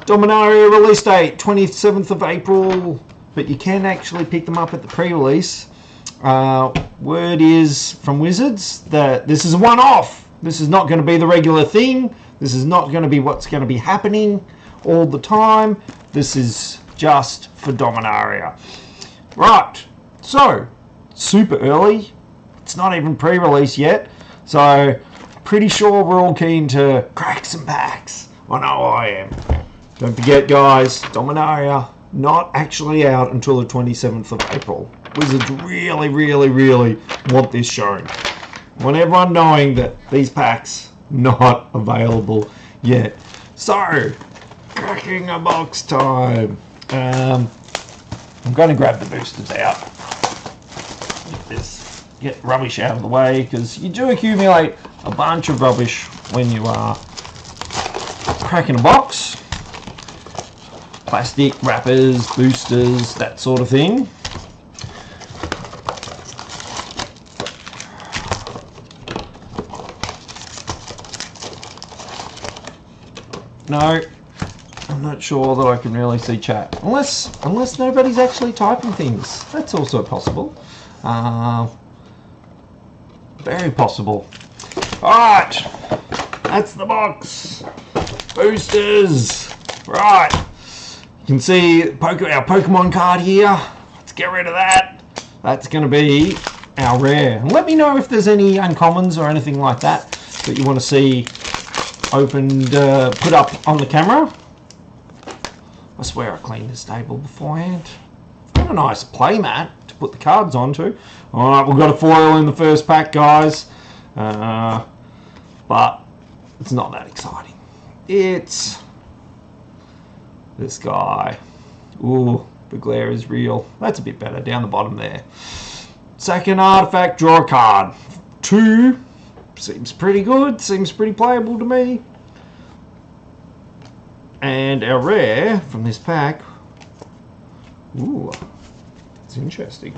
Dominaria release date 27th of April, but you can actually pick them up at the pre-release. Word is from Wizards that this is a one-off. This is not going to be the regular thing. This is not going to be what's going to be happening all the time. This is just for Dominaria. Right, so super early. It's not even pre-release yet, so pretty sure we're all keen to crack some packs. I know I am. Don't forget, guys, Dominaria not actually out until the 27th of April. Wizards really, really, really want this shown. I want everyone knowing that these packs not available yet. So, cracking a box time. I'm going to grab the boosters out. Get rubbish out of the way, because you do accumulate a bunch of rubbish when you are cracking a box. Plastic wrappers, boosters, that sort of thing. No, I'm not sure that I can really see chat, unless nobody's actually typing things. That's also possible. Very possible. Alright, that's the box. Boosters. Right, you can see our Pokemon card here. Let's get rid of that. That's going to be our rare. And let me know if there's any uncommons or anything like that that you want to see opened, put up on the camera. I swear I cleaned this table beforehand. Got a nice play mat to put the cards onto. Alright, we've got a foil in the first pack, guys. But it's not that exciting. It's this guy. Ooh, the glare is real. That's a bit better down the bottom there. Second artifact, draw a card. 2. Seems pretty good. Seems pretty playable to me. And our rare from this pack. Ooh, it's interesting.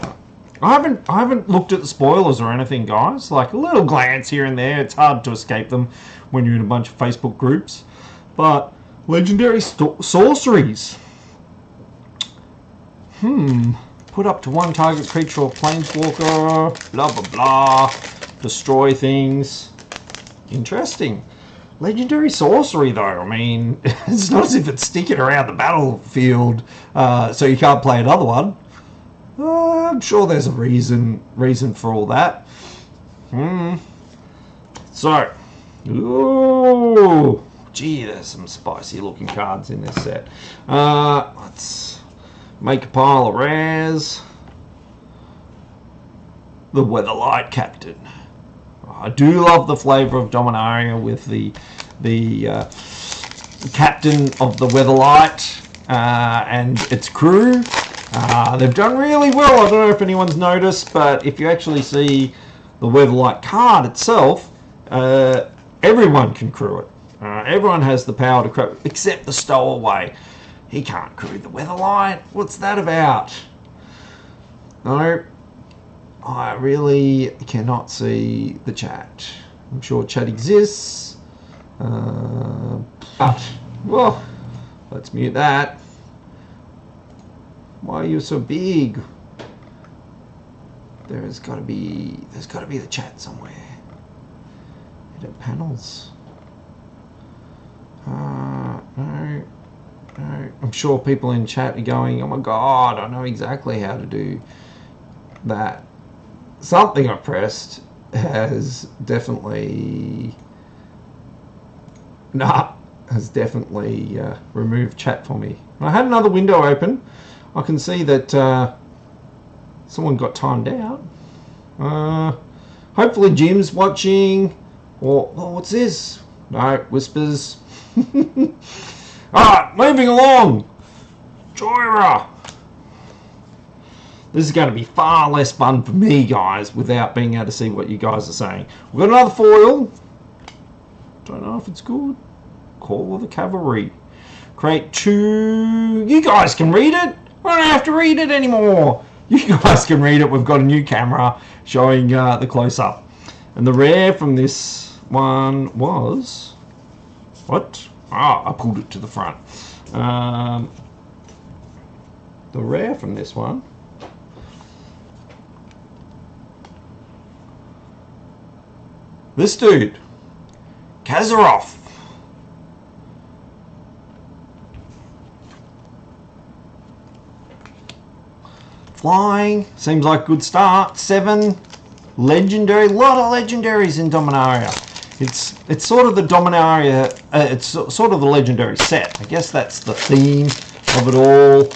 I haven't looked at the spoilers or anything, guys. Like a little glance here and there. It's hard to escape them when you're in a bunch of Facebook groups. But legendary sorceries. Put up to 1 target creature or planeswalker. Blah blah blah. Destroy things. Interesting. Legendary sorcery, though. I mean, it's not as if it's sticking around the battlefield, so you can't play another one. I'm sure there's a reason for all that. So, ooh, gee, there's some spicy looking cards in this set. Let's make a pile of rares. The Weatherlight Captain. I do love the flavour of Dominaria with the captain of the Weatherlight and its crew. They've done really well. I don't know if anyone's noticed, but if you actually see the Weatherlight card itself, everyone can crew it. Everyone has the power to crew, except the Stowaway. He can't crew the Weatherlight. What's that about? No, I really cannot see the chat. I'm sure chat exists. But, well, let's mute that. Why are you so big? There's got to be the chat somewhere. Hidden panels. No. I'm sure people in chat are going, oh my god, I know exactly how to do that. Something I pressed has definitely removed chat for me. I had another window open. I can see that someone got timed out. Hopefully Jim's watching. Or, oh, what's this? No, whispers. Alright, moving along. Joyra. This is going to be far less fun for me, guys, without being able to see what you guys are saying. We've got another foil. Don't know if it's good. Call of the Cavalry. Create 2. You guys can read it. I don't have to read it anymore. You guys can read it. We've got a new camera showing the close-up. And the rare from this one was... What? I pulled it to the front. The rare from this one. This dude, Kazarov. Flying, seems like a good start. 7 legendary, lot of legendaries in Dominaria. It's sort of the Dominaria, it's sort of the legendary set. I guess that's the theme of it all.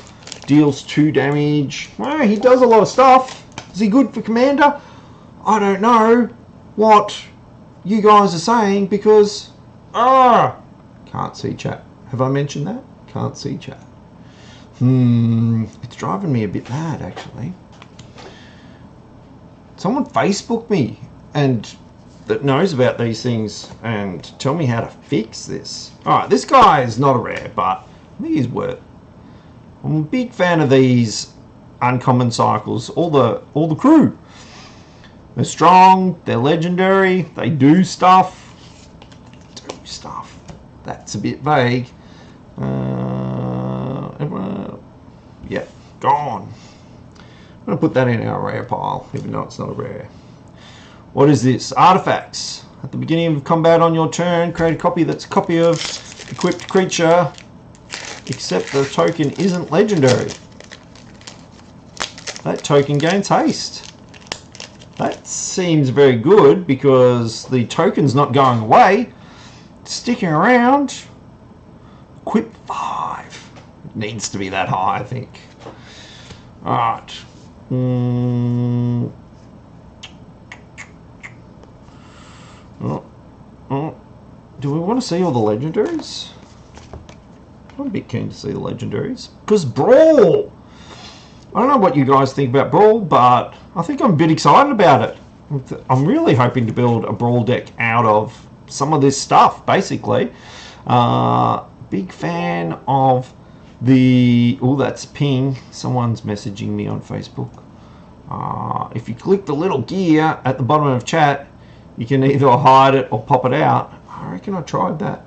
Deals 2 damage. Well, he does a lot of stuff. Is he good for commander? I don't know what you guys are saying because can't see chat. Have I mentioned that? Can't see chat. It's driving me a bit mad actually. Someone Facebook me and that knows about these things and tell me how to fix this. Alright, this guy is not a rare, but I think he's worth. I'm a big fan of these uncommon cycles. All the crew. They're strong, they're legendary, they do stuff. That's a bit vague. Yeah, gone. I'm going to put that in our rare pile, even though it's not a rare. What is this? Artifacts. At the beginning of combat on your turn, create a copy that's a copy of equipped creature, except the token isn't legendary. That token gains haste. That seems very good because the token's not going away. It's sticking around. Equip 5. It needs to be that high, I think. Alright. Do we want to see all the legendaries? I'm a bit keen to see the legendaries. Because Brawl! I don't know what you guys think about Brawl, but I think I'm a bit excited about it. I'm really hoping to build a Brawl deck out of some of this stuff, basically. Big fan of the... Oh, that's ping. Someone's messaging me on Facebook. If you click the little gear at the bottom of chat, you can either hide it or pop it out. I reckon I tried that.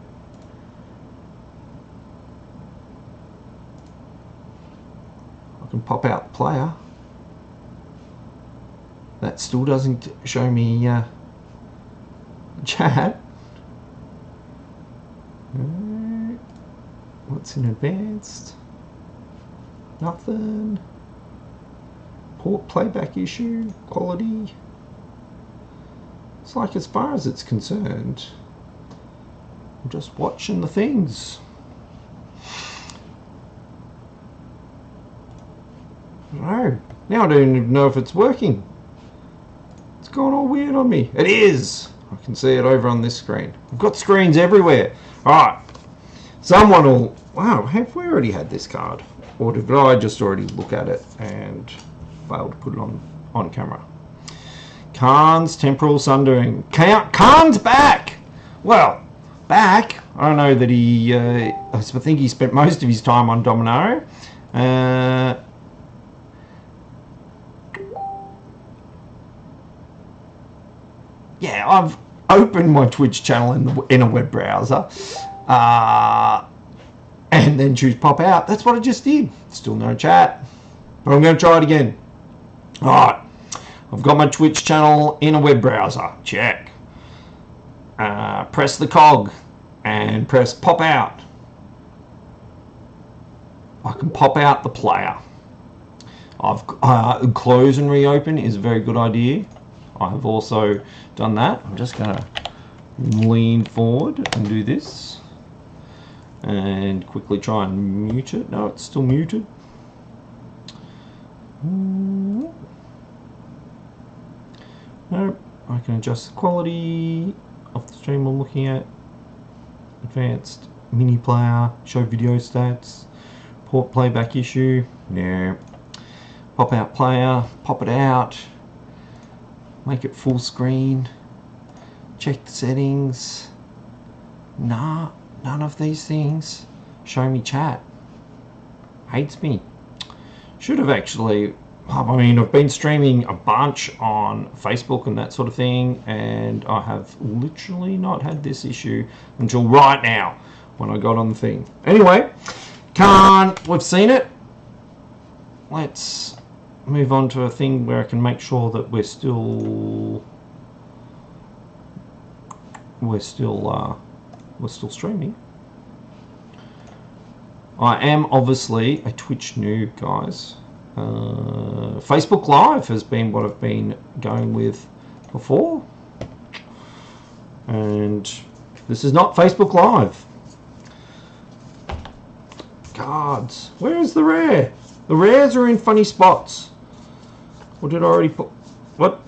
I can pop out the player. That still doesn't show me chat. What's in advanced? Nothing. Port playback issue. Quality. It's like as far as it's concerned, I'm just watching the things. No. Now I don't even know if it's working. It's gone all weird on me. It is. I can see it over on this screen. I've got screens everywhere. Alright. Someone will... Wow, have we already had this card? Or did I just already look at it and fail to put it on camera? Khan's Temporal Sundering. Khan's back! Well, back. I don't know that he... I think he spent most of his time on Dominaria. Yeah, I've opened my Twitch channel in a web browser. And then choose pop out. That's what I just did. Still no chat. But I'm going to try it again. Alright. I've got my Twitch channel in a web browser. Check. Press the cog and press pop out. I can pop out the player. I've close and reopen is a very good idea. I have also done that. I'm just going to lean forward and do this. And quickly try and mute it. No, it's still muted. Nope. I can adjust the quality of the stream I'm looking at. Advanced mini player, show video stats, port playback issue. No. Pop out player, pop it out. Make it full screen. Check the settings. Nah, none of these things. Show me chat. Hates me. Should have actually... I mean, I've been streaming a bunch on Facebook and that sort of thing, and I have literally not had this issue until right now. when I got on the thing. Anyway, we've seen it. Let's move on to a thing where I can make sure that we're still streaming. I am obviously a Twitch noob, guys. Facebook Live has been what I've been going with before, and this is not Facebook Live. Cards. Where is the rare? The rares are in funny spots. Or did I already put... What?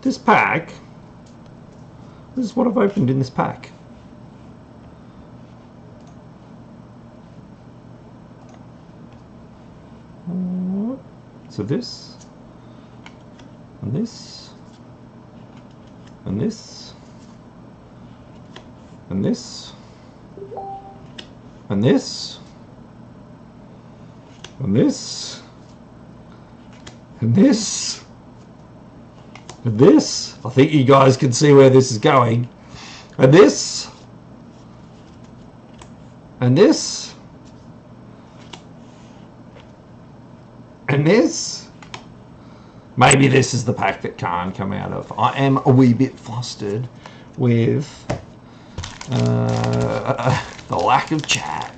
This pack? This is what I've opened in this pack. So this, and this, and this, and this, and this, and this, and this, and this. I think you guys can see where this is going. And this, and this, and this. Maybe this is the pack that can't come out of. I am a wee bit flustered with the lack of chat.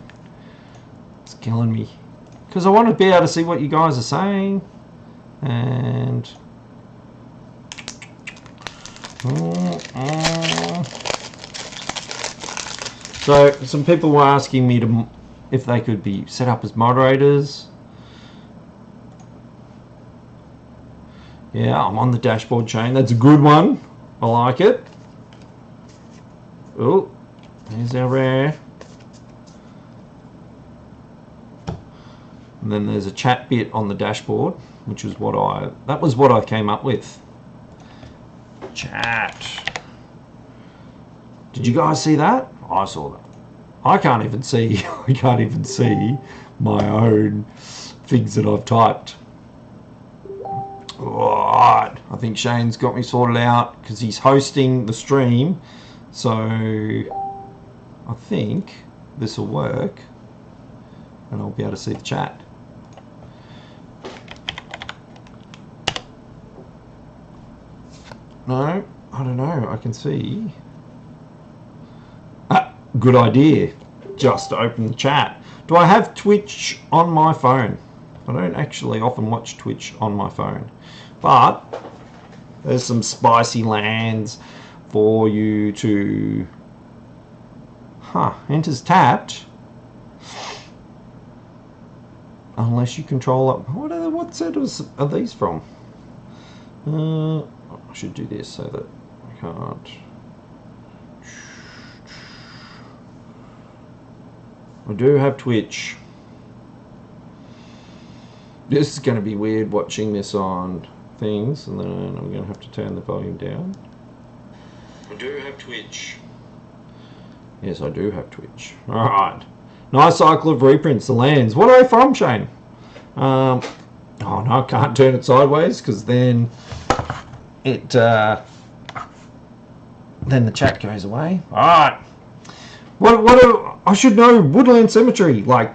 It's killing me. Because I want to be able to see what you guys are saying. And... So, some people were asking me if they could be set up as moderators. Yeah, I'm on the dashboard chain. That's a good one. I like it. Oh, there's our rare. And then there's a chat bit on the dashboard, which is that was what I came up with. Chat. Did you guys see that? I saw that. I can't even see my own things that I've typed. Right, I think Shane's got me sorted out because he's hosting the stream, so I think this will work and I'll be able to see the chat. No, I don't know, I can see. Good idea, just to open the chat. Do I have Twitch on my phone? I don't actually often watch Twitch on my phone. But there's some spicy lands for you to... enters tapped. Unless you control up... What set are these from? I should do this so that I can't... I do have Twitch. This is going to be weird watching this on things, and then I'm going to have to turn the volume down. I do have Twitch. Yes, I do have Twitch. Alright. Nice cycle of reprints, the lands. What are they from, Shane? Oh no, I can't turn it sideways, because then then the chat goes away. Alright. I should know Woodland Cemetery, like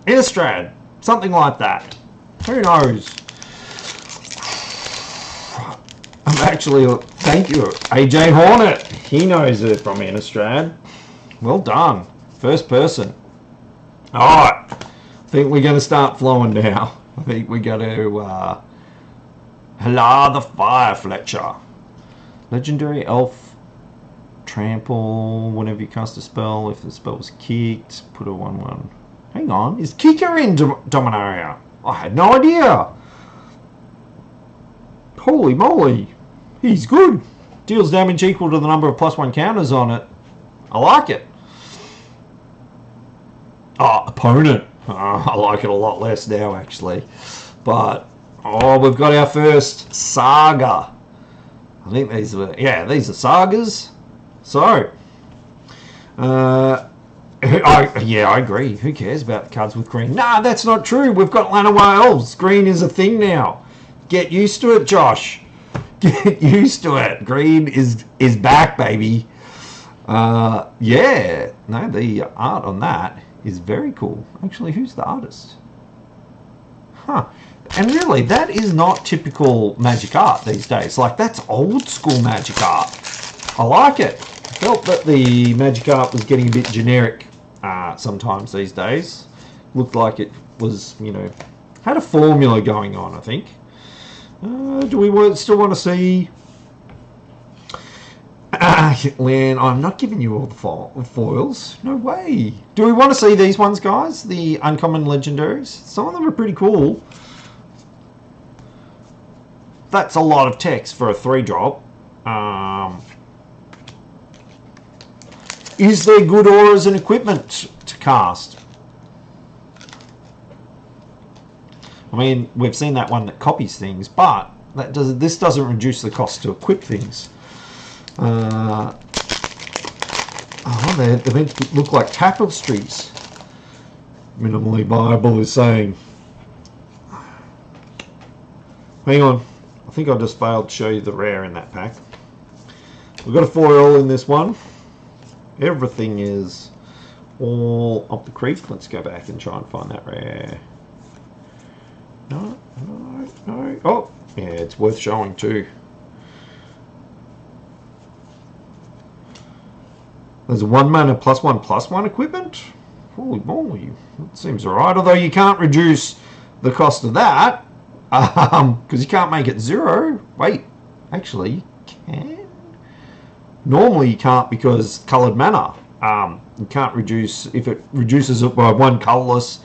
Innistrad, something like that. Who knows? I'm actually, thank you, AJ Hornet. He knows it from Innistrad. Well done. First person. Alright. I think we're going to start flowing now. I think we're going to, Hello the Fire Fletcher. Legendary Elf. Trample, whenever you cast a spell, if the spell was kicked, put a 1/1. Hang on, is Kicker in Dominaria? I had no idea. Holy moly, he's good. Deals damage equal to the number of +1 counters on it. I like it. Opponent. I like it a lot less now, actually. But, we've got our first Saga. I think these are Sagas. So, I agree. Who cares about cards with green? Nah, that's not true. We've got Llanowar Elves. Green is a thing now. Get used to it, Josh. Get used to it. Green is back, baby. Yeah, no, the art on that is very cool. Actually, who's the artist? Huh. And really, that is not typical magic art these days. Like, that's old school magic art. I like it. I felt that the magic art was getting a bit generic sometimes these days. Looked like it was, you know, had a formula going on, I think. Do we still want to see... Lan, I'm not giving you all the foils. No way. Do we want to see these ones, guys? The uncommon legendaries? Some of them are pretty cool. That's a lot of text for a 3-drop. Is there good auras and equipment to cast? I mean, we've seen that one that copies things, but this doesn't reduce the cost to equip things. They're meant to look like tapestries. Minimally Viable is saying. Hang on. I think I just failed to show you the rare in that pack. We've got a foil in this one. Everything is all up the creek. Let's go back and try and find that rare. No. Oh, yeah, it's worth showing too. There's a 1 mana +1/+1 equipment. Holy moly, that seems alright. Although you can't reduce the cost of that, because you can't make it 0. Wait, actually, you can. Normally you can't because coloured mana. You can't reduce, if it reduces it by 1 colourless,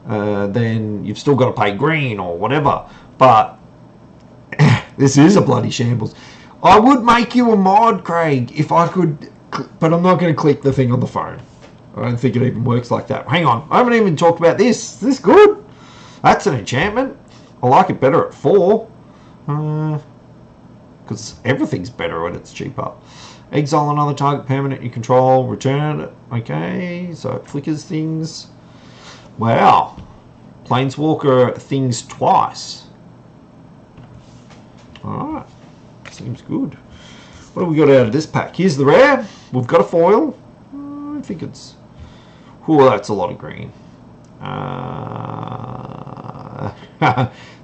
then you've still got to pay green or whatever. But this is a bloody shambles. I would make you a mod, Craig, if I could, but I'm not going to click the thing on the phone. I don't think it even works like that. Hang on, I haven't even talked about this. Is this good? That's an enchantment. I like it better at 4. Because everything's better when it's cheaper. Exile another target permanent you control. Return it. Okay, so it flickers things. Wow. Planeswalker things twice. Alright. Seems good. What have we got out of this pack? Here's the rare. We've got a foil. I think it's... Oh, that's a lot of green.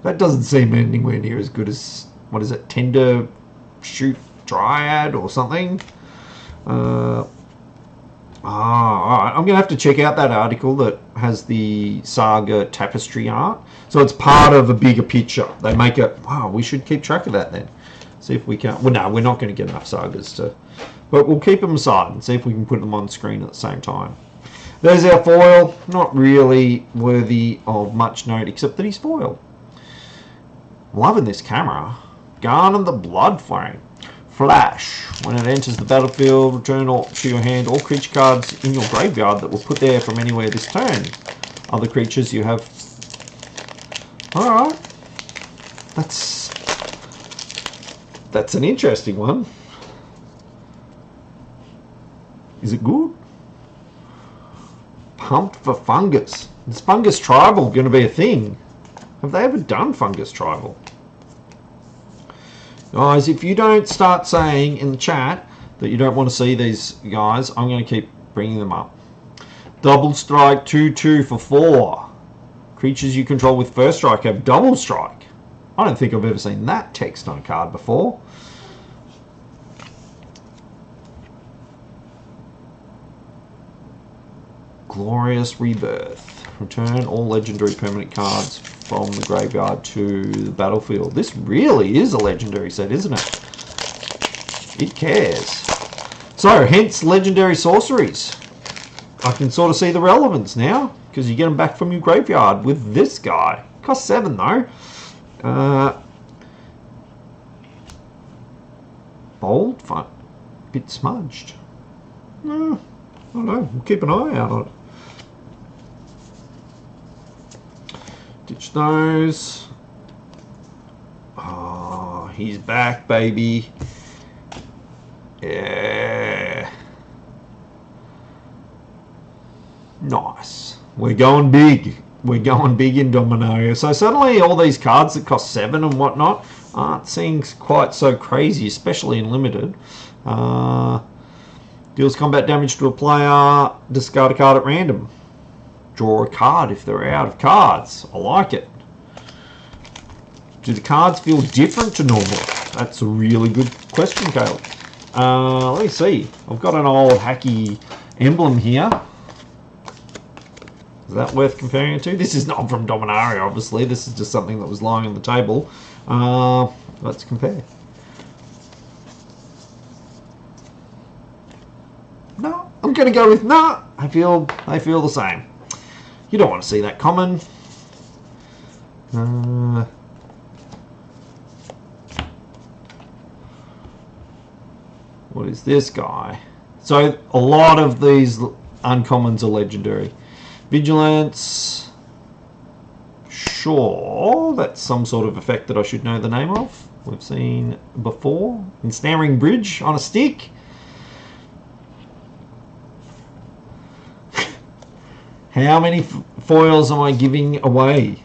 That doesn't seem anywhere near as good as... What is it? Tender Shoot Dryad or something? Alright. I'm going to have to check out that article that has the Saga Tapestry art. So it's part of a bigger picture. They make it... Wow, we should keep track of that then. See if we can... Well, no, we're not going to get enough Sagas to... But we'll keep them aside and see if we can put them on screen at the same time. There's our foil. Not really worthy of much note, except that he's foil. Loving this camera. Garner the Blood Flame. Flash. When it enters the battlefield, return to your hand all creature cards in your graveyard that were put there from anywhere this turn. Other creatures you have... Alright. That's an interesting one. Is it good? Pumped for Fungus. Is Fungus Tribal going to be a thing? Have they ever done Fungus Tribal? Guys, if you don't start saying in the chat that you don't want to see these guys, I'm going to keep bringing them up. Double Strike 2/2 for 4. Creatures you control with first strike have double strike. I don't think I've ever seen that text on a card before. Glorious Rebirth. Return all legendary permanent cards from the graveyard to the battlefield. This really is a legendary set, isn't it? It cares. So, hence legendary sorceries. I can sort of see the relevance now, because you get them back from your graveyard with this guy. Cost 7 though. Bold, fun. Bit smudged. I don't know. We'll keep an eye out on it. Ditch those. Oh, he's back, baby. Yeah. Nice. We're going big. We're going big in Dominaria. So suddenly all these cards that cost 7 and whatnot aren't seeming quite so crazy, especially in Limited. Deals combat damage to a player. Discard a card at random. Draw a card if they're out of cards. I like it. Do the cards feel different to normal? That's a really good question, Caleb. Let me see. I've got an old hacky emblem here. Is that worth comparing it to? This is not from Dominaria, obviously. This is just something that was lying on the table. Let's compare. No, I'm going to go with no. I feel the same. You don't want to see that common. What is this guy? So a lot of these uncommons are legendary. Vigilance. Sure, that's some sort of effect that I should know the name of. We've seen before. Ensnaring Bridge on a stick. How many foils am I giving away?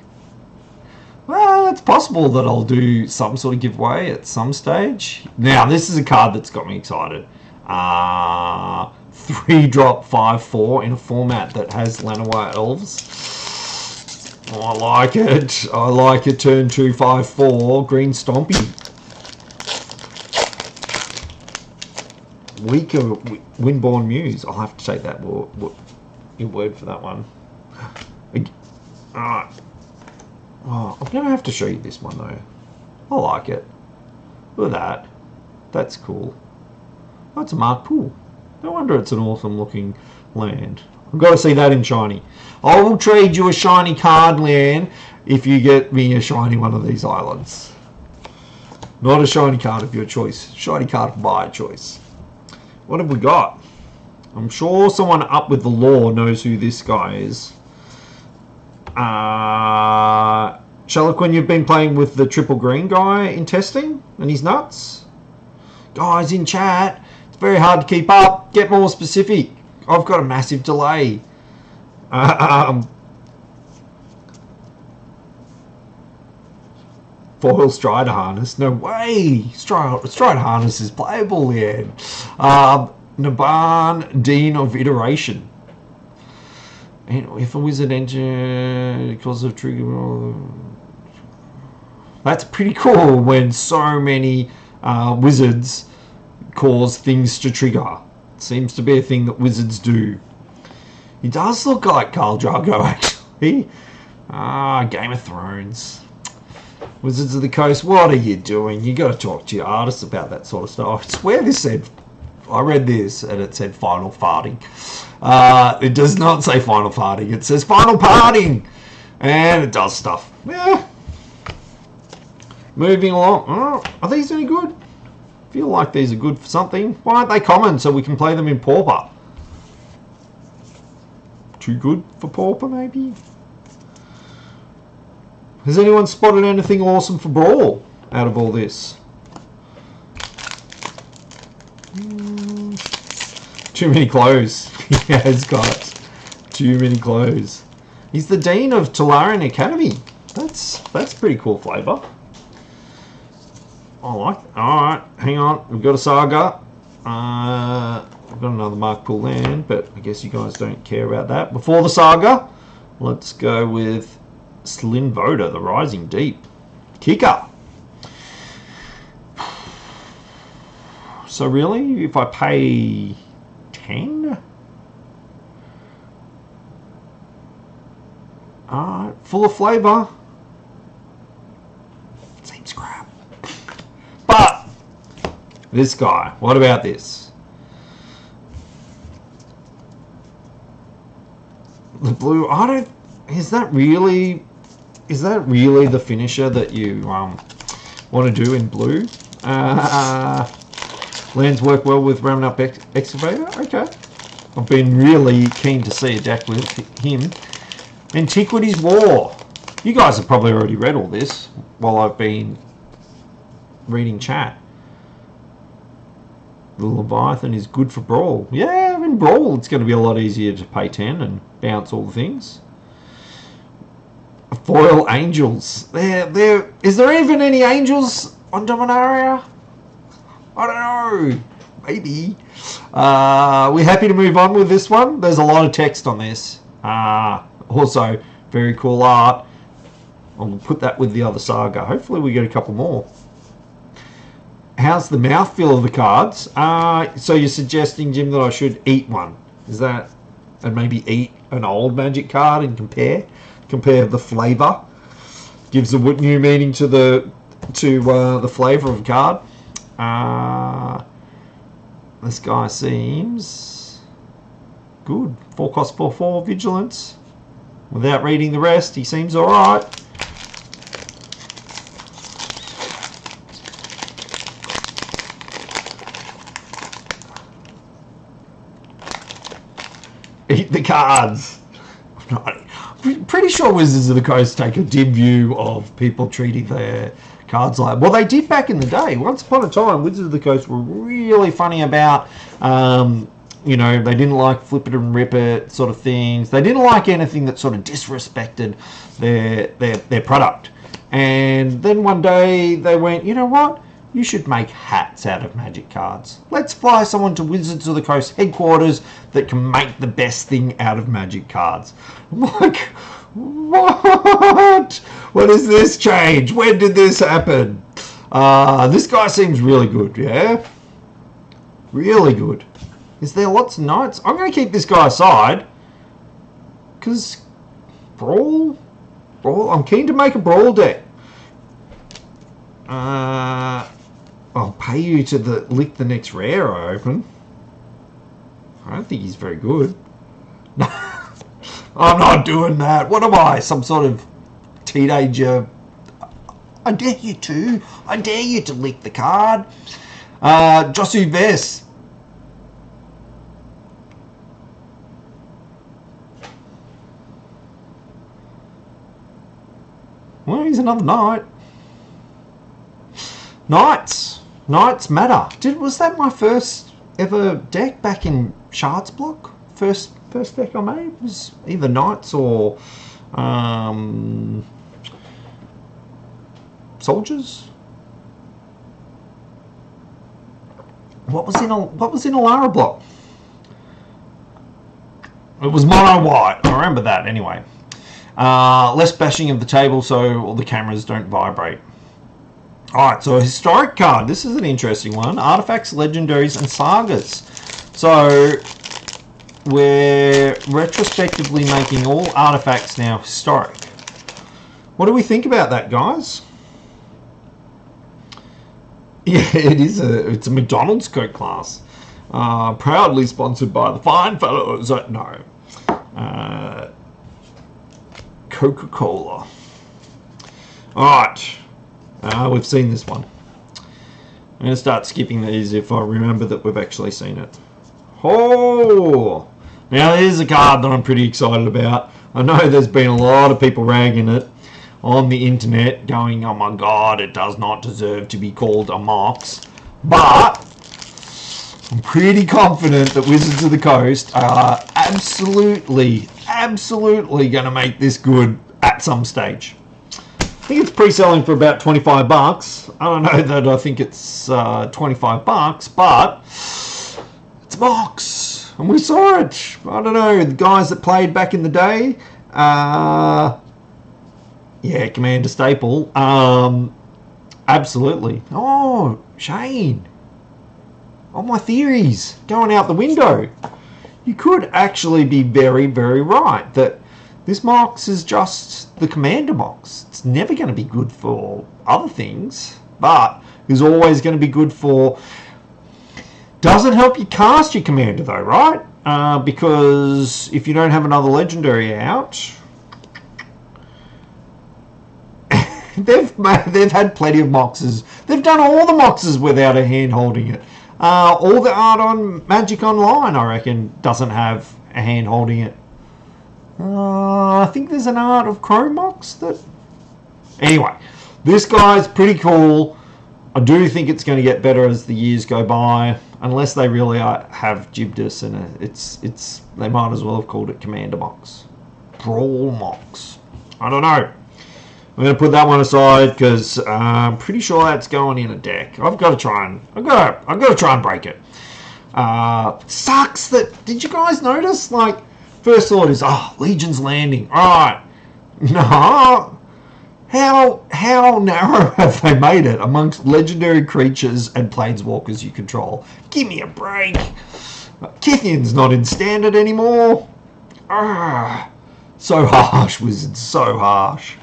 Well, it's possible that I'll do some sort of giveaway at some stage. Now, this is a card that's got me excited. 3-drop 5/4 in a format that has Llanowar Elves. Oh, I like it. I like it. Turn 2 5/4 green stompy. Weaker Windborn Muse. I'll have to take that your word for that one. Alright. Oh, I'm going to have to show you this one though. I like it. Look at that. That's cool. That's a Mark Pool. No wonder it's an awesome looking land. I've got to see that in shiny. I will trade you a shiny card land if you get me a shiny one of these islands. Not a shiny card of your choice. Shiny card of my choice. What have we got? I'm sure someone up with the lore knows who this guy is. Shalaquin, you've been playing with the triple green guy in testing, and he's nuts. Guys in chat, it's very hard to keep up. Get more specific. I've got a massive delay. Foil Strider Harness. No way. Strider Harness is playable yet. Naban, Dean of Iteration. And if a wizard enters because of trigger, that's pretty cool when so many wizards cause things to trigger. It seems to be a thing that wizards do. He does look like Khal Drogo, actually. Game of Thrones. Wizards of the Coast, what are you doing? You got to talk to your artists about that sort of stuff. I swear this said, I read this and it said final farting. It does not say final farting. It says final parting. And it does stuff. Yeah. Moving along. Oh, are these any good? I feel like these are good for something. Why aren't they common so we can play them in Pauper? Too good for Pauper, maybe? Has anyone spotted anything awesome for Brawl out of all this? Too many clothes. He has got too many clothes. He's the Dean of Tolarian Academy. That's pretty cool flavour. I like it. Alright, hang on. We've got a Saga. We've got another Mark Pool land, but I guess you guys don't care about that. Before the Saga, let's go with Slyn Voda, the Rising Deep. Kicker. So really, if I pay 10? Full of flavour. Seems crap. But this guy, what about this? The blue, is that really the finisher that you want to do in blue? Lands work well with Ramming Up Excavator? Okay. I've been really keen to see a deck with him. Antiquities War. You guys have probably already read all this while I've been reading chat. The Leviathan is good for Brawl. Yeah, in Brawl it's going to be a lot easier to pay 10 and bounce all the things. Foil Angels. Is there even any Angels on Dominaria? I don't know. Maybe. We're happy to move on with this one. There's a lot of text on this. Also, very cool art. I'll put that with the other saga. Hopefully we get a couple more. How's the mouthfeel of the cards? So you're suggesting, Jim, that I should eat one. Is that... and maybe eat an old Magic card and compare the flavour. Gives a new meaning to the flavour of a card. This guy seems good. 4 cost 4/4 vigilance. Without reading the rest, he seems alright. Eat the cards. I'm pretty sure Wizards of the Coast take a dim view of people treating their cards like... well, they did back in the day. Once upon a time, Wizards of the Coast were really funny about, you know, they didn't like flip it and rip it sort of things. They didn't like anything that sort of disrespected their product. And then one day they went, you know what? You should make hats out of Magic cards. Let's fly someone to Wizards of the Coast headquarters that can make the best thing out of Magic cards. I'm like, what? What is this change? When did this happen? This guy seems really good, yeah? Really good. Is there lots of knights? I'm going to keep this guy aside. Because Brawl? I'm keen to make a Brawl deck. I'll pay you to lick the next rare I open. I don't think he's very good. I'm not doing that. What am I? Some sort of teenager? I dare you to. I dare you to lick the card. Josu Vess. Well, he's another knight. Knights matter. Was that my first ever deck back in Shards block? First deck I made was either Knights or Soldiers. What was in Alara block? It was mono white. I remember that anyway. Less bashing of the table so all the cameras don't vibrate. Alright, so a historic card. This is an interesting one. Artifacts, legendaries, and sagas. So we're retrospectively making all artifacts now historic. What do we think about that, guys? Yeah, it's a McDonald's Coke class. Proudly sponsored by the fine fellows at Coca-Cola. Alright. We've seen this one. I'm going to start skipping these if I remember that we've actually seen it. Oh! Now here's a card that I'm pretty excited about. I know there's been a lot of people ragging it on the internet, going, oh my god, it does not deserve to be called a Mox. But I'm pretty confident that Wizards of the Coast are absolutely going to make this good at some stage. I think it's pre-selling for about $25. I don't know that I think it's $25, but it's a box, and we saw it. I don't know, the guys that played back in the day, yeah, Commander Staple, absolutely. Oh, Shane, all my theories going out the window. You could actually be very, very right that this Mox is just the Commander Mox. It's never going to be good for other things, but is always going to be good for... Doesn't help you cast your Commander though, right? Because if you don't have another Legendary out... they've had plenty of Moxes. They've done all the Moxes without a hand holding it. All the art on Magic Online, I reckon, doesn't have a hand holding it. I think there's an art of Chrome Mox that... Anyway, this guy's pretty cool. I do think it's going to get better as the years go by, unless they really have jibbed us, and they might as well have called it Commander Mox. Brawl Mox. I don't know. I'm going to put that one aside because I'm pretty sure that's going in a deck. I've got to try and break it. Sucks that, did you guys notice? Like, first thought is, oh, Legion's Landing. Alright. No. How narrow have they made it amongst legendary creatures and planeswalkers you control? Give me a break. Kithian's not in standard anymore. So harsh, Wizards, so harsh.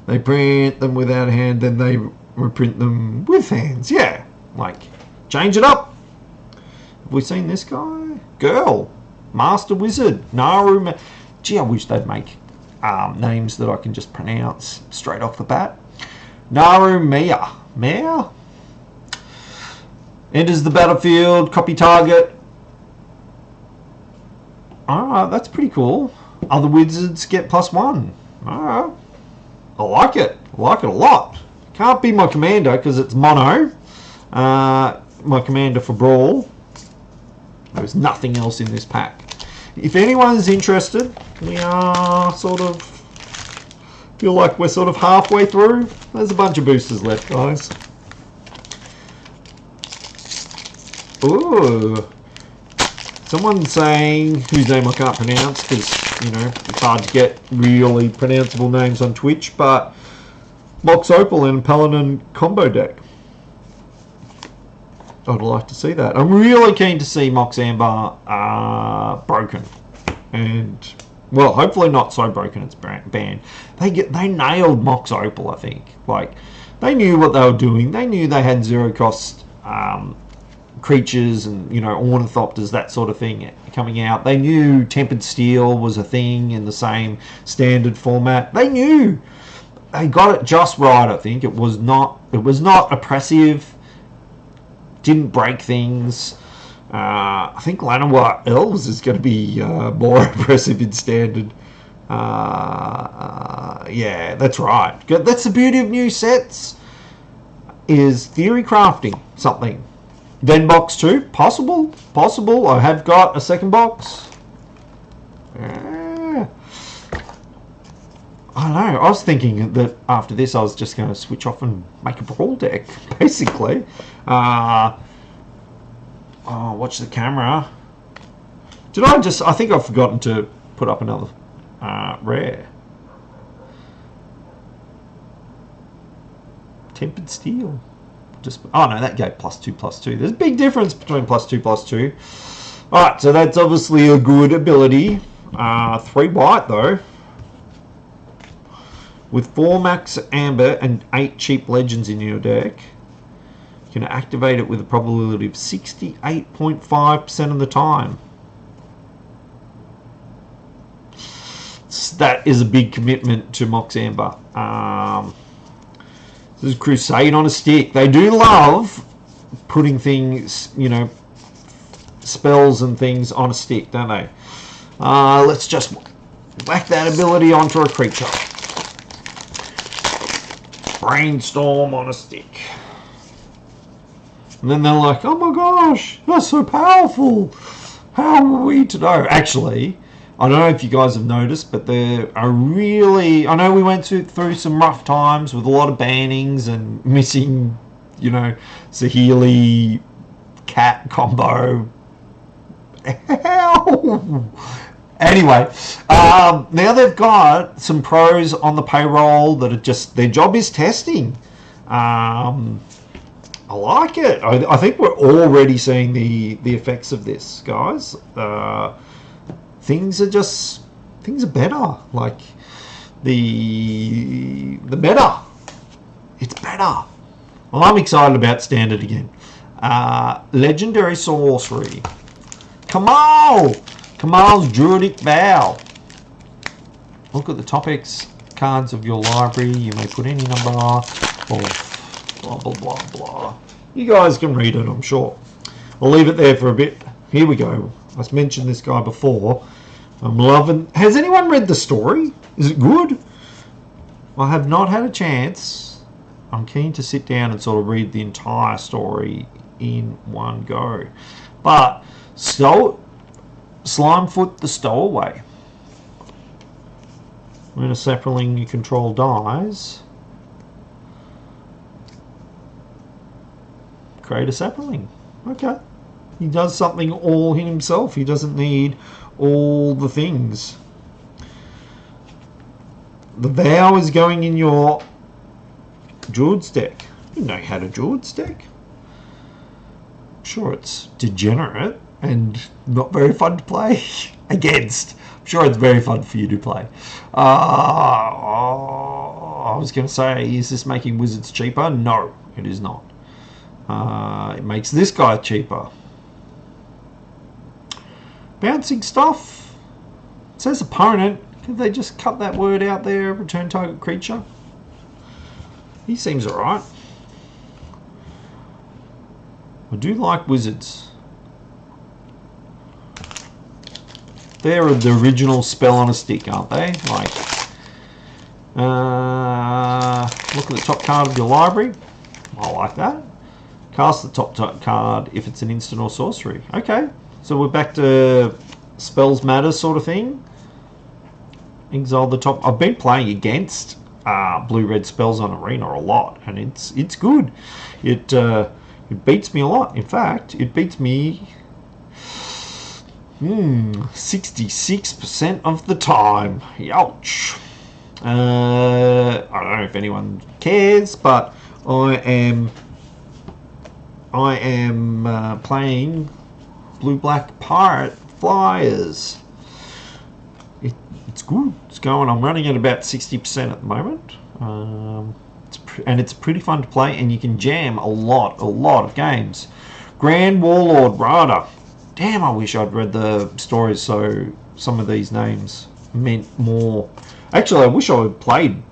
They print them without a hand, then they reprint them with hands. Yeah, like, change it up. Have we seen this guy? Girl, Master Wizard, Naru. Gee, I wish they'd make names that I can just pronounce straight off the bat. Naru Mia. Mia? Enters the battlefield, copy target. Alright, that's pretty cool. Other wizards get +1. Alright. I like it. I like it a lot. Can't be my commander because it's mono. My commander for Brawl. There's nothing else in this pack. If anyone's interested, we are sort of... feel like we're sort of halfway through. There's a bunch of boosters left, guys. Ooh. Someone's saying, whose name I can't pronounce, because, you know, it's hard to get really pronounceable names on Twitch, but Mox Opal and Paladin combo deck. I'd like to see that. I'm really keen to see Mox Amber broken. And, well, hopefully not so broken it's banned. They nailed Mox Opal, I think. Like, they knew what they were doing. They knew they had zero cost creatures and, you know, ornithopters, that sort of thing coming out. They knew Tempered Steel was a thing in the same standard format. They knew. They got it just right, I think. It was not oppressive. Didn't break things. I think Llanowar Elves is going to be more oppressive in standard. Yeah, that's right. That's the beauty of new sets, is theory crafting something. Then box 2, possible. I have got a second box. I don't know. I was thinking that after this I was just going to switch off and make a Brawl deck, basically. Oh, watch the camera. I think I've forgotten to put up another rare. Tempered Steel. Oh no, that gave +2/+2. There's a big difference between +2/+2. Alright, so that's obviously a good ability. 3 white though. With 4 max amber and 8 cheap legends in your deck, you can activate it with a probability of 68.5% of the time. That is a big commitment to Mox Amber. This is Crusade on a stick. They do love putting things, you know, spells and things on a stick, don't they? Let's just whack that ability onto a creature. Brainstorm on a stick. And then they're like, oh my gosh, that's so powerful. How are we to know? Actually, I don't know if you guys have noticed, but there are really... I know we went through some rough times with a lot of bannings and missing, you know, Saheeli cat combo. Anyway, now they've got some pros on the payroll that are just... their job is testing. I like it. I think we're already seeing the effects of this, guys. Things are better. Like the meta, it's better. Well, I'm excited about standard again. Legendary sorcery. Kamal's Druidic Vow. Look at the topics cards of your library. You may put any number of blah blah blah blah. You guys can read it, I'm sure. I'll leave it there for a bit. Here we go. I've mentioned this guy before. I'm loving... Has anyone read the story? Is it good? I have not had a chance. I'm keen to sit down and sort of read the entire story in one go. But Slimefoot the Stowaway. When a sapling you control dies, create a sapling. Okay. He does something all himself. He doesn't need all the things. The Vow is going in your Druid's deck. You know how to Druid's deck. I'm sure it's degenerate and not very fun to play against. I'm sure it's very fun for you to play. I was going to say, is this making Wizards cheaper? No, it is not. It makes this guy cheaper. Bouncing stuff. It says opponent. Could they just cut that word out there? Return target creature. He seems alright. I do like Wizards. They're the original spell on a stick, aren't they? Like, look at the top card of your library. I like that. Cast the top card if it's an instant or sorcery. Okay, so we're back to spells matter sort of thing. Exile the top. I've been playing against blue-red spells on Arena a lot, and it's good. It beats me a lot. In fact, it beats me 66% of the time. Ouch. I don't know if anyone cares, but I am playing blue-black pirate flyers. It's good. It's going. I'm running at about 60% at the moment. It's pretty fun to play, and you can jam a lot of games. Grand Warlord Rada. Damn, I wish I'd read the stories so some of these names meant more. Actually, I wish I had played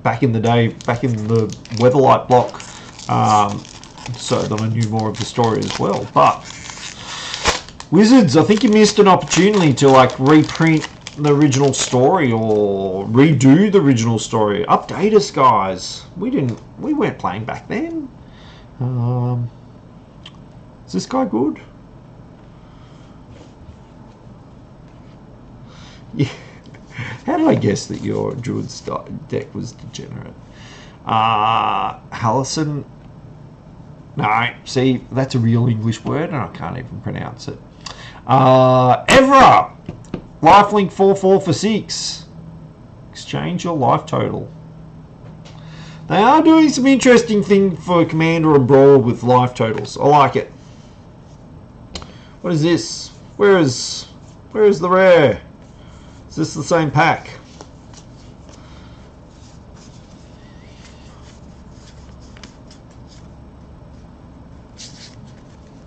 back in the day, back in the Weatherlight block, so that I knew more of the story as well. But Wizards, I think you missed an opportunity to like reprint the original story or redo the original story. Update us, guys. We weren't playing back then. Is this guy good? Yeah. How did I guess that your Druid's deck was degenerate? Hallison. No, see, that's a real English word and I can't even pronounce it. Evra! Lifelink 4/4 for 6. Exchange your life total. They are doing some interesting thing for Commander and Brawl with life totals. I like it. What is this? Where is the rare? Is this the same pack?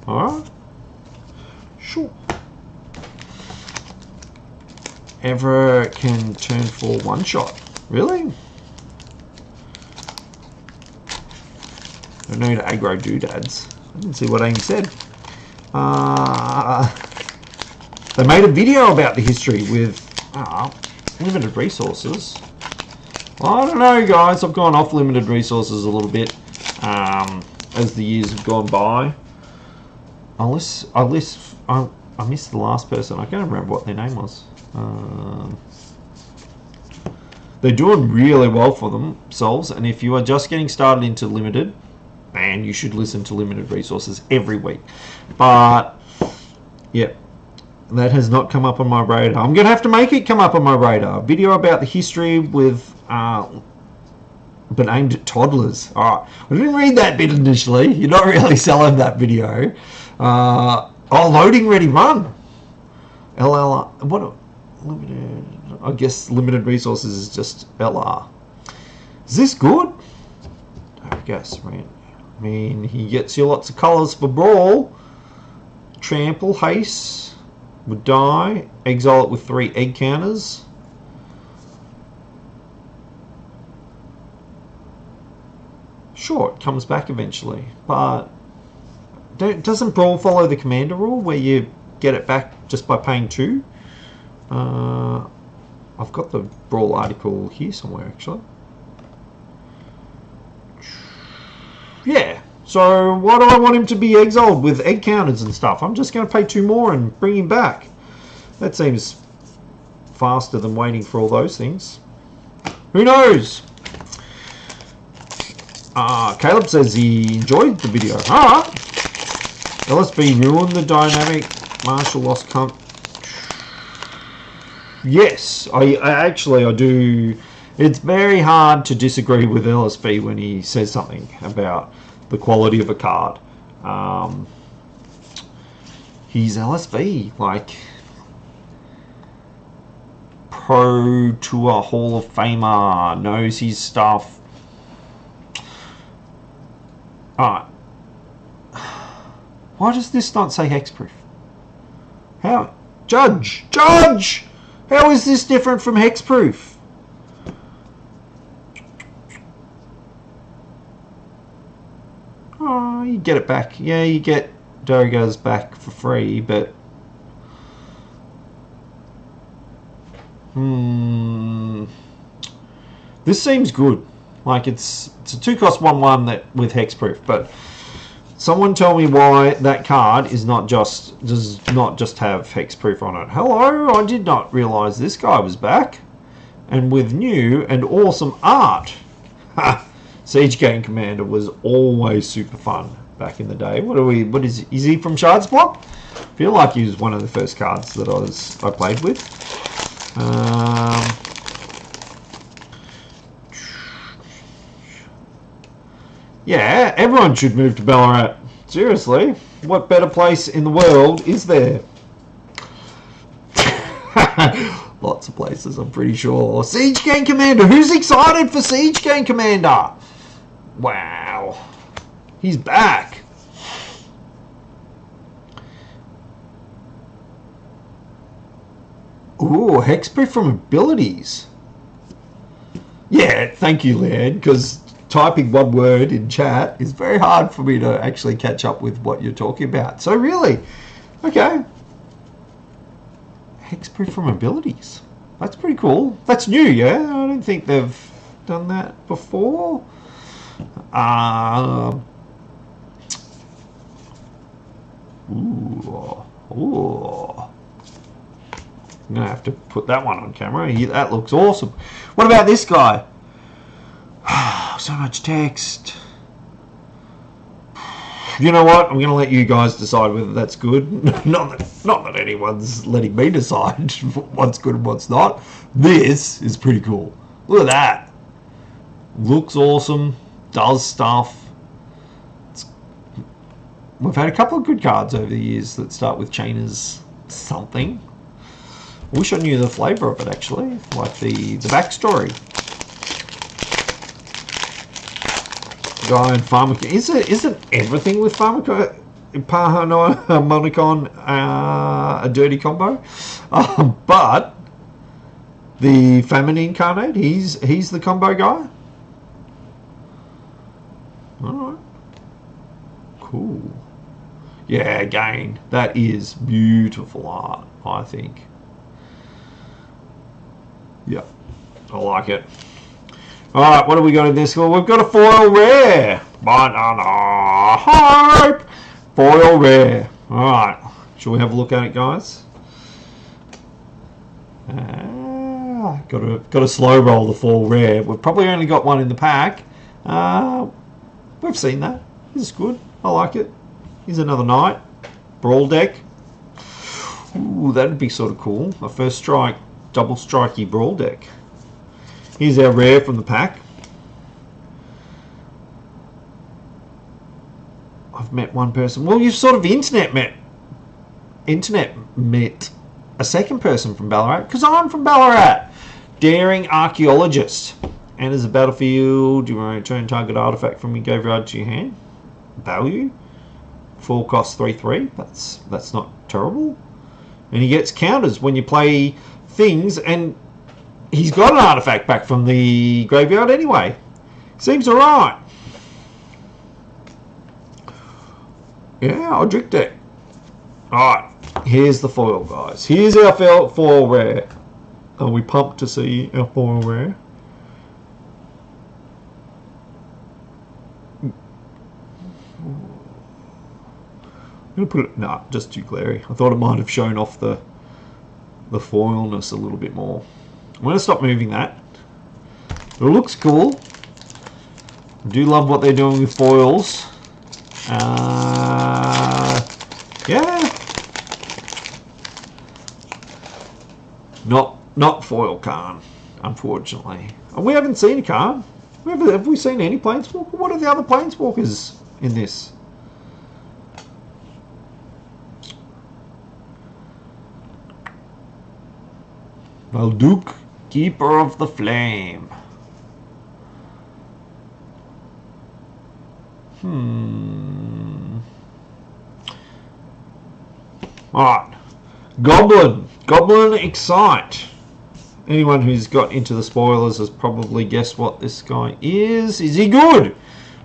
Alright. Sure. Ever can turn for one shot. Really? Don't need aggro doodads. I didn't see what Amy said. They made a video about the history with limited resources. Well, I don't know, guys. I've gone off limited resources a little bit as the years have gone by. I missed the last person. I can't remember what their name was. They're doing really well for themselves, and if you are just getting started into limited, man, you should listen to limited resources every week. But yeah, that has not come up on my radar. I'm gonna have to make it come up on my radar. A video about the history with but aimed at toddlers. Alright, I didn't read that bit initially. You're not really selling that video. Loading ready run. LLR. What? Limited. I guess limited resources is just LR. Is this good? I guess, right? I mean, he gets you lots of colours for Brawl. Trample, haste, would die. Exile it with 3 egg counters. Sure, it comes back eventually, but doesn't Brawl follow the Commander rule where you get it back just by paying 2? I've got the Brawl article here somewhere, actually. Yeah, so why do I want him to be exiled with egg counters and stuff? I'm just going to pay 2 more and bring him back. That seems faster than waiting for all those things. Who knows? Caleb says he enjoyed the video. Alright. LSB ruined the dynamic martial lost comp. Yes, I do. It's very hard to disagree with LSB when he says something about the quality of a card. He's LSB, like Pro Tour Hall of Famer, knows his stuff. Alright. Why does this not say hexproof? How? Judge! How is this different from hexproof? Oh, you get it back. Yeah, you get Doga's back for free, but this seems good. Like it's a 2-cost 1/1 that with hexproof, but someone tell me why that card does not just have hexproof on it. Hello, I did not realise this guy was back, and with new and awesome art. Ha! Siege Gang Commander was always super fun back in the day. What is he from Shards Block? I feel like he was one of the first cards that I played with. Yeah, everyone should move to Ballarat. Seriously, what better place in the world is there? Lots of places, I'm pretty sure. Siege Gang Commander. Who's excited for Siege Gang Commander? Wow. He's back. Ooh, hexproof from abilities. Yeah, thank you, Leanne, because typing one word in chat is very hard for me to actually catch up with what you're talking about. So really, okay. Hexproof from abilities. That's pretty cool. That's new, yeah? I don't think they've done that before. Ooh. I'm going to have to put that one on camera. That looks awesome. What about this guy? So much text. You know what? I'm going to let you guys decide whether that's good. Not that anyone's letting me decide what's good and what's not. This is pretty cool. Look at that. Looks awesome. Does stuff. We've had a couple of good cards over the years that start with Chainers something. I wish I knew the flavour of it, actually. Like the backstory. Guy and Pharmacon. Isn't everything with Pharmacon a dirty combo? But the Famine Incarnate, he's the combo guy. Alright. Cool. Yeah, again, that is beautiful art, I think. Yeah, I like it. Alright, what do we got in this? Well, we've got a foil rare. Banana hype. Foil rare. Alright, shall we have a look at it, guys? Got to slow roll the foil rare. We've probably only got one in the pack. We've seen that. This is good. I like it. Here's another knight. Brawl deck. Ooh, that'd be sort of cool. A first strike, double strikey brawl deck. Here's our rare from the pack. I've met one person. Well, you've sort of internet met a second person from Ballarat, because I'm from Ballarat. Daring Archaeologist. Enters the battlefield. You want to return target artifact from your graveyard to your hand. Value. Full cost 3/3. That's not terrible. And he gets counters when you play things, and he's got an artifact back from the graveyard anyway. Seems alright. Yeah, I'll drink that. Alright, here's the foil, guys. Here's our foil rare. Are we pumped to see our foil rare? I'm going to put it... Nah, just too glary. I thought it might have shown off the foilness a little bit more. I'm going to stop moving that. It looks cool. I do love what they're doing with foils. Yeah. Not foil Khan, unfortunately. And we haven't seen a Khan. Have we seen any Planeswalker? What are the other Planeswalkers in this? Malduk, Keeper of the Flame. Alright. Goblin Excite. Anyone who's got into the spoilers has probably guessed what this guy is. Is he good?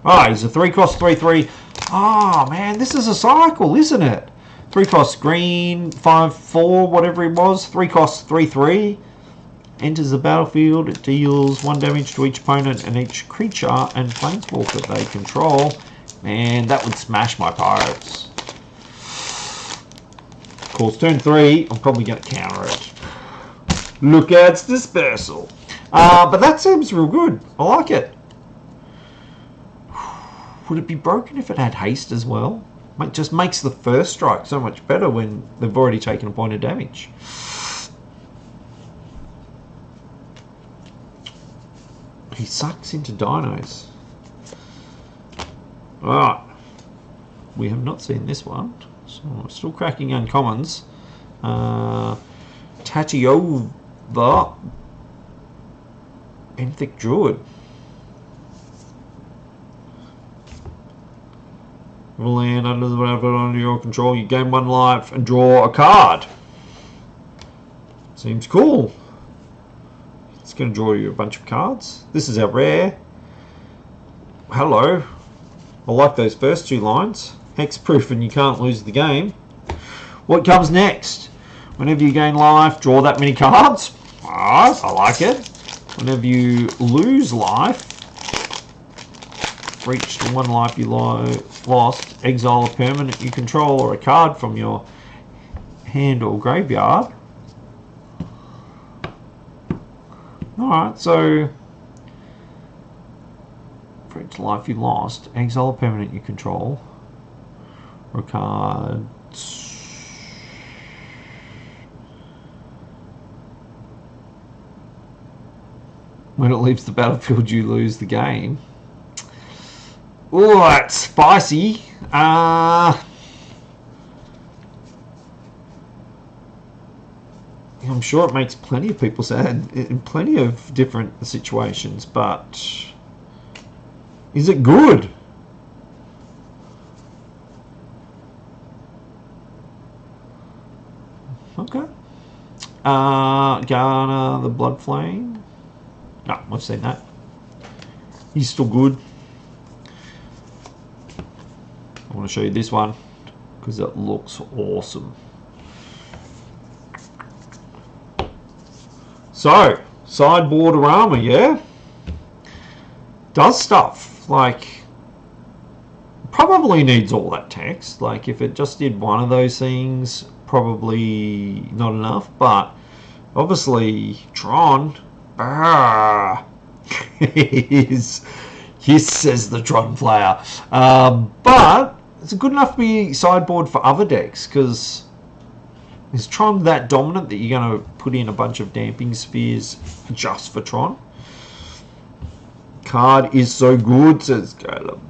Ah, he's a 3-cost 3/3. Ah, man, this is a cycle, isn't it? 3-cost green, 5/4, whatever it was. 3-cost 3/3. Enters the battlefield. It deals 1 damage to each opponent and each creature and planeswalker they control. Man, that would smash my pirates. Of course, turn 3, I'm probably going to counter it. Look at its dispersal. But that seems real good. I like it. Would it be broken if it had haste as well? It just makes the first strike so much better when they've already taken a point of damage. He sucks into dinos. Alright. We have not seen this one. So we're still cracking uncommons. Tatiova Benthic Druid. Land under the battlefield under your control. You gain 1 life and draw a card. Seems cool. It's going to draw you a bunch of cards. This is our rare. Hello. I like those first 2 lines. Hexproof and you can't lose the game. What comes next? Whenever you gain life, draw that many cards. Ah, I like it. Whenever you lose life, reach the 1 life you lost, exile a permanent you control or a card from your hand or graveyard. Alright, so for each life you lost, exile a permanent you control or a card. When it leaves the battlefield, you lose the game. Oh, that's spicy. I'm sure it makes plenty of people sad in plenty of different situations, but is it good? Okay. Garner the Blood Flame. No, we've seen that. He's still good. I want to show you this one because it looks awesome. So, sideboard armor, yeah? Does stuff. Like, probably needs all that text. Like, if it just did one of those things, probably not enough. But, obviously, Tron... Hiss, says the Tron player. But it's good enough to be sideboard for other decks, because is Tron that dominant that you're going to put in a bunch of damping spheres just for Tron? Card is so good, says Caleb.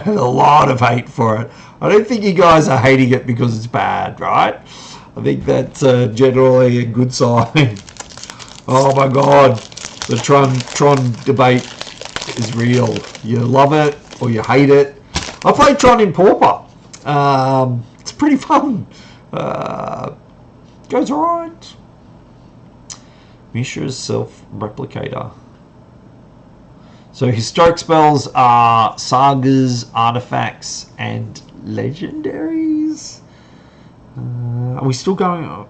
A lot of hate for it. I don't think you guys are hating it because it's bad, right? I think that's generally a good sign. Oh my god, the Tron debate is real. You love it or you hate it. I played Tron in Pauper. It's pretty fun. Goes alright. Mishra's Self-Replicator. So historic spells are sagas, artifacts, and legendaries. Are we still going?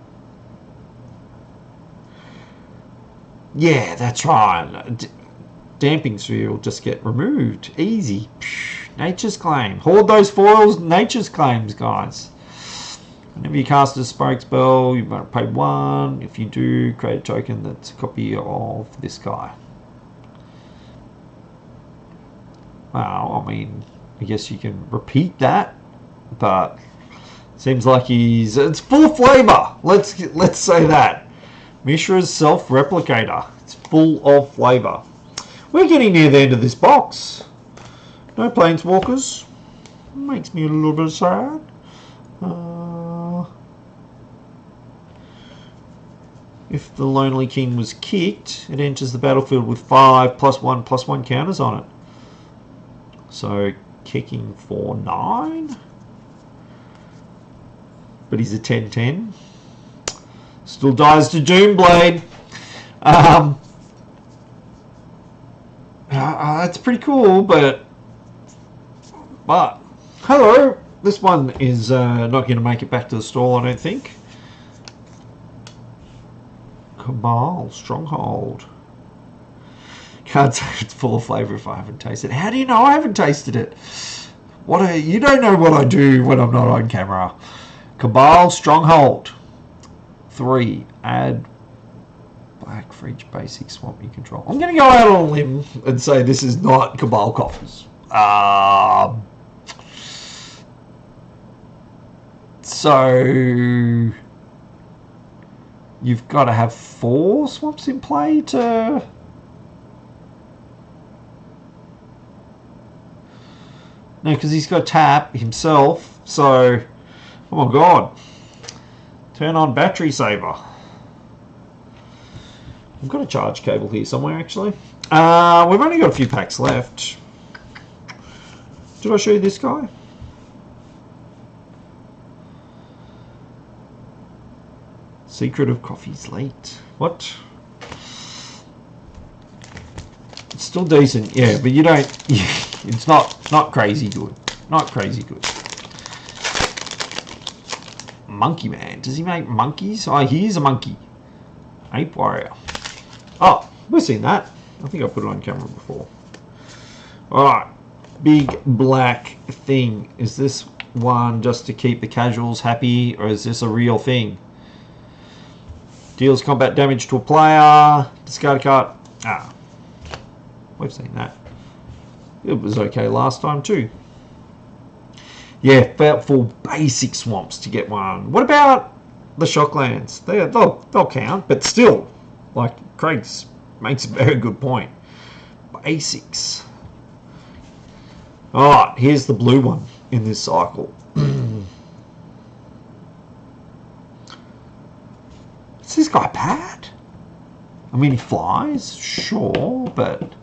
Yeah, that's right. Damping sphere will just get removed. Easy. Nature's Claim. Hoard those foils. Nature's Claims, guys. Whenever you cast a spark spell, you might pay 1. If you do, create a token that's a copy of this guy. Wow, I mean, I guess you can repeat that, but seems like it's full of flavour. Let's say that. Mishra's self-replicator. It's full of flavour. We're getting near the end of this box. No planeswalkers. Makes me a little bit sad. If the Lonely King was kicked, it enters the battlefield with 5+1/+1 counters on it. So kicking for 9. But he's a 10/10. Still dies to Doomblade. That's pretty cool, but hello. This one is not going to make it back to the stall, I don't think. Cabal Stronghold. Can't say it's full of flavour if I haven't tasted it. How do you know I haven't tasted it? You don't know what I do when I'm not on camera. Cabal Stronghold. 3. Add black for each basic swamp you control. I'm going to go out on a limb and say this is not Cabal Coffers. So you've got to have 4 swamps in play to... No, because he's got tap himself. So, oh my god. Turn on battery saver. I've got a charge cable here somewhere, actually. We've only got a few packs left. Did I show you this guy? Secret of Coffee's late. What? It's still decent, yeah, but you don't... It's not crazy good. Not crazy good. Monkey Man. Does he make monkeys? Oh, he is a monkey. Ape Warrior. Oh, we've seen that. I think I put it on camera before. Alright. Big black thing. Is this one just to keep the casuals happy, or is this a real thing? Deals combat damage to a player. Discard a card. Ah. We've seen that. It was okay last time too. Yeah, about 4 basic swamps to get one. What about the Shocklands? They'll count, but still, like Craig makes a very good point. Basics. Alright, here's the blue one in this cycle. Is this guy bad? I mean, he flies, sure, but...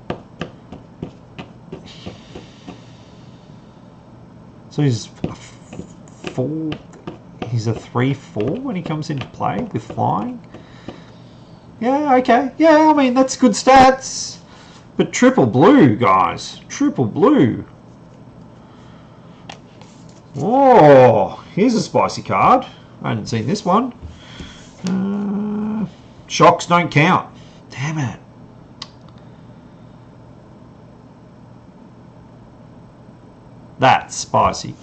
So he's a 4. He's a 3/4 when he comes into play with flying. Yeah, okay. Yeah, I mean that's good stats. But triple blue, guys. Triple blue. Oh, here's a spicy card. I hadn't seen this one. Shocks don't count. Damn it. That's spicy.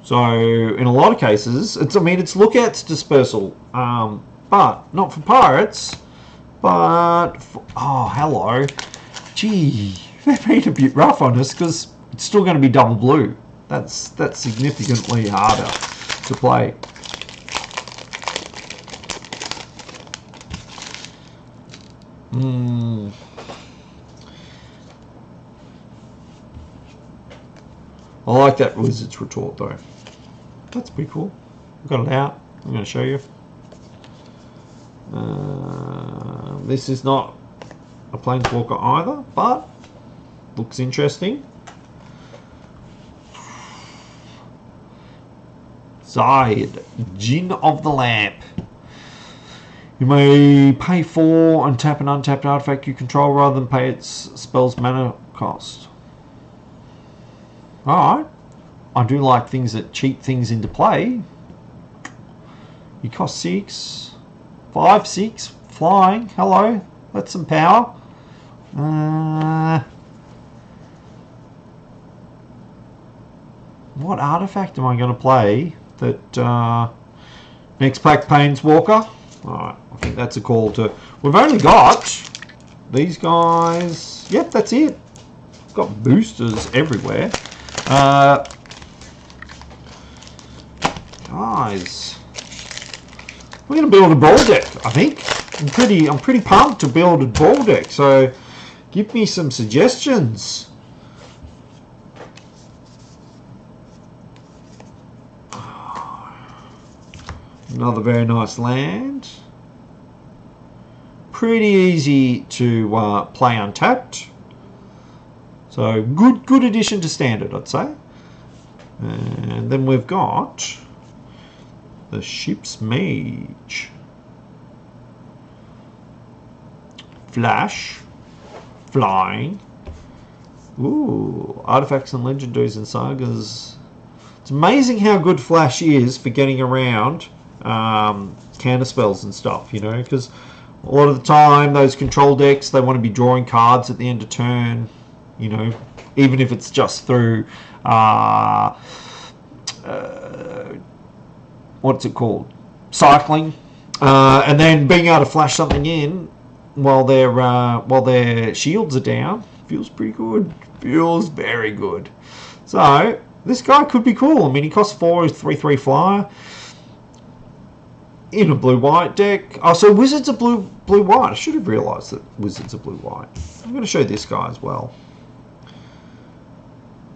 So in a lot of cases, it's lookouts dispersal, but not for pirates. But for, oh, hello, gee, they're being a bit rough on us because it's still going to be double blue. That's significantly harder to play. I like that Wizard's Retort though. That's pretty cool. I've got it out. I'm going to show you. This is not a Planeswalker either, but looks interesting. Zide, Djinn of the Lamp. You may pay 4 and tap an untapped artifact you control rather than pay its spell's mana cost. Alright. I do like things that cheat things into play. You cost 6. 5, 6. Flying. Hello. That's some power. What artifact am I going to play that... next pack, Planeswalker. Alright, I think that's a call to... We've only got these guys... Yep, that's it. got boosters everywhere. Guys, we're going to build a brawl deck, I think. I'm pretty pumped to build a brawl deck, so give me some suggestions. Another very nice land. Pretty easy to play untapped. So good addition to standard, I'd say. And then we've got the Ship's Mage. Flash. Flying. Ooh, artifacts and legendaries and sagas. It's amazing how good Flash is for getting around counter spells and stuff, you know, because a lot of the time those control decks, they want to be drawing cards at the end of turn, you know, even if it's just through what's it called, cycling, and then being able to flash something in while their shields are down. Feels pretty good. Feels very good. So this guy could be cool. I mean, he costs 4, he's 3/3 flyer in a blue-white deck. Oh, so Wizards are blue-white. I should have realised that Wizards are blue-white. I'm going to show this guy as well.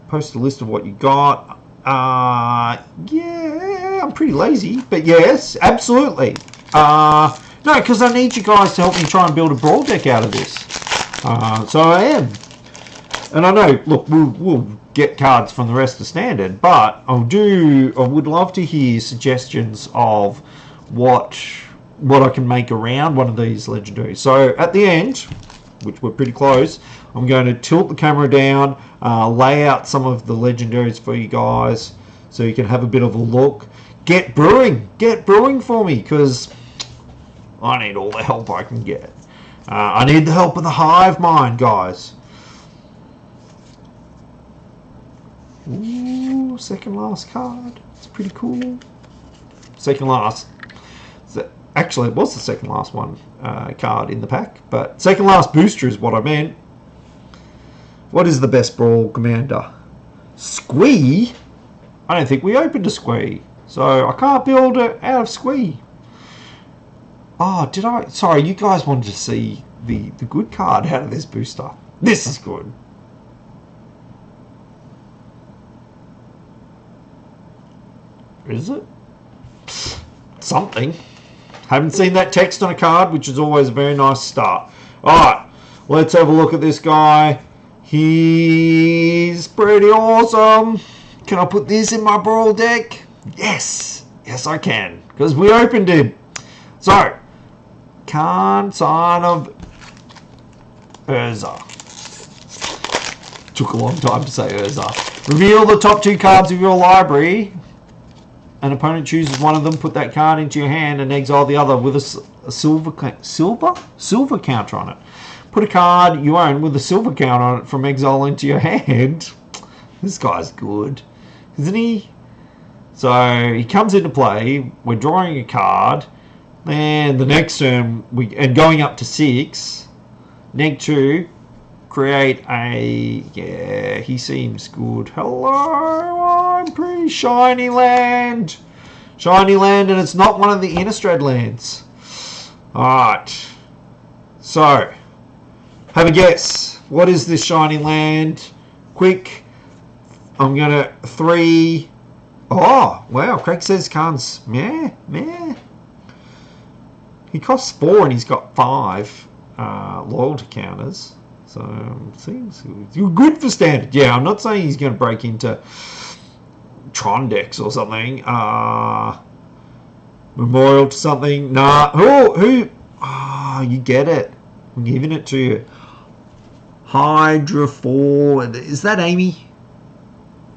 Post a list of what you got. Yeah, I'm pretty lazy, but yes, absolutely. No, because I need you guys to help me try and build a brawl deck out of this. So I am. And I know, look, we'll get cards from the rest of standard, but I would love to hear suggestions of what I can make around one of these legendaries. So at the end, which we're pretty close, I'm going to tilt the camera down, lay out some of the legendaries for you guys so you can have a bit of a look. Get brewing for me, because I need all the help I can get. I need the help of the hive mind, guys. Ooh, second last card. It's pretty cool. Second last. Actually, it was the second last one card in the pack, but second last booster is what I meant. What is the best brawl commander? Squee? I don't think we opened a Squee, so I can't build it out of Squee. Oh, did I? Sorry, you guys wanted to see the good card out of this booster. This is good. Is it? Something. Haven't seen that text on a card, which is always a very nice start. Alright, let's have a look at this guy. He's pretty awesome. Can I put this in my brawl deck? Yes. Yes, I can. Because we opened him. So, Khan, Sign of Urza. Took a long time to say Urza. Reveal the top 2 cards of your library. An opponent chooses one of them, put that card into your hand and exile the other with a silver counter on it. Put a card you own with a silver counter on it from exile into your hand. This guy's good, isn't he? So he comes into play. We're drawing a card. And the next turn, and going up to 6. Neg 2. Create a... Yeah, he seems good. Hello, I'm pretty shiny land. Shiny land, and it's not one of the Innistrad lands. Alright. So, have a guess. What is this shiny land? Quick. I'm going to... 3... Oh, wow. Craig says Khan's... Meh. He costs 4 and he's got 5 loyalty counters. So, seems good for standard. Yeah, I'm not saying he's going to break into Tron decks or something. Memorial to something. Nah. Who? Ah, you get it. I'm giving it to you. Hydra 4. Is that Amy?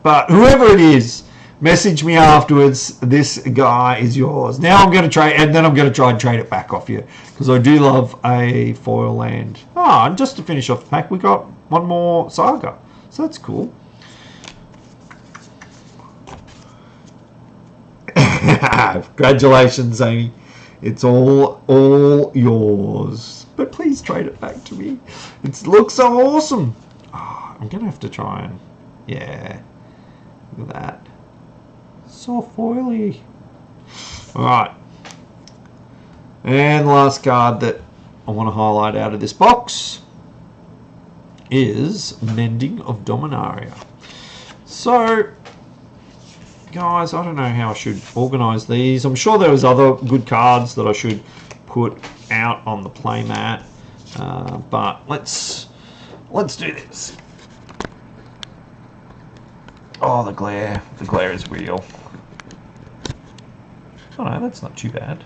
But whoever it is, message me afterwards. This guy is yours. Now I'm going to trade, and then I'm going to try and trade it back off you, because I do love a foil land. Ah, and just to finish off the pack, we got one more Saga, so that's cool. Congratulations, Amy. It's all yours. But please trade it back to me. It looks so awesome. Oh, I'm going to have to try and... Yeah. Look at that. Soft foily. Alright. And the last card that I want to highlight out of this box is Mending of Dominaria. So, guys, I don't know how I should organise these. I'm sure there was other good cards that I should put out on the playmat, but let's do this. Oh, the glare is real. Oh no, that's not too bad.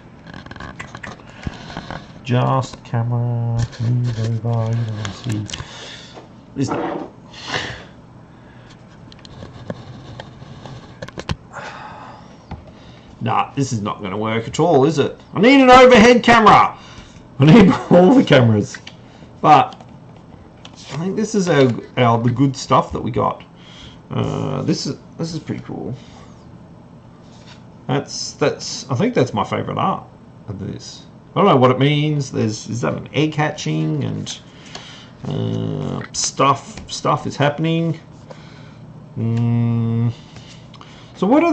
Just camera, move over, you know, see. Is that? Nah, this is not going to work at all, is it? I need an overhead camera. I need all the cameras. But I think this is the good stuff that we got. This is pretty cool. I think that's my favourite art of this. I don't know what it means. Is that an egg hatching and stuff is happening. So what are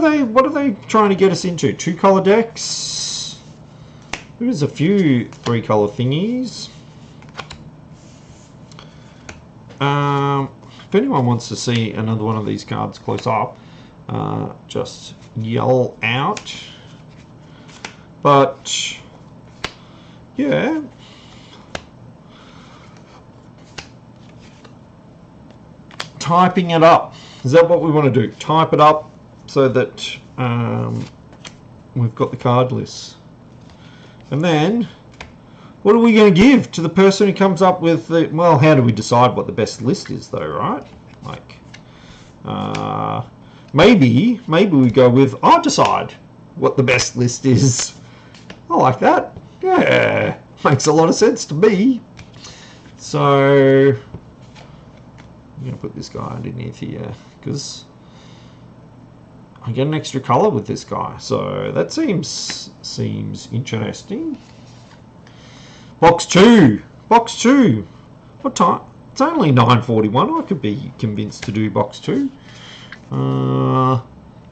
they trying to get us into? 2-colour decks. There's a few 3-colour thingies. If anyone wants to see another one of these cards close up, just yell out. But yeah, typing it up. Is that what we want to do? Type it up so that we've got the card list. And then, what are we going to give to the person who comes up with the... Well, how do we decide what the best list is, though, right? Like, maybe we go with, I decide what the best list is. I like that. Yeah, makes a lot of sense to me. So, I'm going to put this guy underneath here, because I get an extra colour with this guy. So, that seems interesting. Box 2. Box 2. What time? It's only 9:41. I could be convinced to do box 2.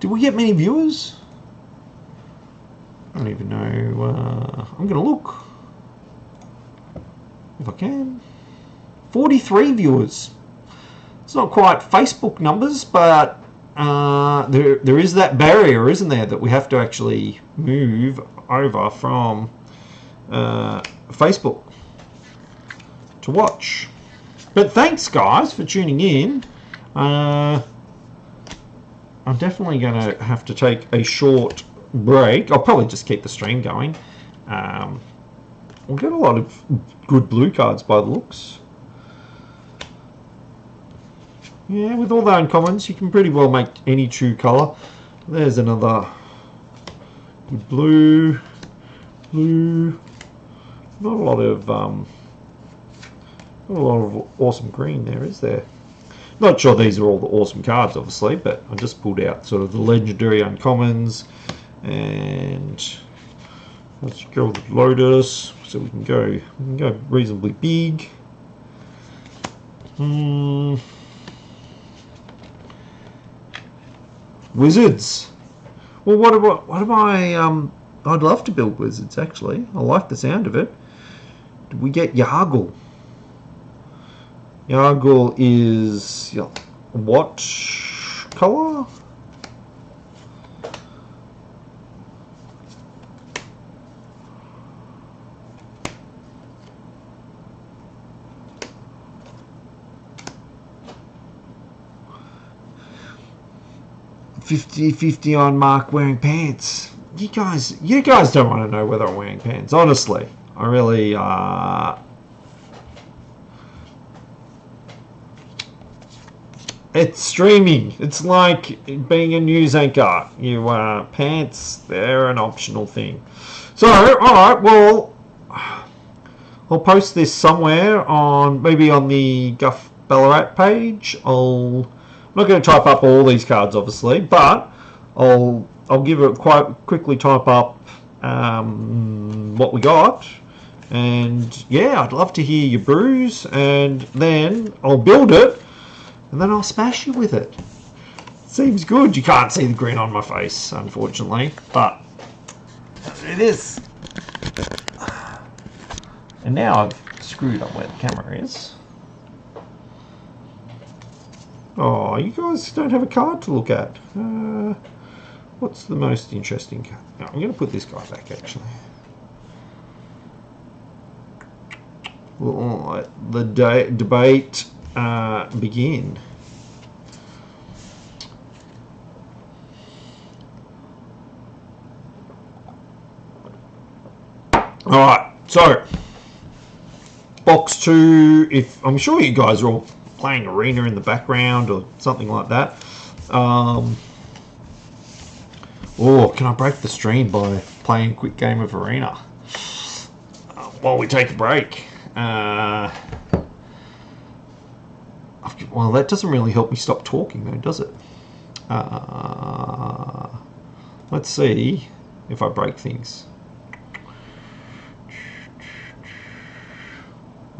Did we get many viewers? I don't even know. I'm going to look. If I can. 43 viewers. It's not quite Facebook numbers, but there is that barrier, isn't there, that we have to actually move over from Facebook to watch. But thanks, guys, for tuning in. I'm definitely going to have to take a short break. I'll probably just keep the stream going. We'll get a lot of good blue cards by the looks. Yeah, with all the uncommons, you can pretty well make any true colour. There's another good blue. Not a lot of awesome green there, is there? Not sure these are all the awesome cards, obviously, but I just pulled out sort of the legendary uncommons, and let's go with Lotus, so we can go reasonably big. Wizards. Well, what am I? I'd love to build wizards, actually. I like the sound of it. Did we get Yargle? Yargle is what colour? $50 on Mark wearing pants. You guys don't want to know whether I'm wearing pants. Honestly, I really it's streaming. It's like being a news anchor. You pants, they're an optional thing. So, alright, well, I'll post this somewhere maybe on the Guff Ballarat page. I'm not going to type up all these cards, obviously, but I'll give it quite quickly. Type up what we got, and yeah, I'd love to hear your brews, and then I'll build it, and then I'll smash you with it. Seems good. You can't see the grin on my face, unfortunately, but it is. And now I've screwed up where the camera is. Oh, you guys don't have a card to look at. What's the most interesting card? No, I'm going to put this guy back, actually. We'll let the debate begin. Alright, so box 2, if I'm sure you guys are all playing Arena in the background or something like that. Or can I break the stream by playing a quick game of Arena while we take a break? Well, that doesn't really help me stop talking though, does it? Let's see if I break things.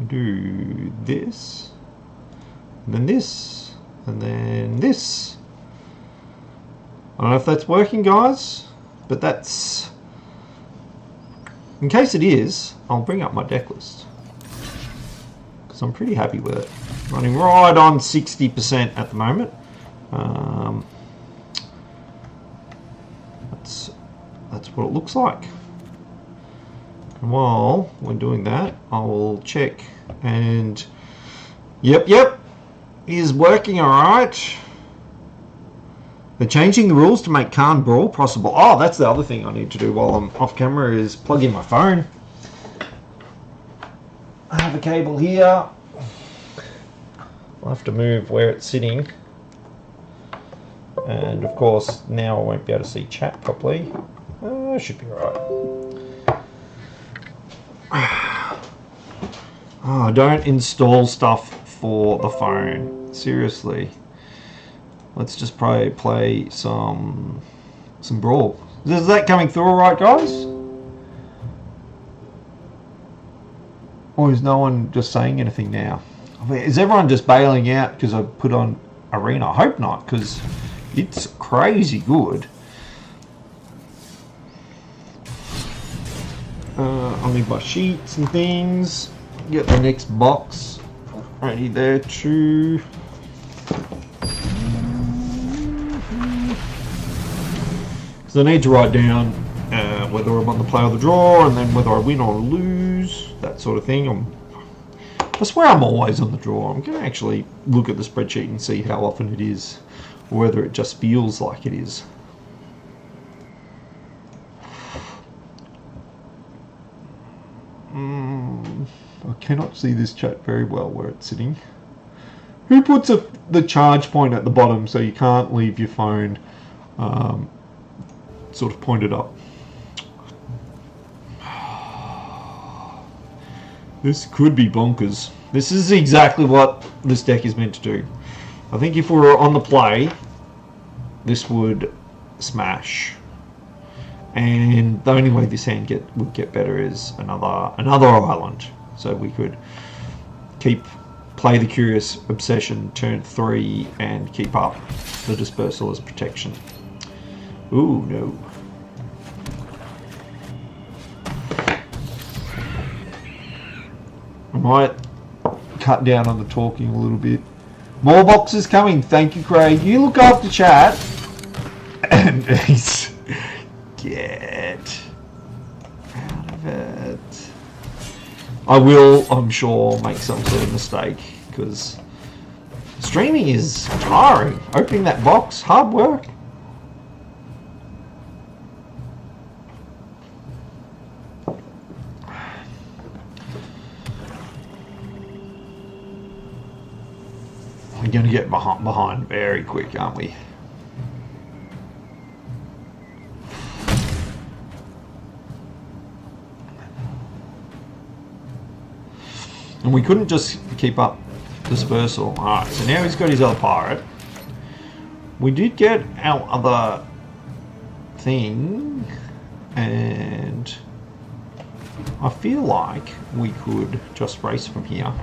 Do this, and then this, and then this. I don't know if that's working, guys, but that's... In case it is, I'll bring up my deck list, because I'm pretty happy with it. Running right on 60% at the moment. That's what it looks like. And while we're doing that, I will check, and yep, is working all right. They're changing the rules to make Khan Brawl possible. Oh, that's the other thing I need to do while I'm off camera is plug in my phone. I have a cable here. I'll have to move where it's sitting. And of course, now I won't be able to see chat properly. Should be all right. Oh, don't install stuff for the phone. Seriously. Let's just play some Brawl. Is that coming through all right, guys? Or is no one just saying anything now? I mean, is everyone just bailing out because I put on Arena? I hope not, because it's crazy good. I'll need my sheets and things. Get the next box ready there too. So I need to write down whether I'm on the play or the draw, and then whether I win or lose, that sort of thing. I swear I'm always on the draw. I'm going to actually look at the spreadsheet and see how often it is, or whether it just feels like it is. I cannot see this chat very well where it's sitting. Who puts the charge point at the bottom so you can't leave your phone sort of pointed up? This could be bonkers. This is exactly what this deck is meant to do. I think if we were on the play, this would smash. And the only way this hand would get better is another island. So we could play the Curious Obsession turn 3 and keep up the Dispersal as protection. Ooh, no. I might cut down on the talking a little bit. More boxes coming. Thank you, Craig. You look after chat. And he's... Get out of it. I will, I'm sure, make some sort of mistake, because streaming is tiring. Opening that box, hard work. We're going to get behind very quick, aren't we? And we couldn't just keep up Dispersal. Alright, so now he's got his other pirate. We did get our other thing, and I feel like we could just race from here.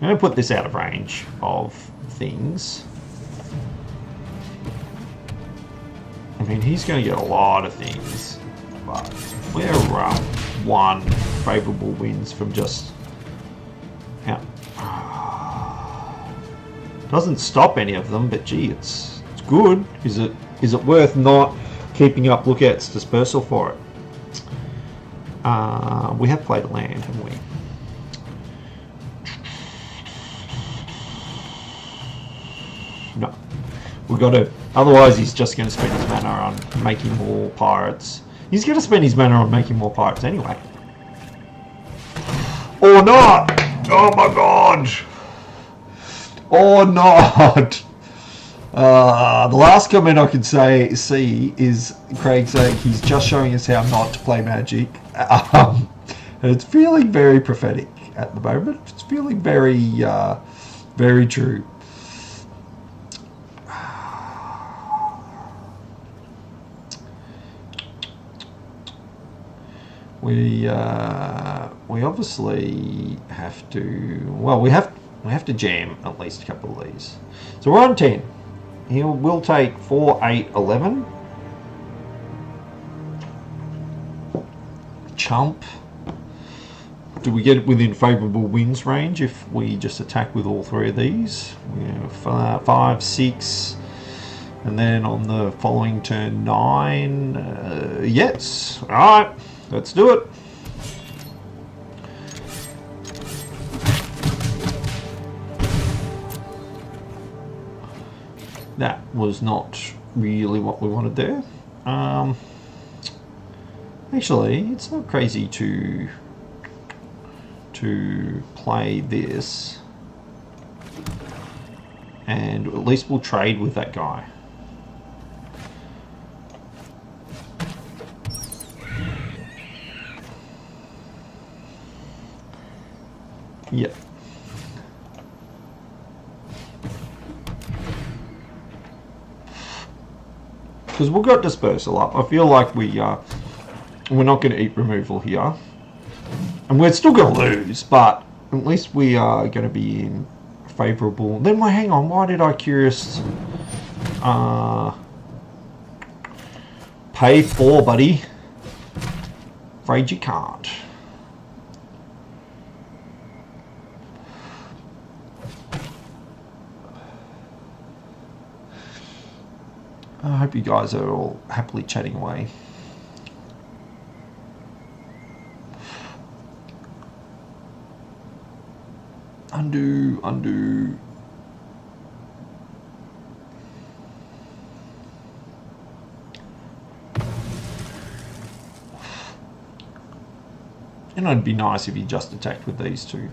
I'm going to put this out of range of things. I mean, he's going to get a lot of things, but we're one favourable wins from just... Yeah. Doesn't stop any of them, but gee, it's good. Is it worth not keeping up Lookout's dispersal for it? We have played a land, haven't we? No. We've got to... Otherwise, he's just going to spend his mana on making more pirates. He's going to spend his mana on making more pirates anyway. Or not! Oh my god! Or not! The last comment I can see is Craig saying he's just showing us how not to play Magic. And it's feeling very prophetic at the moment. It's feeling very, very true. We obviously have to... Well, we have to jam at least a couple of these. So we're on 10. We'll take 4, 8, 11. Chump. Do we get within favourable wins range if we just attack with all three of these? We have 5, 6, and then on the following turn 9. Yes. All right. Let's do it. That was not really what we wanted there. Actually, it's not crazy to play this, and at least we'll trade with that guy. Yep. Because we've got dispersal up. I feel like we're not going to eat removal here, and we're still going to lose. But at least we are going to be in favourable. Then, hang on. Why did I curious? Pay 4, buddy. Afraid you can't. I hope you guys are all happily chatting away. Undo. And it'd be nice if you just attacked with these two.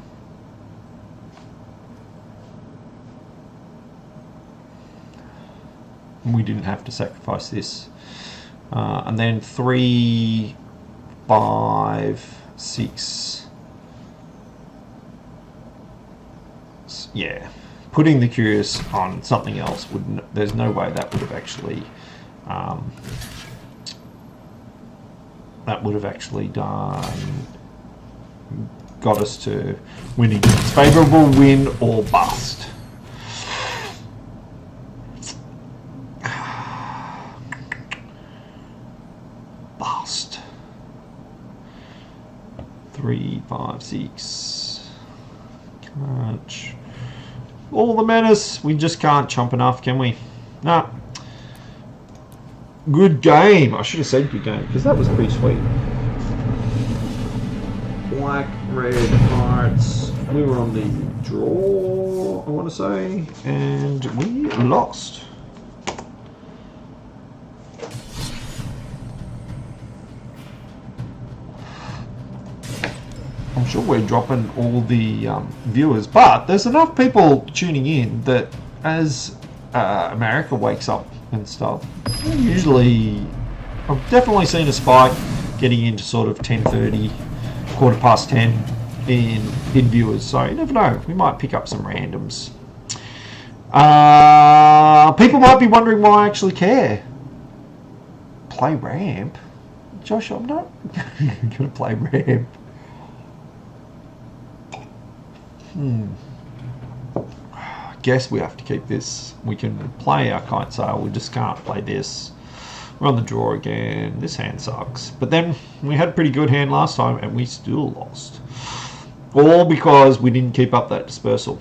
We didn't have to sacrifice this. And then 3, 5, 6. Yeah. Putting the Curious on something else wouldn't... There's no way that would have actually... done... Got us to winning. It's favourable, win, or bust. Bust. 3, 5, 6. Can't. All the menace. We just can't chomp enough, can we? No. Good game. I should have said good game because that was pretty sweet. Black, red, hearts. We were on the draw, I want to say, and we lost. I'm sure we're dropping all the viewers, but there's enough people tuning in that as America wakes up and stuff, usually I've definitely seen a spike getting into sort of 10:30, 10:15 in viewers, so you never know, we might pick up some randoms. People might be wondering why I actually care. Play ramp? Josh, I'm not going to play ramp. guess we have to keep this. We can play our kite sail, we just can't play this. We're on the draw again. This hand sucks. But then we had a pretty good hand last time and we still lost. All because we didn't keep up that dispersal.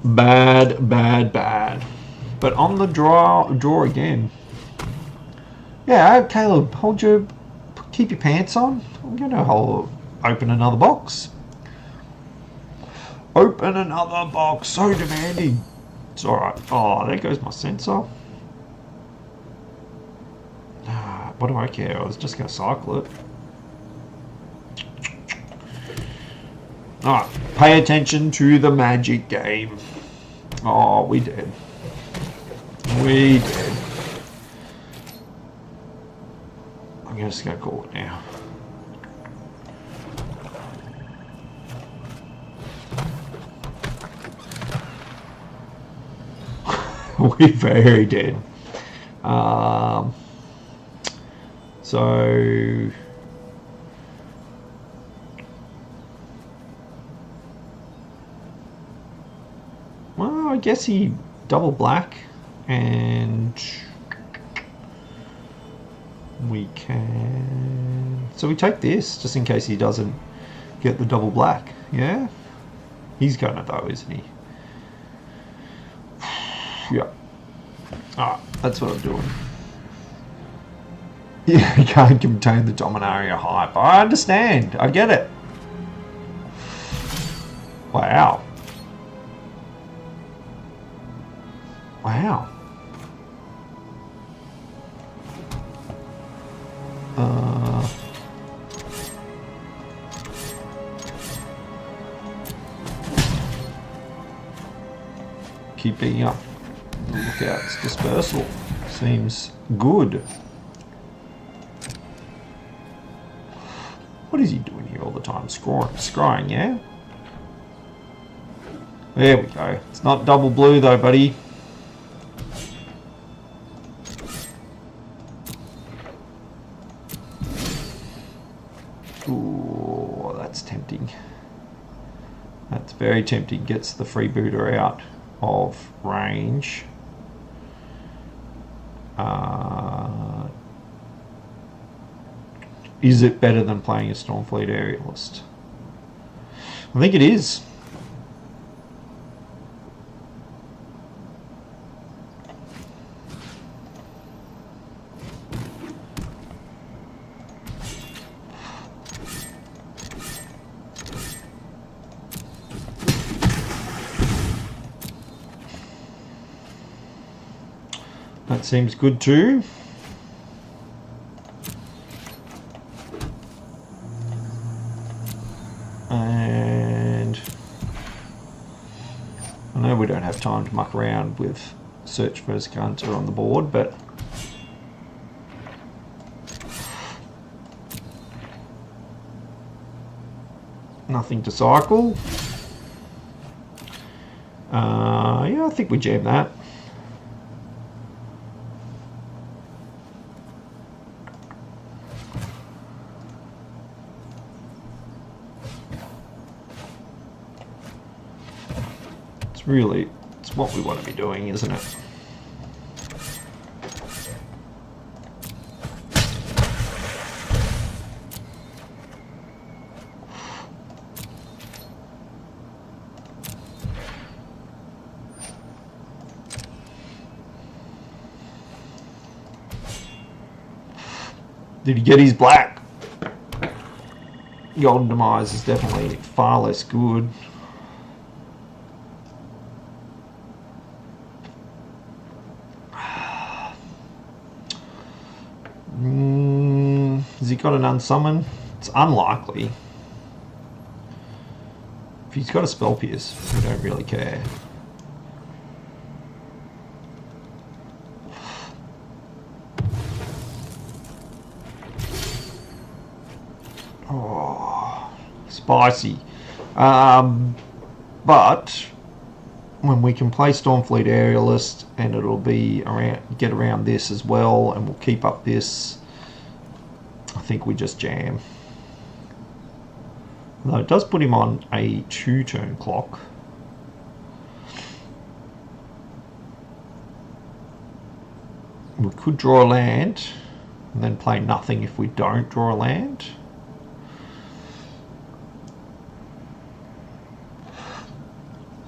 Bad, bad, bad. But on the draw again. Yeah, Caleb, keep your pants on. I'm going to open another box. Open another box. So demanding. It's alright. Oh, there goes my sensor. What do I care? I was just going to cycle it. Alright, pay attention to the magic game. Oh, we did. We did. I'm just going to call it now. We very did. So well, I guess he double black, and we can. So we take this just in case he doesn't get the double black. Yeah, he's gonna though, isn't he? Yeah. Alright, that's what I'm doing. Yeah, you can't contain the dominaria hype. I understand. I get it. Wow. Wow. Keep being up. Look out, it's dispersal. Seems good. What is he doing here all the time? Scrying, yeah? There we go. It's not double blue though, buddy. Ooh, that's tempting. That's very tempting. Gets the freebooter out of range. Is it better than playing a Stormfleet Aerialist? I think it is. That seems good too. And I know we don't have time to muck around with search first gunter on the board, but nothing to cycle. Yeah, I think we jam that. Really, it's what we want to be doing, isn't it? Did he get his black? Golden Demise is definitely far less good. Has he got an unsummon? It's unlikely. If he's got a spell pierce, we don't really care. Oh, spicy. But when we can play Stormfleet Aerialist and it'll be around, get around this as well, and we'll keep up this. I think we just jam. Though it does put him on a 2-turn clock. We could draw a land and then play nothing if we don't draw a land.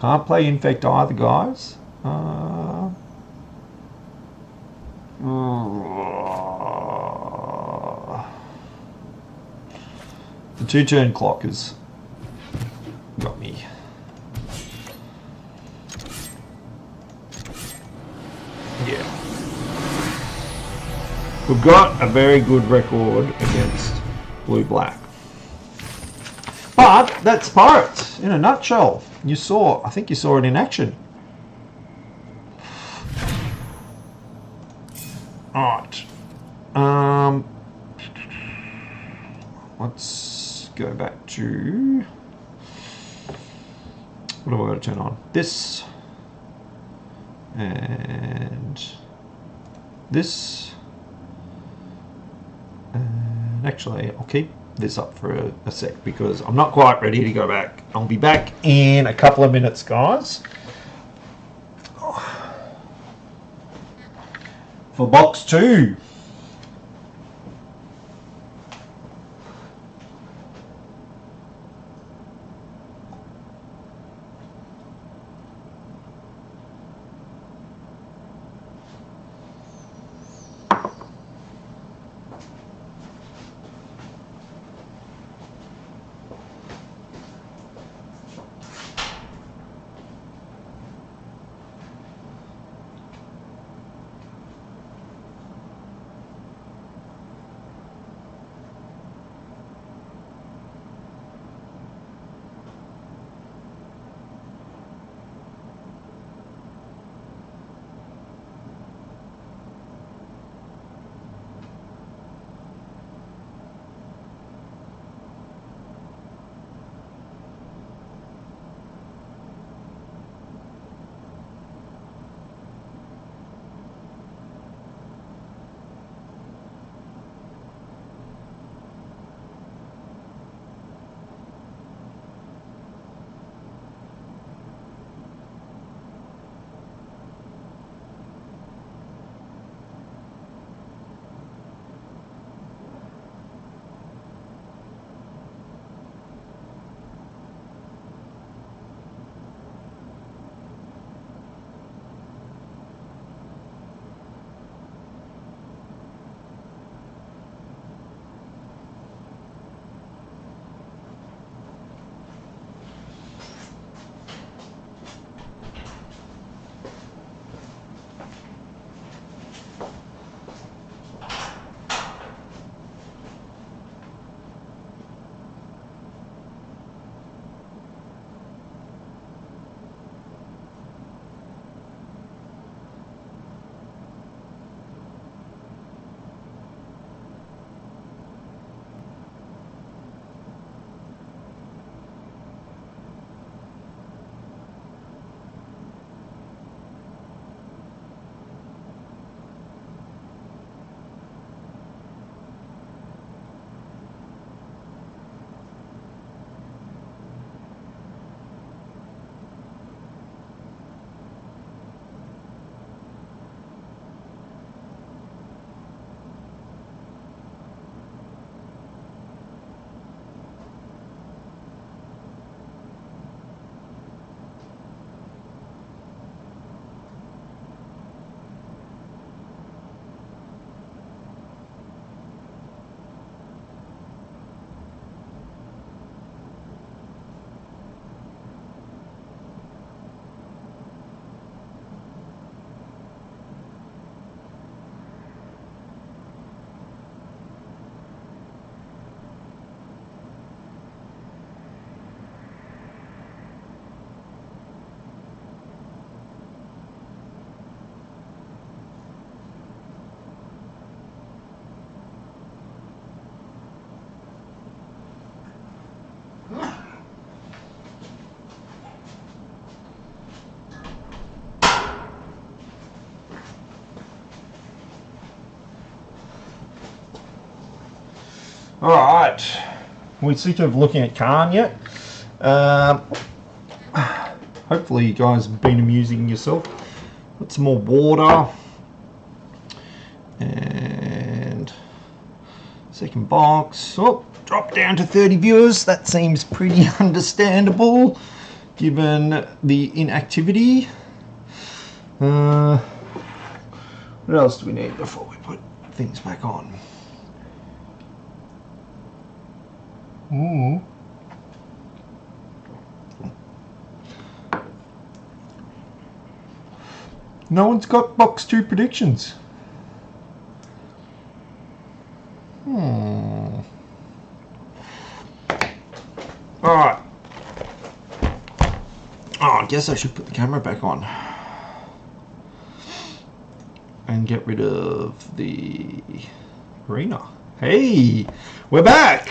Can't play Infect either, guys. The 2-turn clock has got me. Yeah. We've got a very good record against blue-black. But that's Pirates in a nutshell. You saw, I think you saw it in action. Alright. Let's go back to... What have I got to turn on? This. And this. And actually, I'll keep this up for a sec because I'm not quite ready to go back. I'll be back in a couple of minutes, guys. For box 2. Alright, we seem to have looking at Khan yet. Hopefully you guys have been amusing yourself. Put some more water And second box. Oh, drop down to 30 viewers. That seems pretty understandable given the inactivity. What else do we need before we put things back on? Ooh. No one's got box 2 predictions. Alright. Oh, I guess I should put the camera back on. And get rid of the arena. Hey! We're back!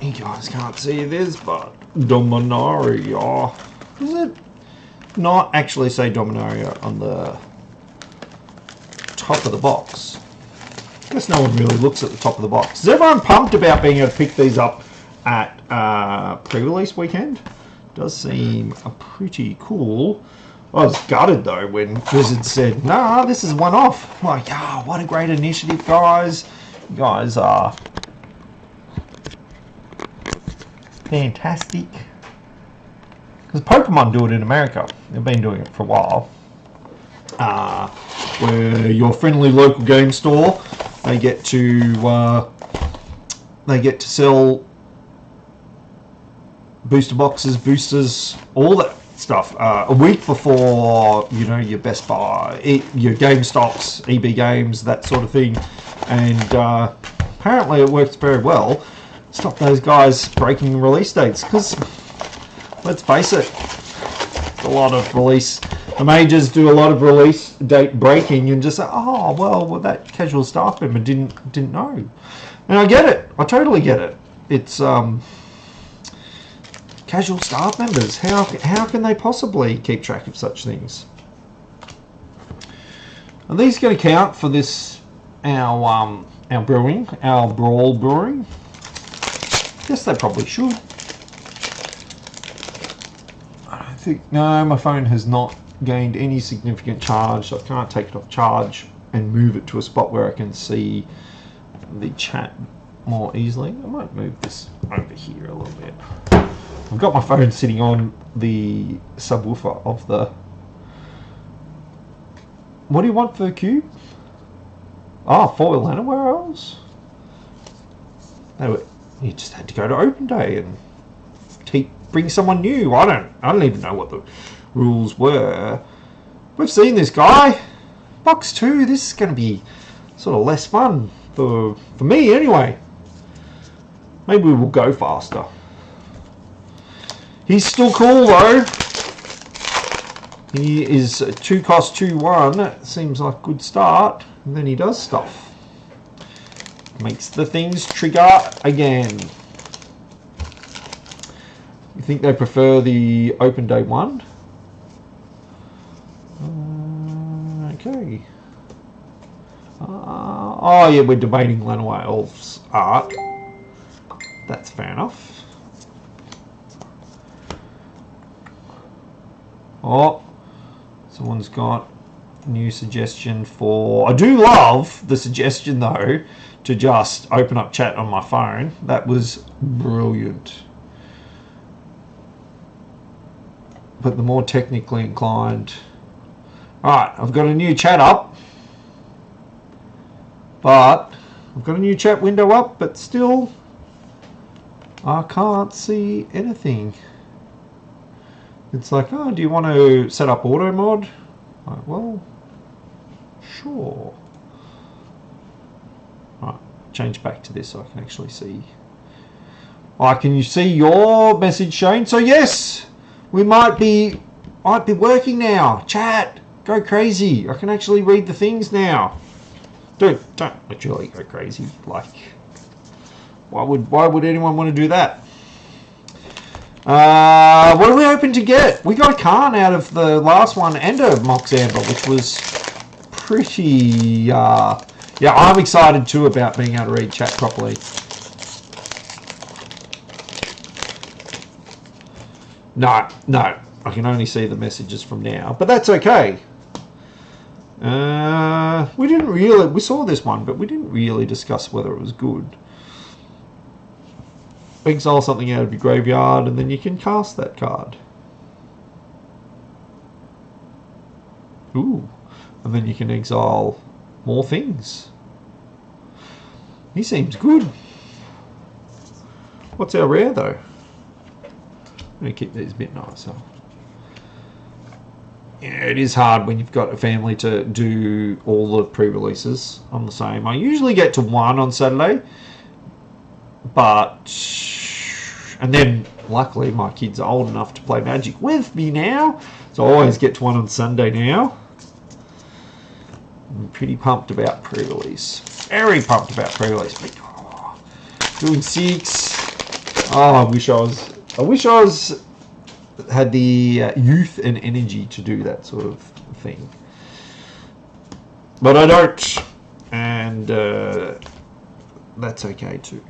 You guys can't see this, but dominaria. Does it not actually say dominaria on the top of the box? I guess no one really looks at the top of the box. Is everyone pumped about being able to pick these up at pre-release weekend? Does seem pretty cool. I was gutted though when Wizards said, nah, this is one off. I'm like, ah, what a great initiative, guys. You guys are fantastic. Because Pokemon do it in America. They've been doing it for a while. Where your friendly local game store, they get to sell booster boxes, boosters, all that stuff a week before, you know, your Best Buy, your GameStops, EB Games, that sort of thing. And apparently it works very well. Stop those guys breaking release dates, because let's face it, a lot of release. The majors do a lot of release date breaking and just say, oh well, that casual staff member didn't know. And I get it. I totally get it. It's casual staff members. How can they possibly keep track of such things? Are these going to count for this our brewing, our brawl brewing? Yes, they probably should. I don't think. No, my phone has not gained any significant charge, so I can't take it off charge and move it to a spot where I can see the chat more easily. I might move this over here a little bit. I've got my phone sitting on the subwoofer of the... What do you want for the cube? Oh, foil anywhere else? You just had to go to open day and bring someone new. I don't even know what the rules were. We've seen this guy. Box 2, this is going to be sort of less fun for me anyway. Maybe we will go faster. He's still cool though. He is 2 cost 2/1. That seems like a good start. And then he does stuff. Makes the things trigger again. You think they prefer the open day one? Okay. Oh yeah, we're debating Lanaway Elf's art. That's fair enough. Oh, someone's got a new suggestion for... I do love the suggestion though to just open up chat on my phone. That was brilliant. But the more technically inclined... Alright, I've got a new chat up. But I've got a new chat window up, but still I can't see anything. It's like, oh, do you want to set up auto mod? Like, well, sure. Right, change back to this so I can actually see. Oh, can you see your message, Shane? So yes, we might be working now. Chat, go crazy. I can actually read the things now. Dude, don't literally go crazy. Like, why would anyone want to do that? What are we hoping to get? We got a Khan out of the last one and a Mox Amber, which was pretty... yeah, I'm excited too about being able to read chat properly. No, I can only see the messages from now, but that's okay. We saw this one, but we didn't really discuss whether it was good. Exile something out of your graveyard, and then you can cast that card. Ooh, and then you can exile more things. He seems good. What's our rare though? I'm going to keep these a bit nicer. Yeah, it is hard when you've got a family to do all the pre-releases on the same. I usually get to one on Saturday, and then luckily my kids are old enough to play Magic with me now, so I always get to one on Sunday now. I'm pretty pumped about pre-release. Very pumped about pre-release. Doing 6. Oh, I wish I was had the youth and energy to do that sort of thing, but I don't, and that's okay too.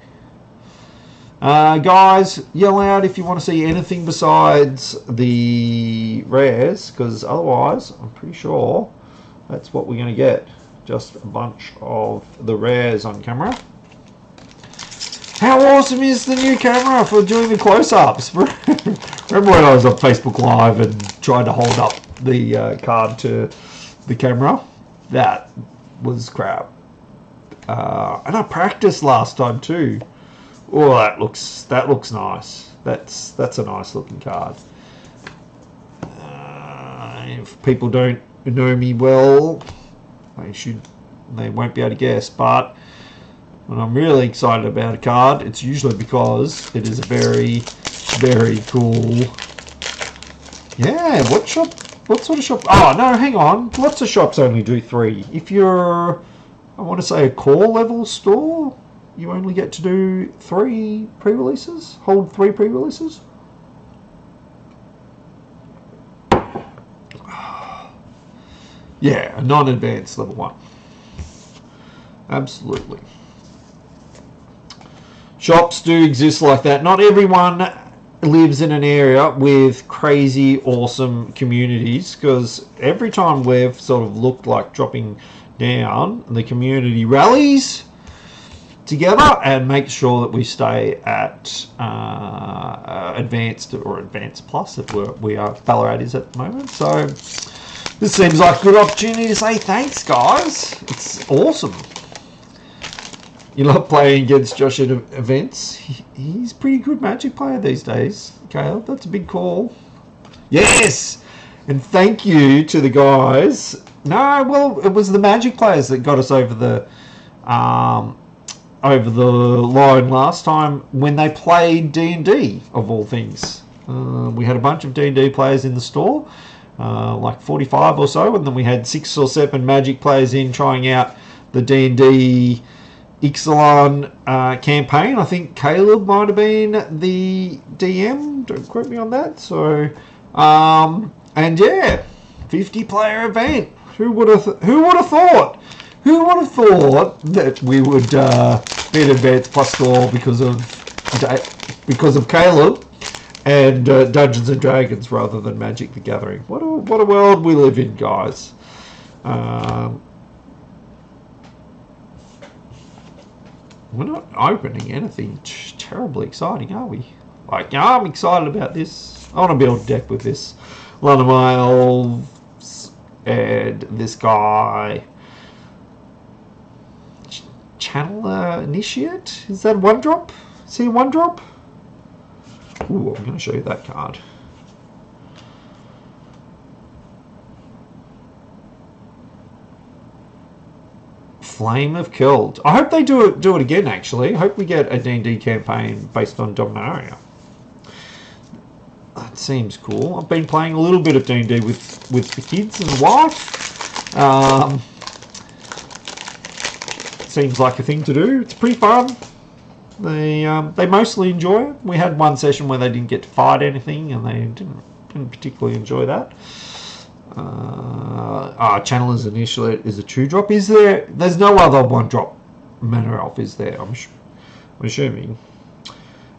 Guys, yell out if you want to see anything besides the rares, because otherwise I'm pretty sure that's what we're going to get, just a bunch of the rares on camera. How awesome is the new camera for doing the close-ups? Remember when I was on Facebook Live and tried to hold up the card to the camera? That was crap. And I practiced last time too. Oh, that looks nice. That's a nice looking card. If people don't know me well, they won't be able to guess, but when I'm really excited about a card, it's usually because it is a very, very cool. Yeah, what sort of shop? Oh no, hang on. Lots of shops only do 3. If you're, I want to say, a core level store, you only get to do 3 pre-releases. Hold 3 pre-releases. Yeah, a non-advanced level 1. Absolutely. Shops do exist like that. Not everyone lives in an area with crazy awesome communities, because every time we've sort of looked like dropping down, the community rallies together and makes sure that we stay at advanced or advanced plus, if we are Ballarat is at the moment. So this seems like a good opportunity to say thanks, guys. It's awesome. You love playing against Josh at events. He's a pretty good Magic player these days, Caleb. That's a big call. Yes! And thank you to the guys. No, well, it was the Magic players that got us over the line last time when they played D&D, of all things. We had a bunch of D&D players in the store, like 45 or so, and then we had 6 or 7 Magic players in trying out the D&D Ixalan campaign. I think Caleb might have been the DM. Don't quote me on that. So, and yeah, 50-player event. Who would have thought? Who would have thought that we would be an advanced plus store because of Caleb and Dungeons and Dragons rather than Magic the Gathering? What a world we live in, guys. We're not opening anything terribly exciting, are we? Like, I'm excited about this. I want to build a deck with this. One of my elves and this guy. Channeler Initiate? Is that 1-drop? Is he a 1-drop? Ooh, I'm going to show you that card. Flame of Killed. I hope they do it again, actually. I hope we get a D&D campaign based on Dominaria. That seems cool. I've been playing a little bit of D&D with the kids and the wife. Seems like a thing to do. It's pretty fun. They mostly enjoy it. We had one session where they didn't get to fight anything, and they didn't particularly enjoy that. Channeler's Initiate is a 2-drop. Is there? There's no other 1-drop Mana Elf, is there? I'm assuming.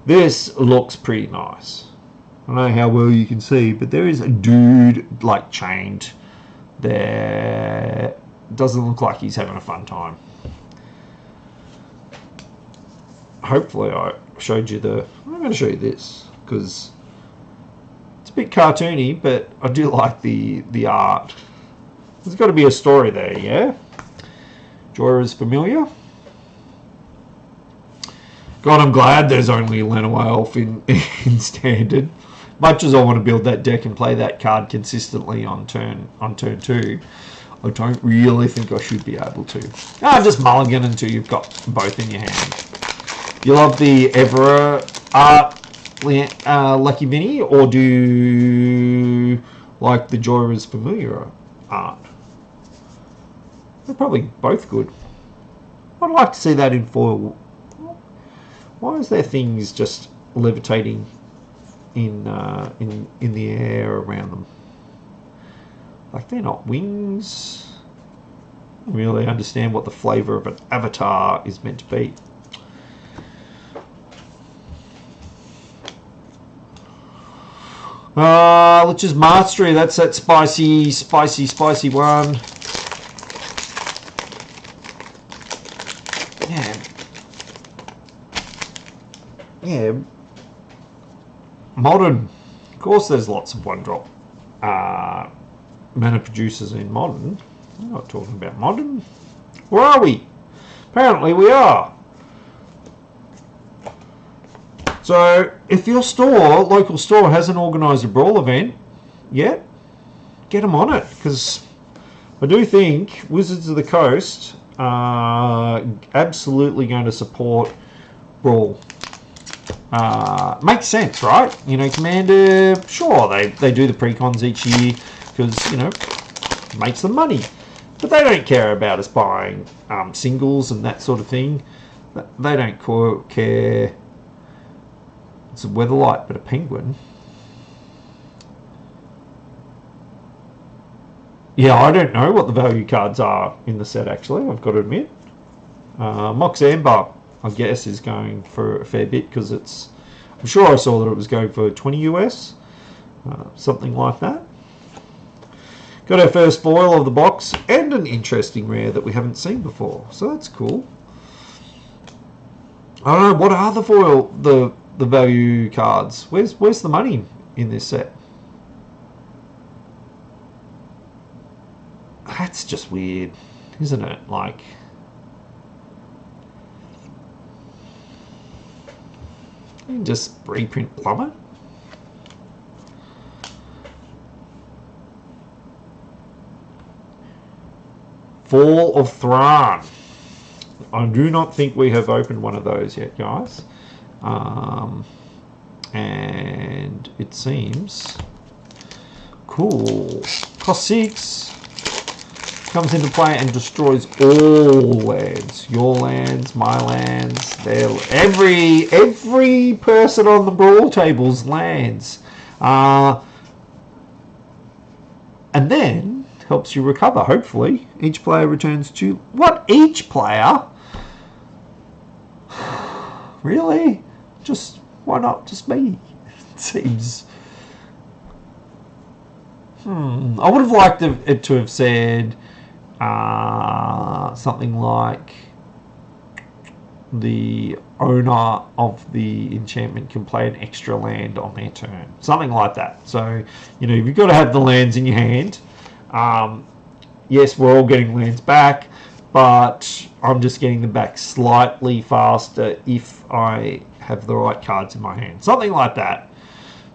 This looks pretty nice. I don't know how well you can see, but there is a dude like chained there doesn't look like he's having a fun time. Hopefully I showed you I'm going to show you this because it's a bit cartoony, but I do like the art. There's got to be a story there, yeah? Jorah is familiar. God, I'm glad there's only Lenaway Elf in Standard. Much as I want to build that deck and play that card consistently on turn 2, I don't really think I should be able to. Just mulligan until you've got both in your hand. You love the Evera art, Lucky Vinny, or do you like the Jorah's familiar art? They're probably both good. I'd like to see that in foil. Why is there things just levitating in the air around them? Like they're not wings. I don't really understand what the flavour of an avatar is meant to be. Let's just mastery. That's that spicy one. Yeah. Modern. Of course, there's lots of 1-drop mana producers in Modern. We're not talking about Modern. Where are we? Apparently, we are. So, if your local store hasn't organised a Brawl event yet, get them on it, because I do think Wizards of the Coast are absolutely going to support Brawl. Makes sense, right? You know, Commander, sure, they do the precons each year because, you know, it makes them money. But they don't care about us buying singles and that sort of thing. They don't care. It's a Weatherlight, but a penguin. Yeah, I don't know what the value cards are in the set, actually, I've got to admit. Mox Amber, I guess, is going for a fair bit because I'm sure I saw that it was going for 20 US, something like that. Got our first foil of the box and an interesting rare that we haven't seen before, so that's cool. I don't know, what are the value cards? Where's the money in this set? That's just weird, isn't it? Like, you can just reprint Plummet. Fall of Thran. I do not think we have opened one of those yet, guys. And it seems cool. Cost 6. Comes into play and destroys all lands. Your lands, my lands, every person on the Brawl table's lands. And then helps you recover, hopefully. Each player returns 2. What? Each player? Really? Just, why not just me? It seems... I would have liked it to have said something like the owner of the enchantment can play an extra land on their turn. Something like that. So, you know, you've got to have the lands in your hand. Yes, we're all getting lands back, but I'm just getting them back slightly faster if I have the right cards in my hand. Something like that.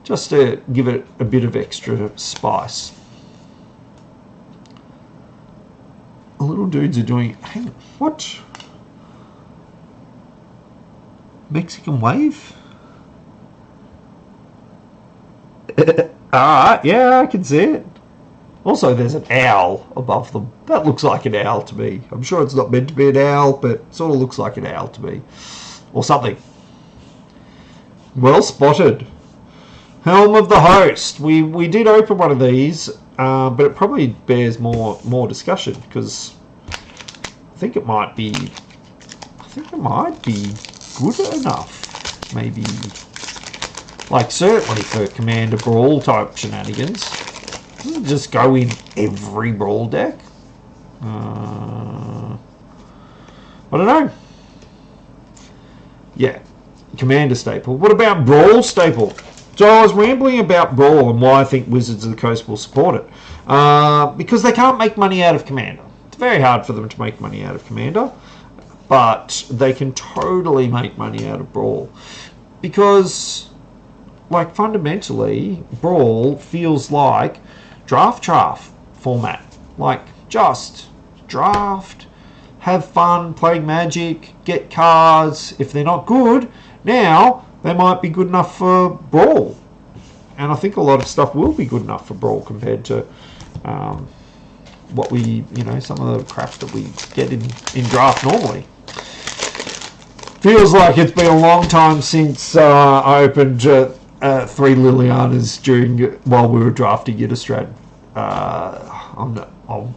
Just to give it a bit of extra spice. The little dudes are doing... Hang on, what? Mexican wave? Alright, yeah, I can see it. Also, there's an owl above them. That looks like an owl to me. I'm sure it's not meant to be an owl, but it sort of looks like an owl to me. Or something. Well spotted. Helm of the Host. We did open one of these, but it probably bears more discussion because I think it might be good enough, maybe. Like certainly for Commander Brawl type shenanigans. Doesn't it just go in every Brawl deck? I don't know. Yeah, Commander staple. What about Brawl staple? So I was rambling about Brawl and why I think Wizards of the Coast will support it. Because they can't make money out of Commander. It's very hard for them to make money out of Commander. But they can totally make money out of Brawl. Because, like, fundamentally, Brawl feels like draft format. Like, just draft, have fun, play Magic, get cards. If they're not good, now they might be good enough for Brawl. And I think a lot of stuff will be good enough for Brawl compared to what we, some of the crap that we get in draft normally. Feels like it's been a long time since I opened 3 Lilianas while we were drafting Yggdrasil. I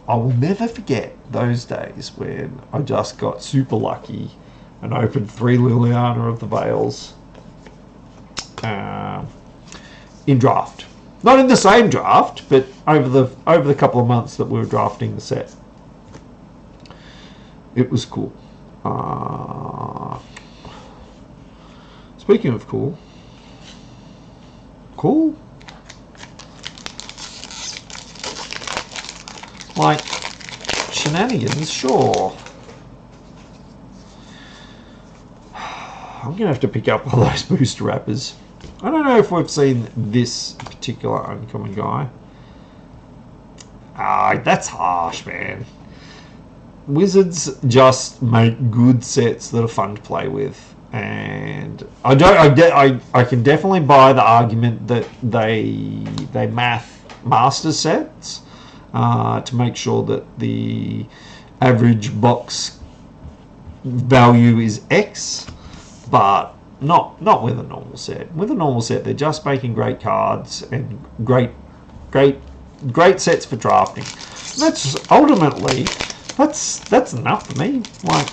will never forget those days when I just got super lucky and opened 3 Liliana of the Veils in draft. Not in the same draft, but over the couple of months that we were drafting the set. It was cool. Speaking of cool. Like shenanigans, sure. I'm gonna have to pick up all those booster wrappers. I don't know if we've seen this particular uncommon guy. That's harsh, man. Wizards just make good sets that are fun to play with, and I can definitely buy the argument that they master sets to make sure that the average box value is X, but not with a normal set. With a normal set, they're just making great cards and great sets for drafting. That's ultimately that's enough for me. Like,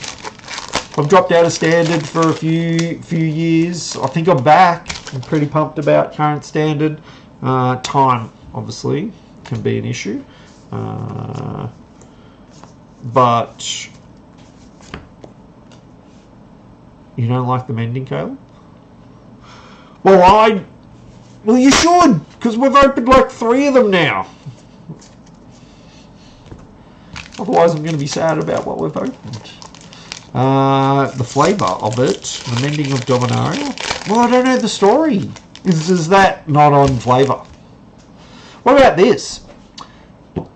I've dropped out of standard for a few years. I think I'm back. I'm pretty pumped about current standard. Time obviously can be an issue, but you don't like the mending, Caleb? Well, you should, because we've opened like 3 of them now. Otherwise, I'm going to be sad about what we've opened. The flavour of it, the mending of dominaria. Well, I don't know the story. Is that not on flavour? What about this?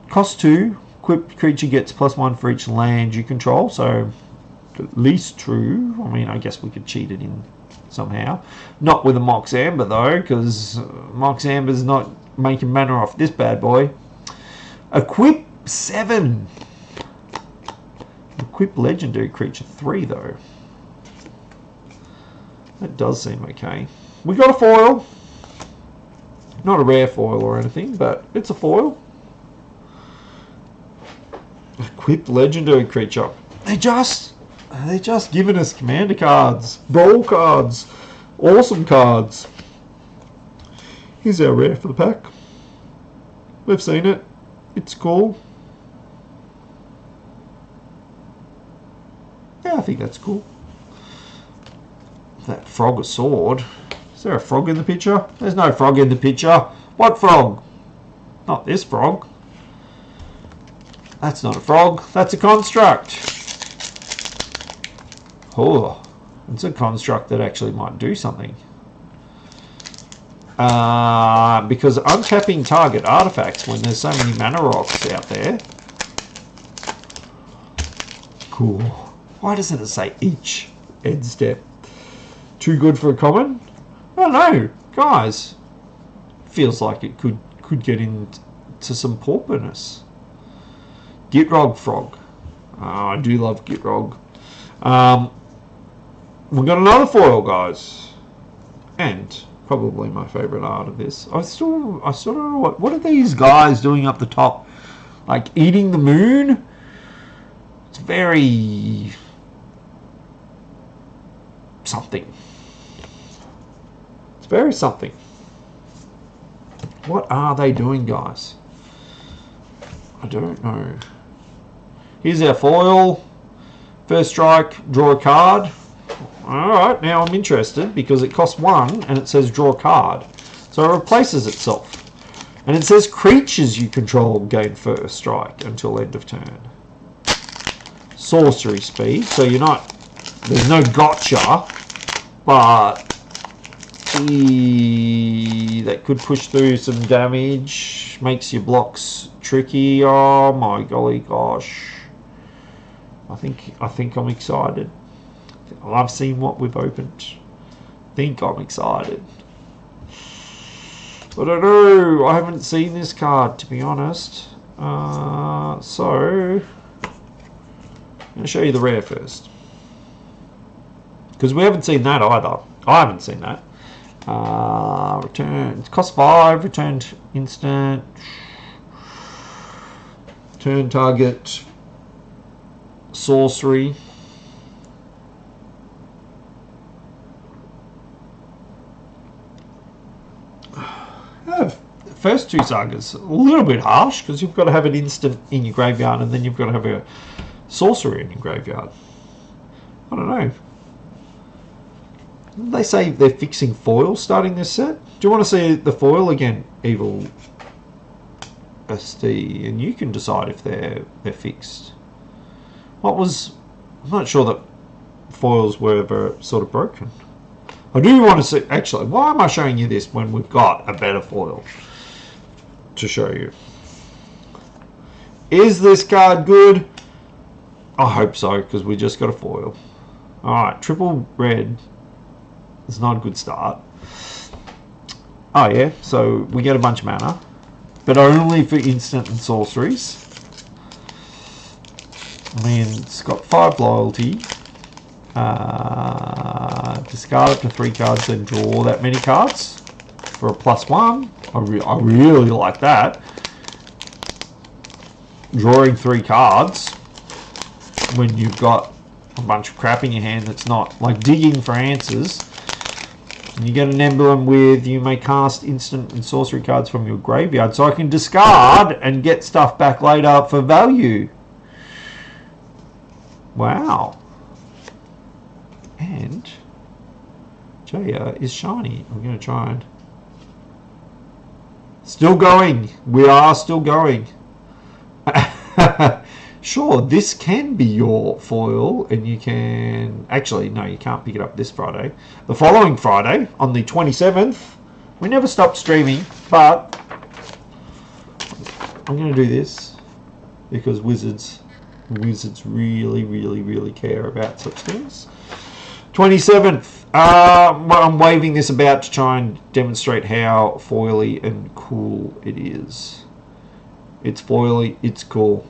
Cost 2. Equipped creature gets +1 for each land you control. So, at least true. I mean, I guess we could cheat it in somehow. Not with a Mox Amber, though, because Mox Amber's not making mana off this bad boy. Equip 7. Equip legendary creature 3, though. That does seem okay. We got a foil. Not a rare foil or anything, but it's a foil. Equip legendary creature. They're just giving us commander cards, brawl cards, awesome cards. Here's our rare for the pack. We've seen it. It's cool. Yeah, I think that's cool. That frog or sword. Is there a frog in the picture? There's no frog in the picture. What frog? Not this frog. That's not a frog. That's a construct. Oh, it's a construct that actually might do something. Because untapping target artifacts when there's so many mana rocks out there. Cool. Why doesn't it say each end step? Too good for a common? I don't know, guys. Feels like it could get into some pauperness. Gitrog frog. I do love Gitrog. We've got another foil, guys, and probably my favourite art of this. I still don't know what are these guys doing up the top, like eating the moon. It's very something. It's very something. What are they doing, guys? I don't know. Here's our foil. First strike, draw a card. Alright, now I'm interested because it costs 1 and it says draw a card. So it replaces itself. And it says creatures you control gain first strike until end of turn. Sorcery speed, so you're not, there's no gotcha, but that could push through some damage, makes your blocks tricky. Oh my golly gosh. I think I'm excited. I've seen what we've opened. I think I'm excited. I don't know. I haven't seen this card, to be honest. So I'm going to show you the rare first, because we haven't seen that either. I haven't seen that. Return. It costs 5. Returned instant. Turn target. Sorcery. First 2 sagas a little bit harsh because you've got to have an instant in your graveyard and then you've got to have a sorcery in your graveyard. I don't know. Didn't they say they're fixing foil starting this set? Do you want to see the foil again, Evil SD? And you can decide if they're fixed. I'm not sure that foils were ever sort of broken. I do want to see, actually, why am I showing you this when we've got a better foil to show you? Is this card good? I hope so, because we just got a foil. Alright, triple red is not a good start. Oh yeah, so we get a bunch of mana, but only for instant and sorceries. I mean, it's got 5 loyalty. Discard up to 3 cards, then draw that many cards for a +1. I really like that. Drawing 3 cards when you've got a bunch of crap in your hand that's not like digging for answers. And you get an emblem with you may cast instant and sorcery cards from your graveyard, so I can discard and get stuff back later for value. Wow. And Jaya is shiny. I'm going to try and... Still going. We are still going. Sure, this can be your foil, and you can... Actually, no, you can't pick it up this Friday. The following Friday, on the 27th, we never stopped streaming, but I'm going to do this because Wizards really care about such things. 27th. I'm waving this about to try and demonstrate how foily and cool it is. It's foily, it's cool.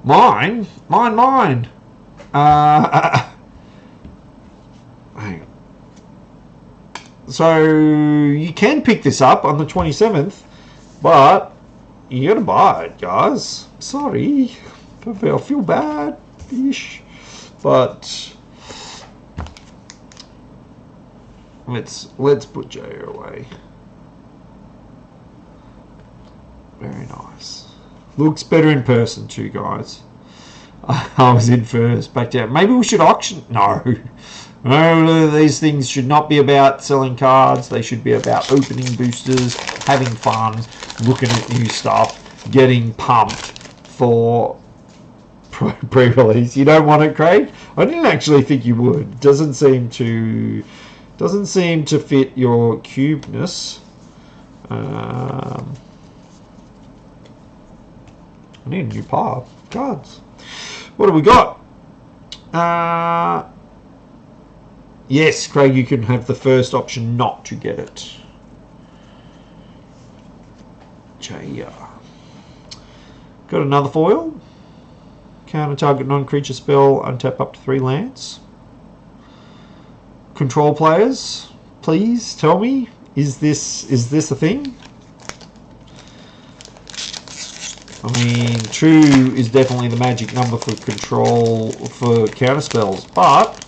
Mine. Hang on. So you can pick this up on the 27th, but you gotta buy it, guys. Sorry, I feel bad-ish, but let's put Jay away. Very nice. Looks better in person too, guys. I was in first, back down. Maybe we should auction. No, these things should not be about selling cards. They should be about opening boosters, having fun, looking at new stuff, getting pumped for pre-release. You don't want it, Craig? I didn't actually think you would. Doesn't seem to fit your cubeness. I need a new pile of cards. What do we got? Yes, Craig, you can have the first option not to get it. Jaya. Got another foil. Counter target non-creature spell, untap up to 3 lands. Control players, please tell me, is this a thing? I mean, 2 is definitely the magic number for control for counter spells, but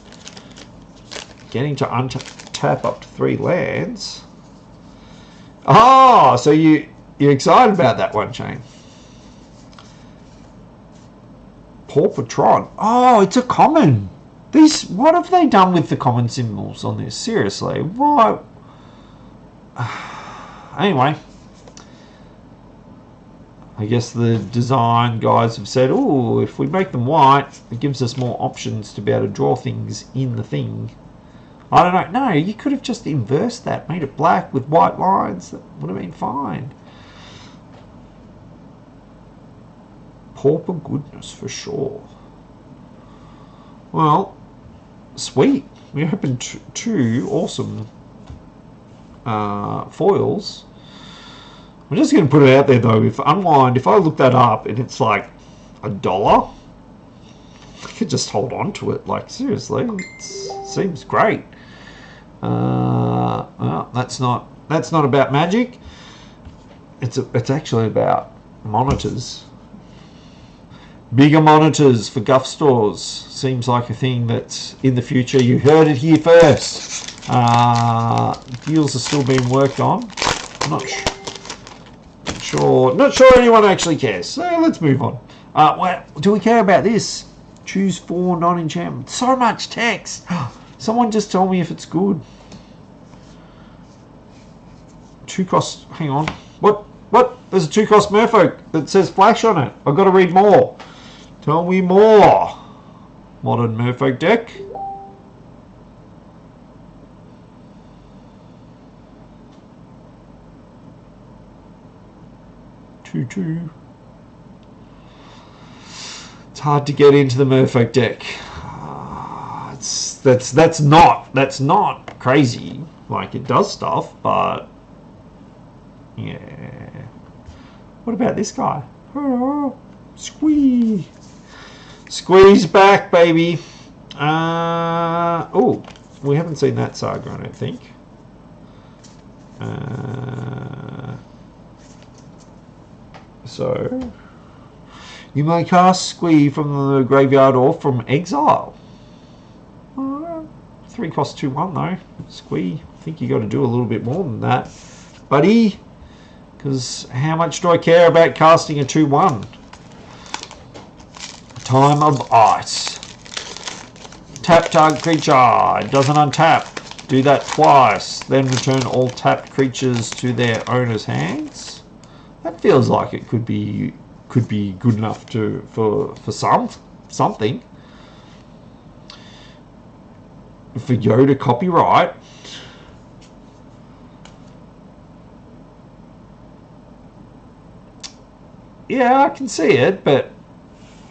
getting to untap up to 3 lands. Oh, so you're excited about that one, Shane? Paw Patron. Oh, it's a common. These, what have they done with the common symbols on this? Seriously, what? Anyway, I guess the design guys have said, oh, if we make them white, it gives us more options to be able to draw things in the thing. I don't know. No, you could have just inversed that, made it black with white lines. That would have been fine. Pauper goodness for sure. Well, sweet. We opened two awesome foils. I'm just going to put it out there though. If Unwind, if I look that up and it's like $1, I could just hold on to it. Like seriously, it seems great. Well, that's not about Magic. It's actually about monitors. Bigger monitors for guff stores seems like a thing that's in the future. You heard it here first. Deals are still being worked on. I'm not sure anyone actually cares. So let's move on. Well, do we care about this? Choose 4 non-enchantment. So much text. Someone just tell me if it's good. 2-cost. Hang on. What? There's a 2-cost Merfolk that says Flash on it. I've got to read more. Tell me more. Modern Merfolk deck. 2/2. It's hard to get into the Merfolk deck. That's not crazy. Like it does stuff, but yeah. What about this guy? Oh, squeeze back, baby. Oh, we haven't seen that saga, I don't think. So you may cast Squee from the graveyard or from exile. 3 cost 2/1 though. Squee, I think you got to do a little bit more than that, buddy. Because how much do I care about casting a 2/1? Time of Ice. Tap target creature. It doesn't untap. Do that twice. Then return all tapped creatures to their owner's hands. That feels like it could be good enough for something. For Yoda copyright. Yeah, I can see it, but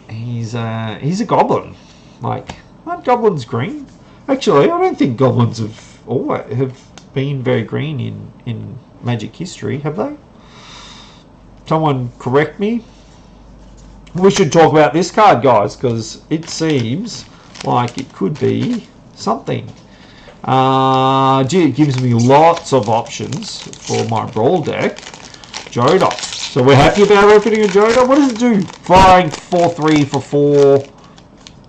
he's a goblin. Like, aren't goblins green? Actually, I don't think goblins have been very green in Magic history, have they? Someone correct me. We should talk about this card, guys, because it seems like it could be something. Gee, it gives me lots of options for my Brawl deck. Joda. So we're happy about opening a Joda. What does it do? Flying 4/3 for 4.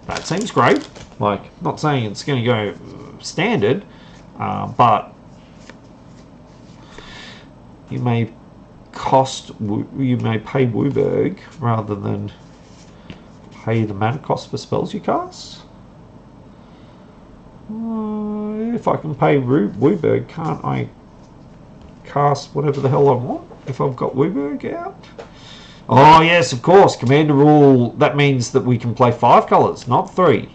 That seems great. Like, not saying it's going to go standard, but you may pay Wooburg rather than pay the mana cost for spells you cast. If I can pay Wooburg, can't I cast whatever the hell I want if I've got Wooburg out? Oh yes, of course. Commander rule. That means that we can play 5 colours, not 3.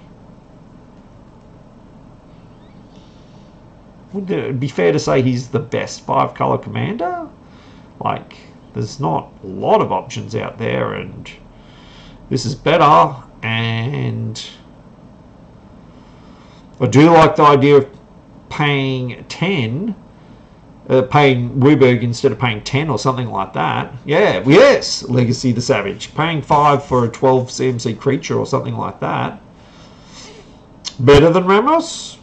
Would it be fair to say he's the best 5-colour commander? Like, there's not a lot of options out there, and this is better. And I do like the idea of paying 10, paying Wooburg instead of paying 10 or something like that. Yeah, yes, Legacy the Savage. Paying 5 for a 12 CMC creature or something like that. Better than Ramos?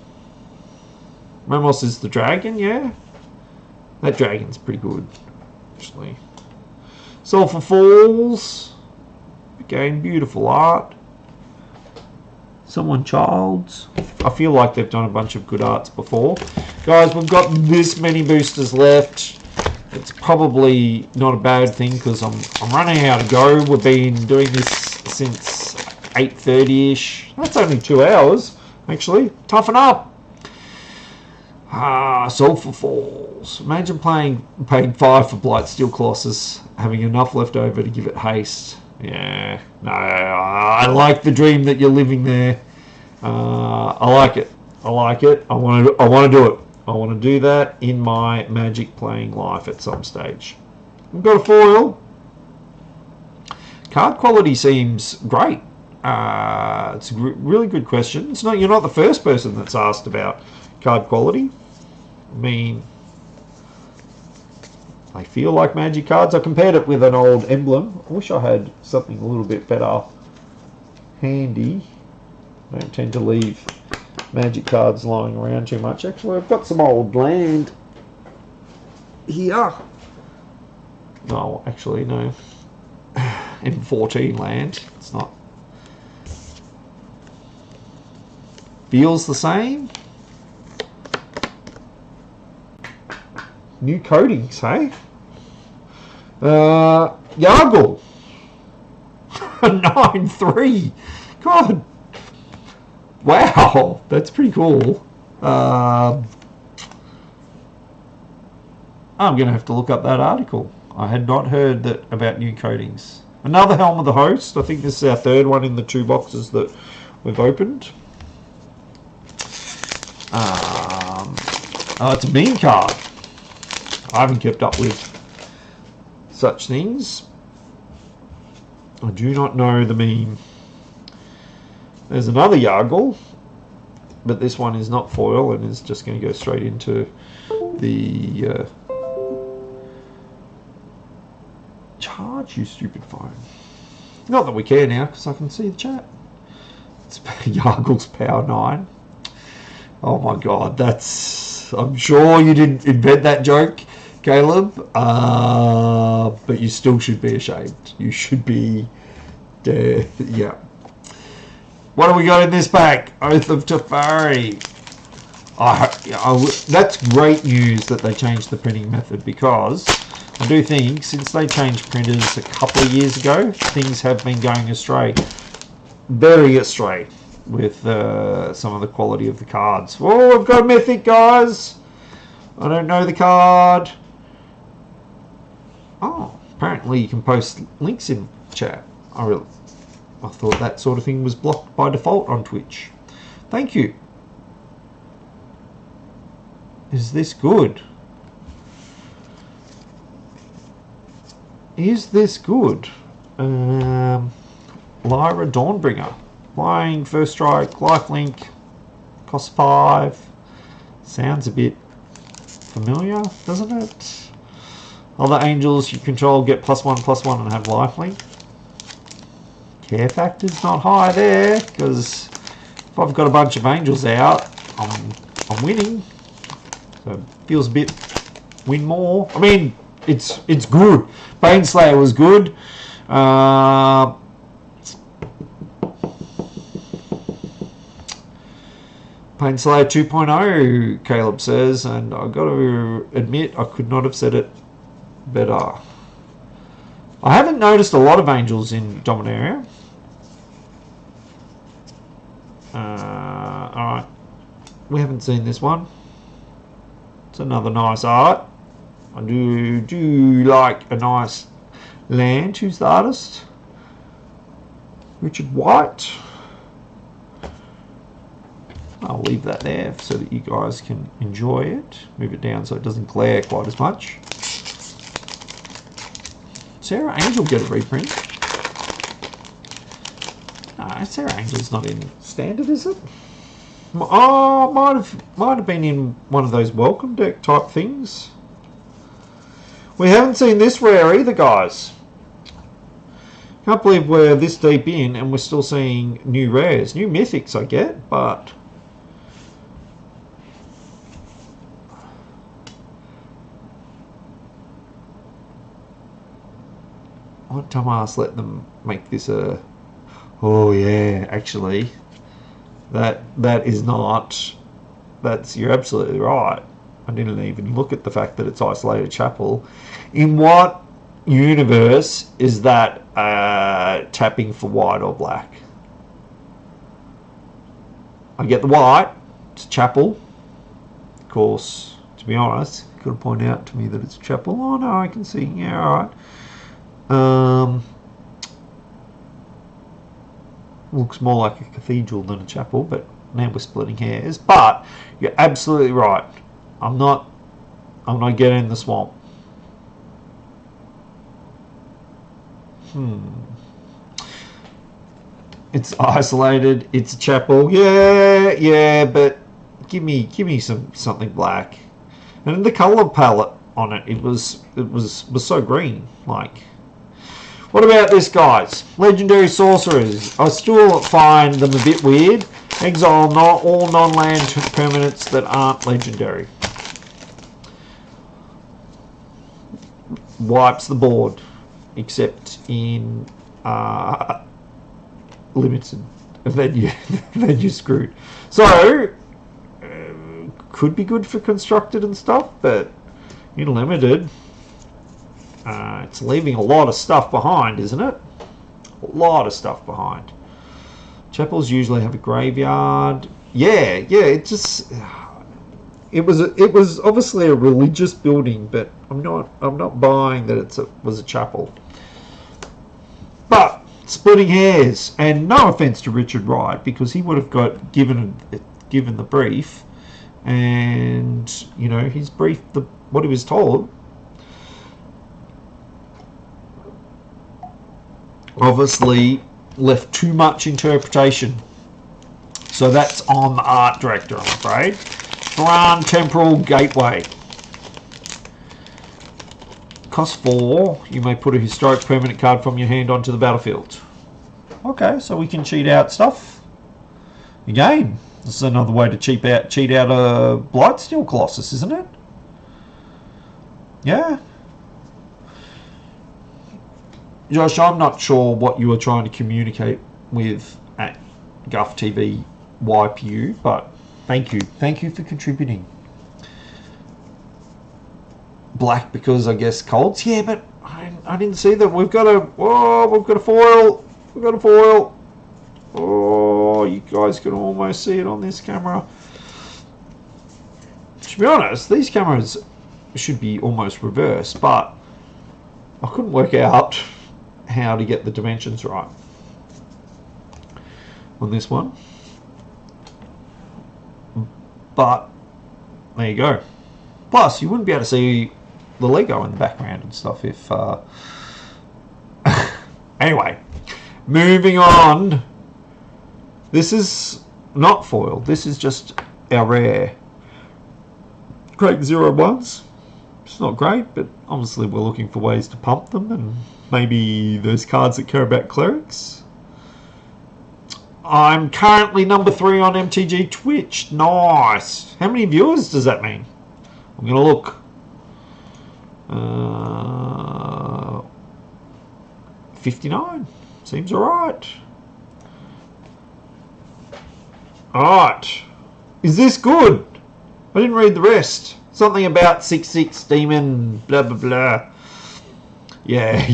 Ramos is the dragon, yeah. That dragon's pretty good, actually. Sulphur Falls. Again, beautiful art. Someone Childs. I feel like they've done a bunch of good arts before. Guys, we've got this many boosters left. It's probably not a bad thing because I'm running out of go. We've been doing this since 8:30ish. That's only 2 hours, actually. Toughen up. Sulphur Falls. Imagine paying 5 for Blightsteel Colossus, having enough left over to give it haste. Yeah, no, I like the dream that you're living there. I like it. I like it. I want to do it. I want to do that in my Magic playing life at some stage. We've got a foil. Card quality seems great. It's a really good question. You're not the first person that's asked about card quality. I mean, they feel like Magic cards. I compared it with an old emblem. I wish I had something a little bit better handy. I don't tend to leave Magic cards lying around too much. Actually, I've got some old land here. No, actually, no. M14 land. It's not. Feels the same. New coatings, hey? Yargle. 9-3. God. Wow. That's pretty cool. I'm going to have to look up that article. I had not heard that about new coatings. Another Helm of the Host. I think this is our third one in the 2 boxes that we've opened. Oh, it's a meme card. I haven't kept up with such things. I do not know the meme. There's another Yargle, but this one is not foil and is just going to go straight into the charge, you stupid phone. Not that we care now, because I can see the chat. It's Yargle's Power 9. Oh my god, that's... I'm sure you didn't invent that joke, Caleb, but you still should be ashamed. You should be... yeah. What do we got in this pack? Oath of Teferi. That's great news that they changed the printing method, because I do think since they changed printers a couple of years ago, things have been going astray. Very astray with some of the quality of the cards. Oh, I've got a Mythic, guys. I don't know the card. Oh, apparently you can post links in chat. I thought that sort of thing was blocked by default on Twitch. Thank you. Is this good? Is this good? Lyra Dawnbringer. Flying, first strike, lifelink, cost 5. Sounds a bit familiar, doesn't it? Other angels you control get +1/+1 and have lifelink. Care factor's not high there, because if I've got a bunch of angels out, I'm winning. So it feels a bit win more. I mean, it's good. Baneslayer was good. Baneslayer 2.0, Caleb says, and I've got to admit I could not have said it better. I haven't noticed a lot of angels in Dominaria. Alright, we haven't seen this one. It's another nice art. I do like a nice land. Who's the artist? Richard White. I'll leave that there so that you guys can enjoy it. Move it down so it doesn't glare quite as much. Sarah Angel get a reprint? No, Sarah Angel's not in standard, is it? Oh, might have been in one of those welcome deck type things. We haven't seen this rare either, guys. Can't believe we're this deep in and we're still seeing new rares. New mythics I get, but... what dumbass let them make this a... oh yeah, actually. That is not... that's... you're absolutely right. I didn't even look at the fact that it's Isolated Chapel. In what universe is that tapping for white or black? I get the white. It's a chapel. Of course, to be honest, you could have pointed out to me that it's a chapel. Oh no, I can see. Yeah, all right. Looks more like a cathedral than a chapel, but now we're splitting hairs. But you're absolutely right. I'm not getting in the swamp. It's isolated. It's a chapel. Yeah, but give me something black. And the color palette on it, it was so green. Like, what about this, guys? Legendary sorcerers. I still find them a bit weird. Exile not all non-land permanents that aren't legendary. Wipes the board, except in limited. Then you're screwed. So could be good for constructed and stuff, but in limited, it's leaving a lot of stuff behind, isn't it? A lot of stuff behind. Chapels usually have a graveyard. Yeah. It was obviously a religious building, but I'm not buying that it was a chapel. But splitting hairs, and no offense to Richard Wright, because he would have got given the brief, and he's briefed what he was told. Obviously left too much interpretation, so that's on the art director, I'm afraid. Grand Temporal Gateway. Cost 4. You may put a historic permanent card from your hand onto the battlefield. Okay, so we can cheat out stuff. Again, this is another way to cheat out a Blightsteel Colossus, isn't it? Yeah. Josh, I'm not sure what you were trying to communicate with at Guff TV YPU, but thank you for contributing. Black because I guess colds. Yeah, but I didn't see that. We've got a foil. We've got a foil. Oh, you guys can almost see it on this camera. To be honest, these cameras should be almost reversed, but I couldn't work out how to get the dimensions right on this one. But there you go. Plus, you wouldn't be able to see the Lego in the background and stuff if... Anyway, moving on. This is not foil. This is just our rare Great 01s. It's not great, but obviously we're looking for ways to pump them, and maybe those cards that care about clerics. I'm currently number 3 on MTG Twitch. Nice. How many viewers does that mean? I'm going to look. 59. Seems alright. Alright. Is this good? I didn't read the rest. Something about 6/6 demon, blah blah blah. Yeah,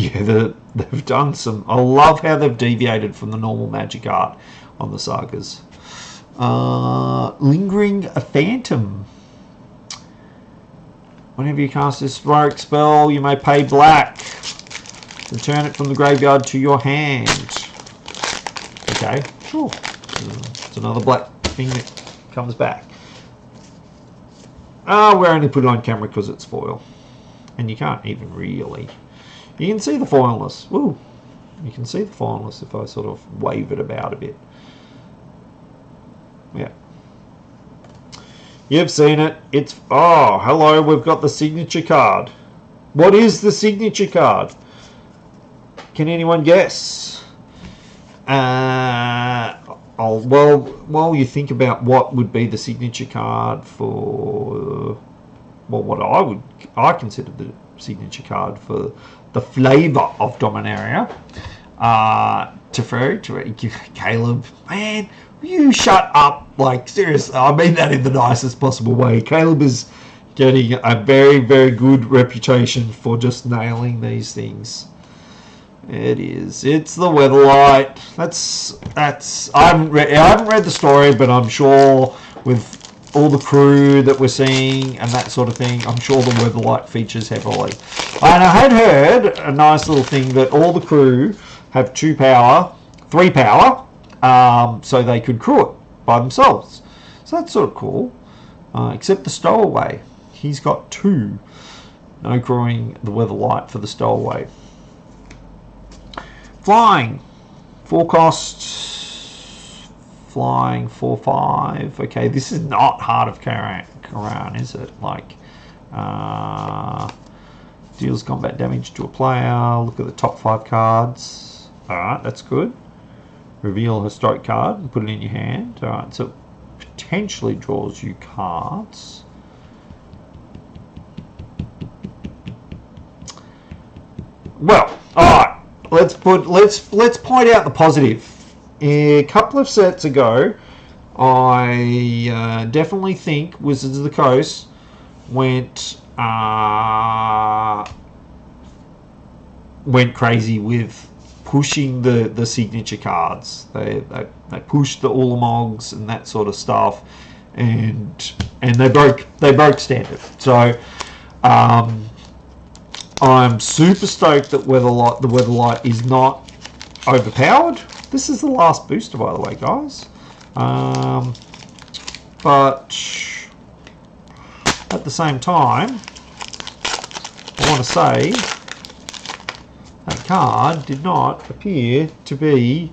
they've done some... I love how they've deviated from the normal magic art on the sagas. Lingering a Phantom. Whenever you cast this heroic spell, you may pay black. Return it from the graveyard to your hand. Okay, sure. It's another black thing that comes back. We're only put it on camera because it's foil. And you can't even really... You can see the foilness. Woo! You can see the foilness if I sort of wave it about a bit. Yeah. You've seen it. It's... Oh, hello, we've got the signature card. What is the signature card? Can anyone guess? While you think about what would be the signature card for... Well, what I consider the signature card for the flavour of Dominaria. Caleb, man, you shut up. Like, seriously, I mean that in the nicest possible way. Caleb is getting a very, very good reputation for just nailing these things. It is. It's the Weatherlight. I haven't read the story, but I'm sure with all the crew that we're seeing and that sort of thing, I'm sure the Weatherlight features heavily. And I had heard a nice little thing that all the crew have 3 power, so they could crew it by themselves. So that's sort of cool. Except the Stowaway, he's got 2. No crewing the Weatherlight for the Stowaway. Flying, 4 costs, flying 4/5. Okay, this is not Heart of Karan, is it? Like, deals combat damage to a player. Look at the top 5 cards. Alright, that's good. Reveal a historic card and put it in your hand. Alright, so it potentially draws you cards. Well, alright. Let's point out the positive. A couple of sets ago, I definitely think Wizards of the Coast went crazy with pushing the signature cards. They pushed the Ulamogs and that sort of stuff, and they broke standard. So. I'm super stoked that the Weatherlight is not overpowered. This is the last booster, by the way, guys. But at the same time, I want to say that card did not appear to be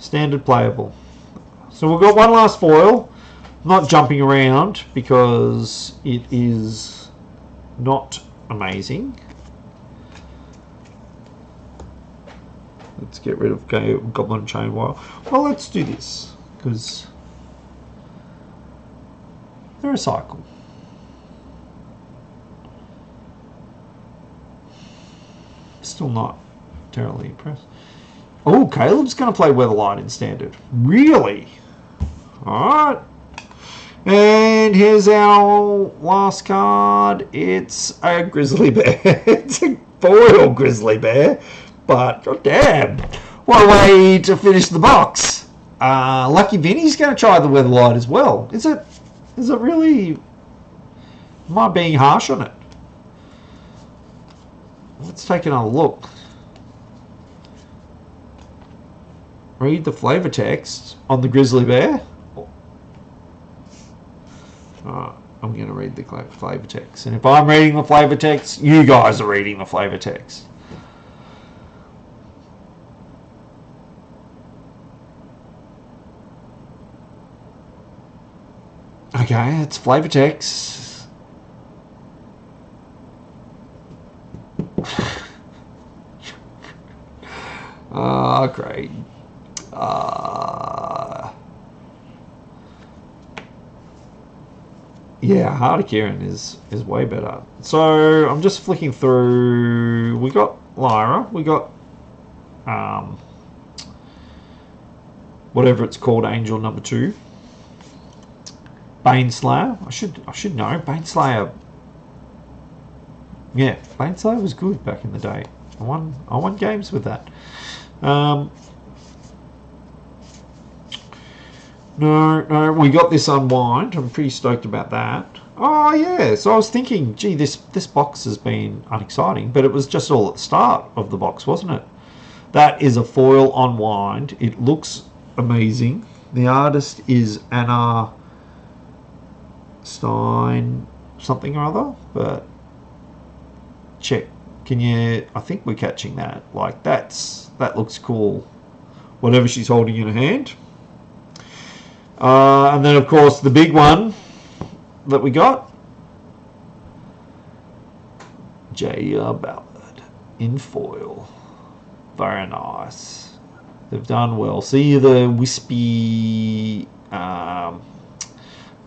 standard playable. So we've got one last foil. I'm not jumping around because it is not amazing. Let's get rid of Goblin Chain Wire. Well, let's do this, because they're a cycle. Still not terribly impressed. Oh, Caleb's going to play Weatherlight in Standard. Really? Alright. And here's our last card. It's a Grizzly Bear. It's a foil Grizzly Bear. But, god damn, what a way to finish the box. Lucky Vinny's going to try the Weatherlight as well. Is it really... Am I being harsh on it? Let's take another look. Read the flavor text on the Grizzly Bear. I'm going to read the flavor text. And if I'm reading the flavor text, you guys are reading the flavor text. Okay, it's flavor text. Great. Yeah, Heart of Kieran is way better. So I'm just flicking through. We got Lyra. We got whatever it's called, Angel number 2. Baneslayer. I should know. Baneslayer. Yeah, Baneslayer was good back in the day. I won games with that. No, we got this Unwind. I'm pretty stoked about that. Oh yeah, so I was thinking, gee, this box has been unexciting, but it was just all at the start of the box, wasn't it? That is a foil Unwind. It looks amazing. The artist is Anna Stein something or other, but check. Can you... I think we're catching that. Like, that looks cool. Whatever she's holding in her hand. And then, of course, the big one that we got. J.R. Ballard in foil. Very nice. They've done well. See the wispy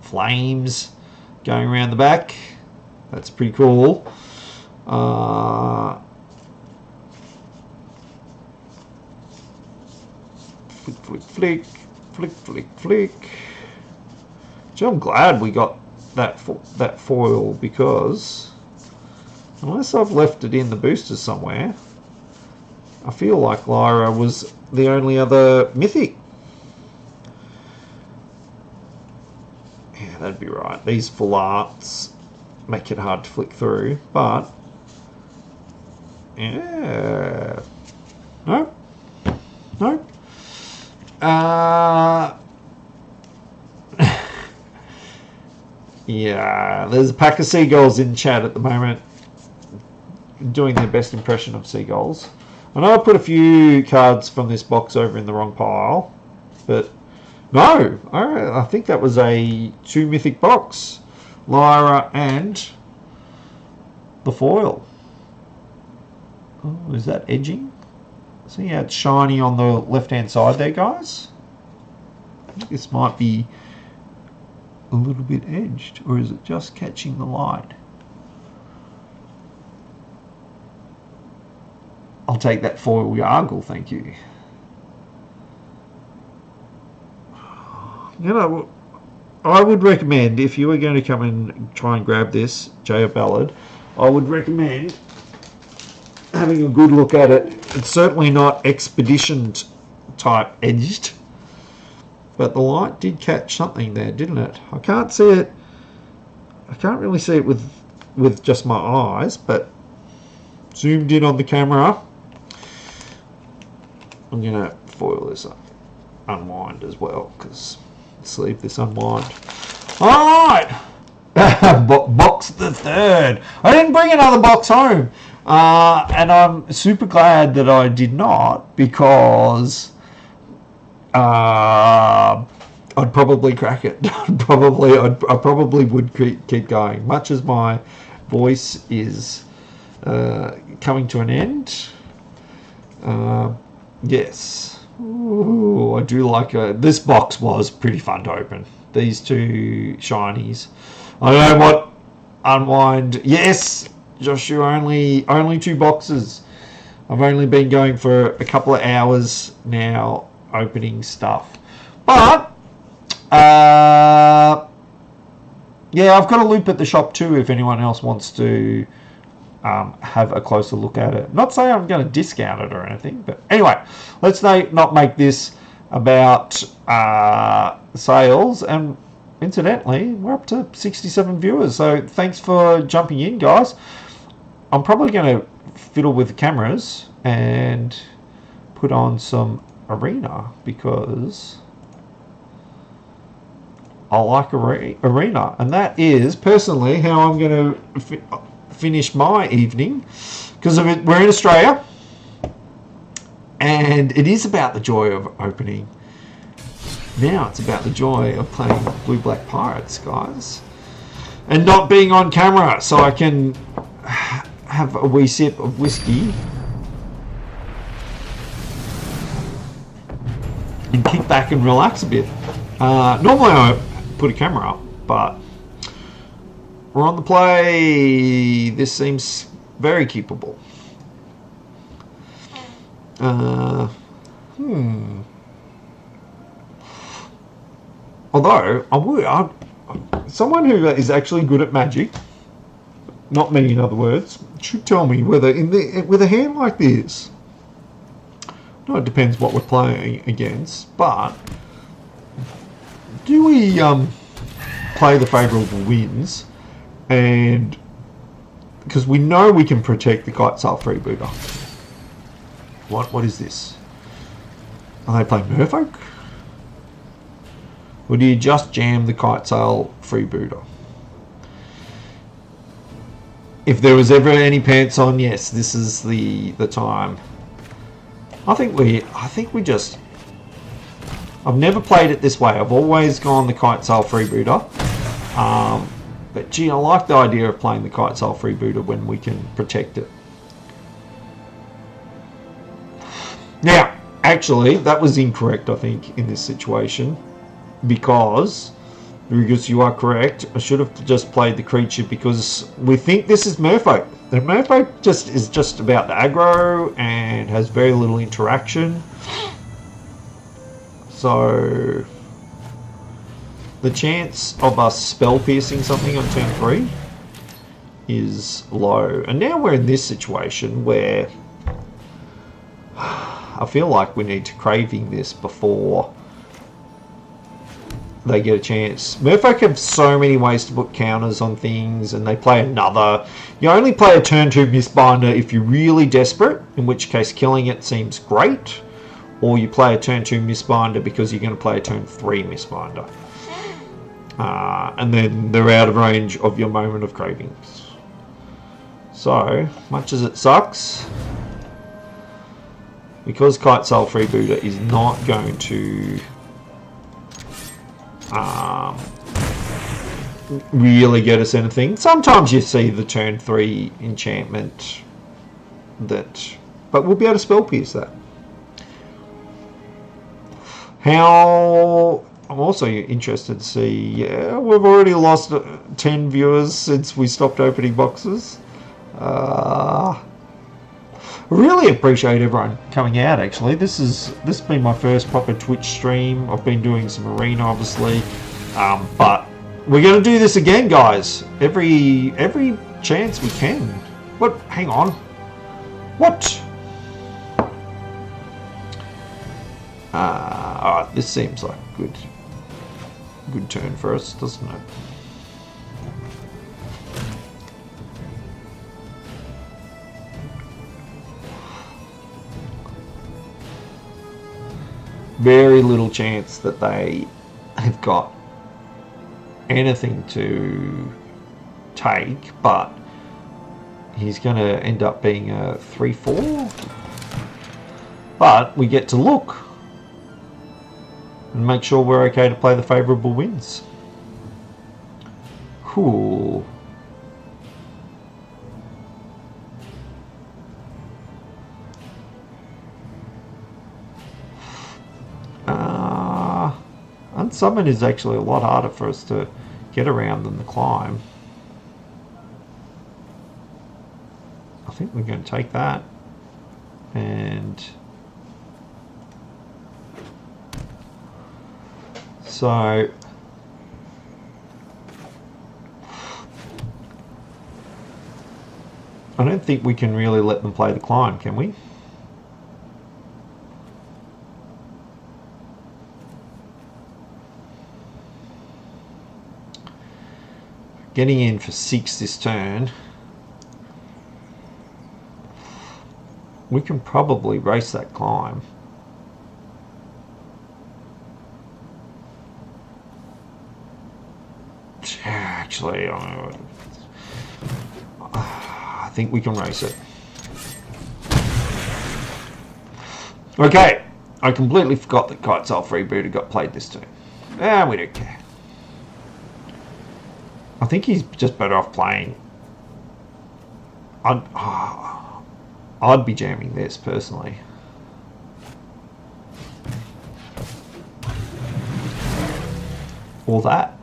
flames going around the back. That's pretty cool. Flick. So I'm glad we got that foil, because unless I've left it in the boosters somewhere, I feel like Lyra was the only other mythic. Yeah, that'd be right. These full arts make it hard to flick through, but yeah, no, no. Yeah, there's a pack of seagulls in chat at the moment, doing their best impression of seagulls. I know I put a few cards from this box over in the wrong pile, but no, I think that was a 2 mythic box. Lyra and the foil. Oh, is that edging? See how it's shiny on the left-hand side there, guys? I think this might be a little bit edged, or is it just catching the light? I'll take that foil Yargle, thank you. You know, I would recommend, if you were going to come and try and grab this J.O. Ballard, I would recommend having a good look at it. It's certainly not expedition type edged, but the light did catch something there, didn't it? I can't see it. I can't really see it with just my eyes, but zoomed in on the camera. I'm going to foil this up, unwind as well, because let's leave this unwind. All right, box the third. I didn't bring another box home, and I'm super glad that I did not, because I'd probably crack it. I probably would keep going, much as my voice is coming to an end. Yes. Ooh, I do like this box was pretty fun to open. These 2 shinies. I know what unwind. Yes, Joshua, only 2 boxes. I've only been going for a couple of hours now opening stuff. But yeah, I've got a loop at the shop too if anyone else wants to have a closer look at it. Not saying I'm going to discount it or anything, but anyway, let's not make this about sales. And incidentally, we're up to 67 viewers, so thanks for jumping in, guys. I'm probably going to fiddle with the cameras and put on some Arena, because I like Arena, and that is personally how I'm going to finish my evening, because we're in Australia and it is about the joy of opening. Now it's about the joy of playing Blue Black Pirates, guys, and not being on camera, so I can have a wee sip of whiskey and kick back and relax a bit. Normally I put a camera up, but we're on the play. This seems very keepable. Although someone who is actually good at Magic, not me in other words, should tell me whether with a hand like this. No, it depends what we're playing against, but do we play the favourable wins? And because we know we can protect the Kite Sail Freebooter. What is this? Are they playing Merfolk? Or do you just jam the Kite Sail Freebooter? If there was ever any pants on, yes, this is the time. I think we just. I've never played it this way. I've always gone the Kite Sail Freebooter. But gee, I like the idea of playing the Kite Sail Freebooter when we can protect it. Now, actually, that was incorrect, I think, in this situation, because you are correct. I should have just played the creature, because we think this is Merfolk. The Merfolk is just about the aggro and has very little interaction. So the chance of us spell piercing something on turn 3 is low. And now we're in this situation where I feel like we need to craving this before they get a chance. Merfolk have so many ways to put counters on things, and they play another. You only play a turn 2 Mistbinder if you're really desperate, in which case killing it seems great, or you play a turn 2 Mistbinder because you're going to play a turn 3 Mistbinder. And then they're out of range of your moment of cravings. So, much as it sucks, because Kitesail Freebooter is not going to really get us anything. Sometimes you see the turn 3 enchantment that, but we'll be able to spell pierce that. How, I'm also interested to see, yeah, we've already lost 10 viewers since we stopped opening boxes. Really appreciate everyone coming out. Actually, this has been my first proper Twitch stream. I've been doing some arena, obviously, but we're going to do this again, guys. Every chance we can. What? Hang on. What? Alright, this seems like a good turn for us, doesn't it? Very little chance that they have got anything to take, but he's going to end up being a 3-4. But we get to look and make sure we're okay to play the favourable wins. Cool. Unsummon is actually a lot harder for us to get around than the climb. I think we're going to take that. And so I don't think we can really let them play the climb, can we? Getting in for 6 this turn. We can probably race that climb. Actually, I think we can race it. Okay, I completely forgot that Kitesail Freebooter got played this turn. We don't care. I think he's just better off playing. I'd be jamming this personally. Or that.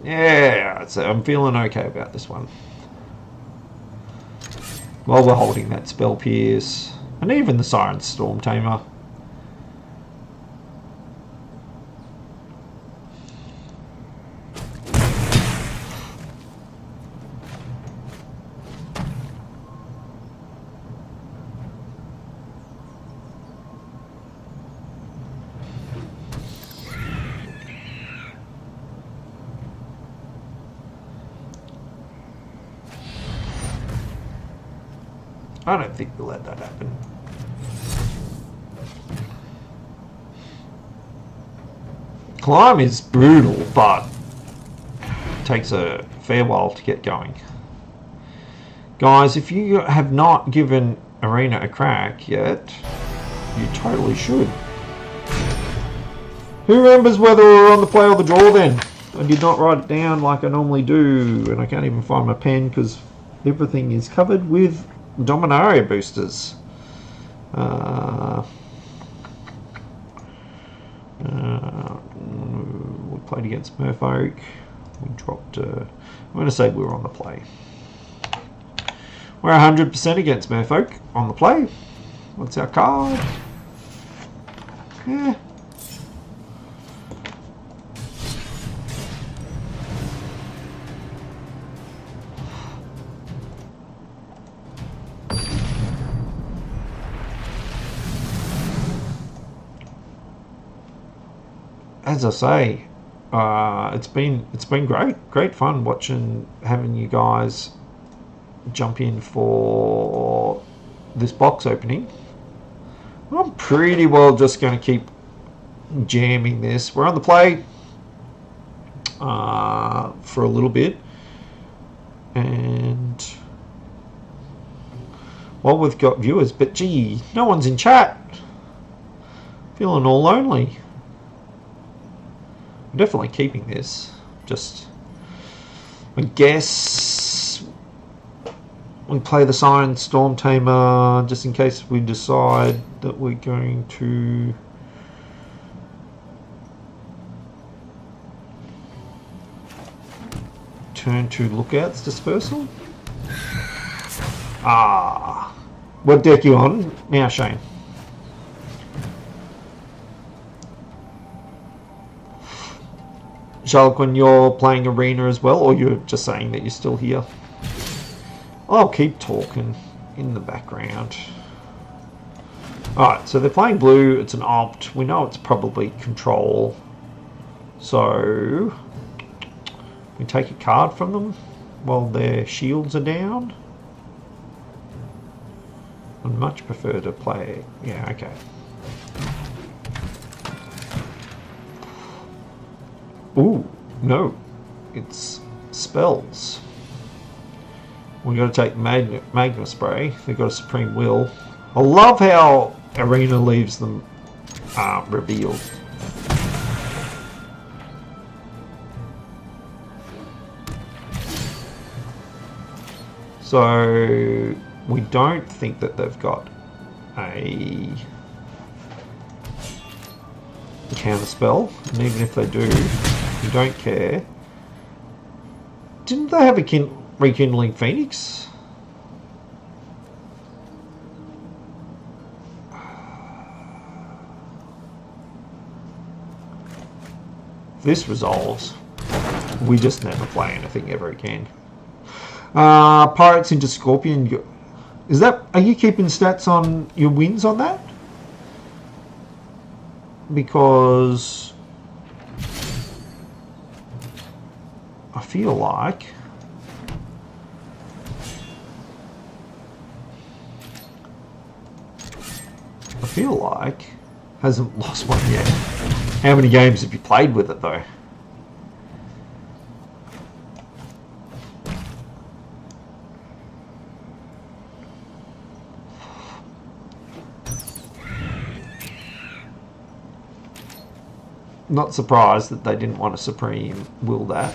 Yeah, so I'm feeling okay about this one. While we're holding that Spell Pierce, and even the Siren Storm Tamer. I don't think we'll let that happen. Climb is brutal, but it takes a fair while to get going. Guys, if you have not given Arena a crack yet, you totally should. Who remembers whether we're on the play or the draw then? I did not write it down like I normally do, and I can't even find my pen because everything is covered with Dominaria boosters. We played against Merfolk. We dropped. I'm going to say we were on the play. We're 100% against Merfolk on the play. What's our card? as I say, it's been great fun having you guys jump in for this box opening. I'm pretty well just going to keep jamming this. We're on the play for a little bit, and well, we've got viewers, but gee, no one's in chat. Feeling all lonely. I'm definitely keeping this. Just, I guess we play the Siren Storm Tamer just in case we decide that we're going to turn to Lookout's Dispersal. What deck you on now, Shane? Charlotte, when you're playing Arena as well, or you're just saying that you're still here? I'll keep talking in the background. Alright, so they're playing blue, it's an opt. We know it's probably control. So we take a card from them while their shields are down. I'd much prefer to play... yeah, okay. Ooh, no. It's spells. We've got to take Magma Spray. They've got a Supreme Will. I love how Arena leaves them revealed. So we don't think that they've got a counter spell, and even if they do, we don't care. Didn't they have a Rekindling Phoenix? If this resolves, we just never play anything ever again. Pirates into Scorpion. Is that? Are you keeping stats on your wins on that? Because I feel like hasn't lost one yet. How many games have you played with it though? Not surprised that they didn't want to Supreme Will that.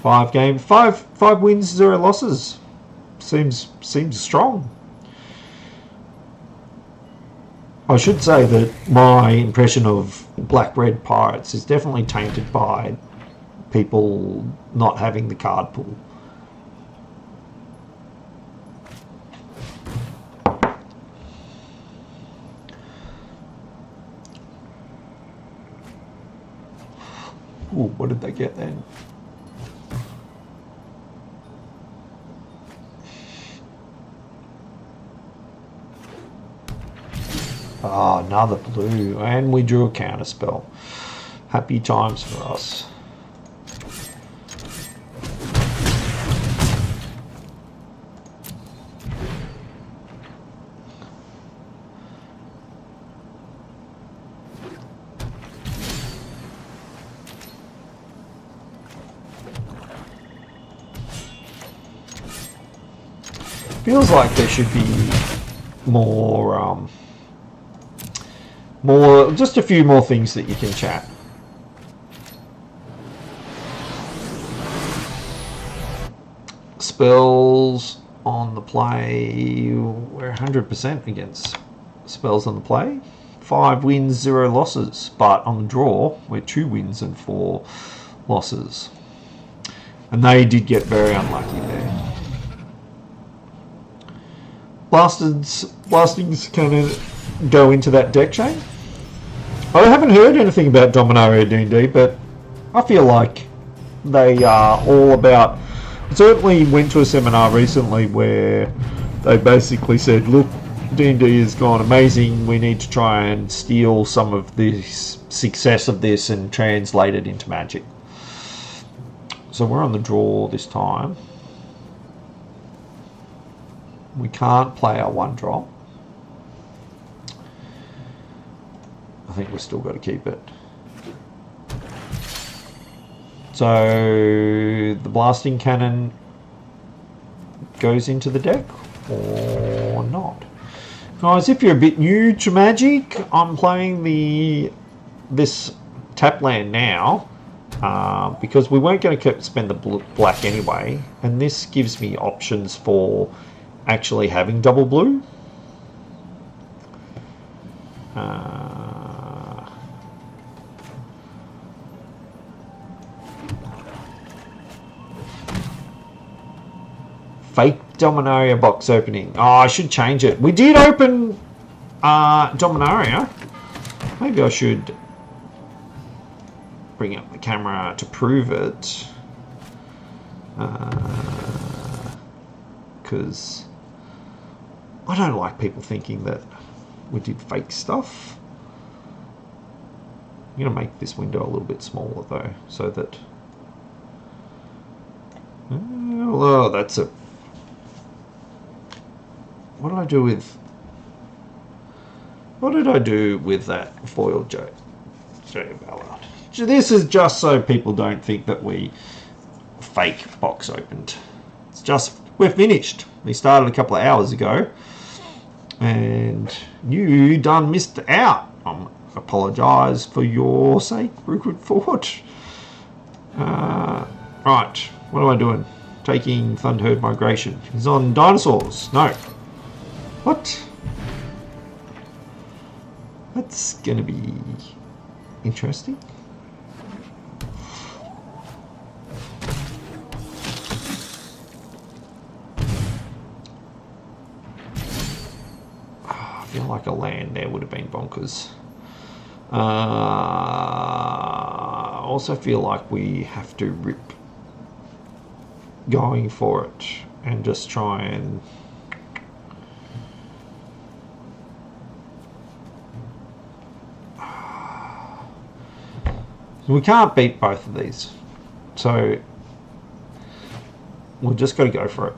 5 games, 5 wins, 0 losses. Seems strong. I should say that my impression of Black-Red Pirates is definitely tainted by people not having the card pool. Ooh, what did they get then? Ah, another blue, and we drew a counter spell. Happy times for us. Feels like there should be more, just a few more things that you can chat. Spells on the play, we're 100% against spells on the play. 5 wins, 0 losses, but on the draw, we're 2 wins and 4 losses. And they did get very unlucky there. Blastings kind of go into that deck chain. I haven't heard anything about Dominaria D&D, but I feel like they are all about certainly went to a seminar recently where they basically said, look, D&D has gone amazing, we need to try and steal some of this success of this and translate it into Magic. So we're on the draw this time. We can't play our one drop. I think we've still got to keep it. So the blasting cannon goes into the deck or not. Guys, if you're a bit new to Magic, I'm playing this tap land now because we weren't going to spend the black anyway, and this gives me options for actually having double blue. Fake Dominaria box opening. Oh, I should change it. We did open Dominaria. Maybe I should bring up the camera to prove it. Because I don't like people thinking that we did fake stuff. I'm going to make this window a little bit smaller though, so that... Oh, that's a... What did I do with that foil J Ballarat? This is just so people don't think that we fake box opened. It's just, we're finished. We started a couple of hours ago and you done missed out. I apologise for your sake, Rookwood Fort. Right, what am I doing? Taking Thunderherd Migration. He's on dinosaurs. No. What? That's going to be interesting. I feel like a land there would have been bonkers. I also feel like we have to rip going for it and just try and... We can't beat both of these, so we've just got to go for it.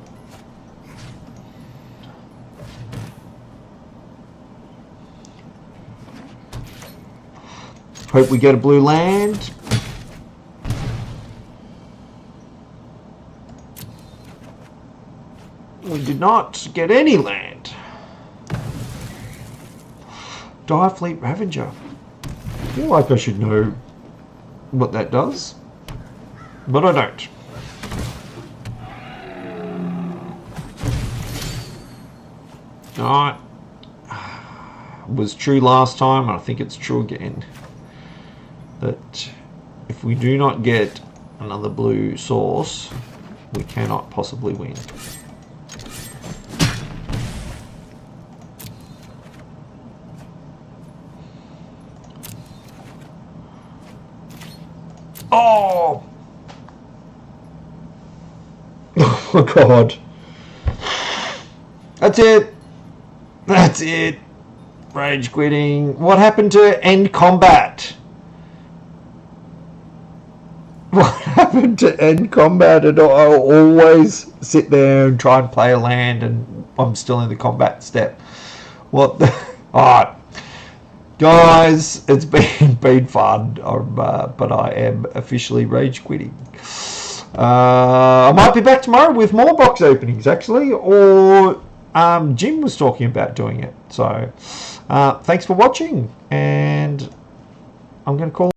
Hope we get a blue land. We did not get any land. Direfleet Ravager. I feel like I should know what that does, but I don't. Alright. Was true last time, and I think it's true again, that if we do not get another blue source, we cannot possibly win. Oh! Oh my god. That's it. That's it. Rage quitting. What happened to end combat? What happened to end combat? And I'll always sit there and try and play a land and I'm still in the combat step. What the... Alright. Guys, it's been fun, but I am officially rage quitting. I might be back tomorrow with more box openings, actually, or Jim was talking about doing it. So, thanks for watching, and I'm going to call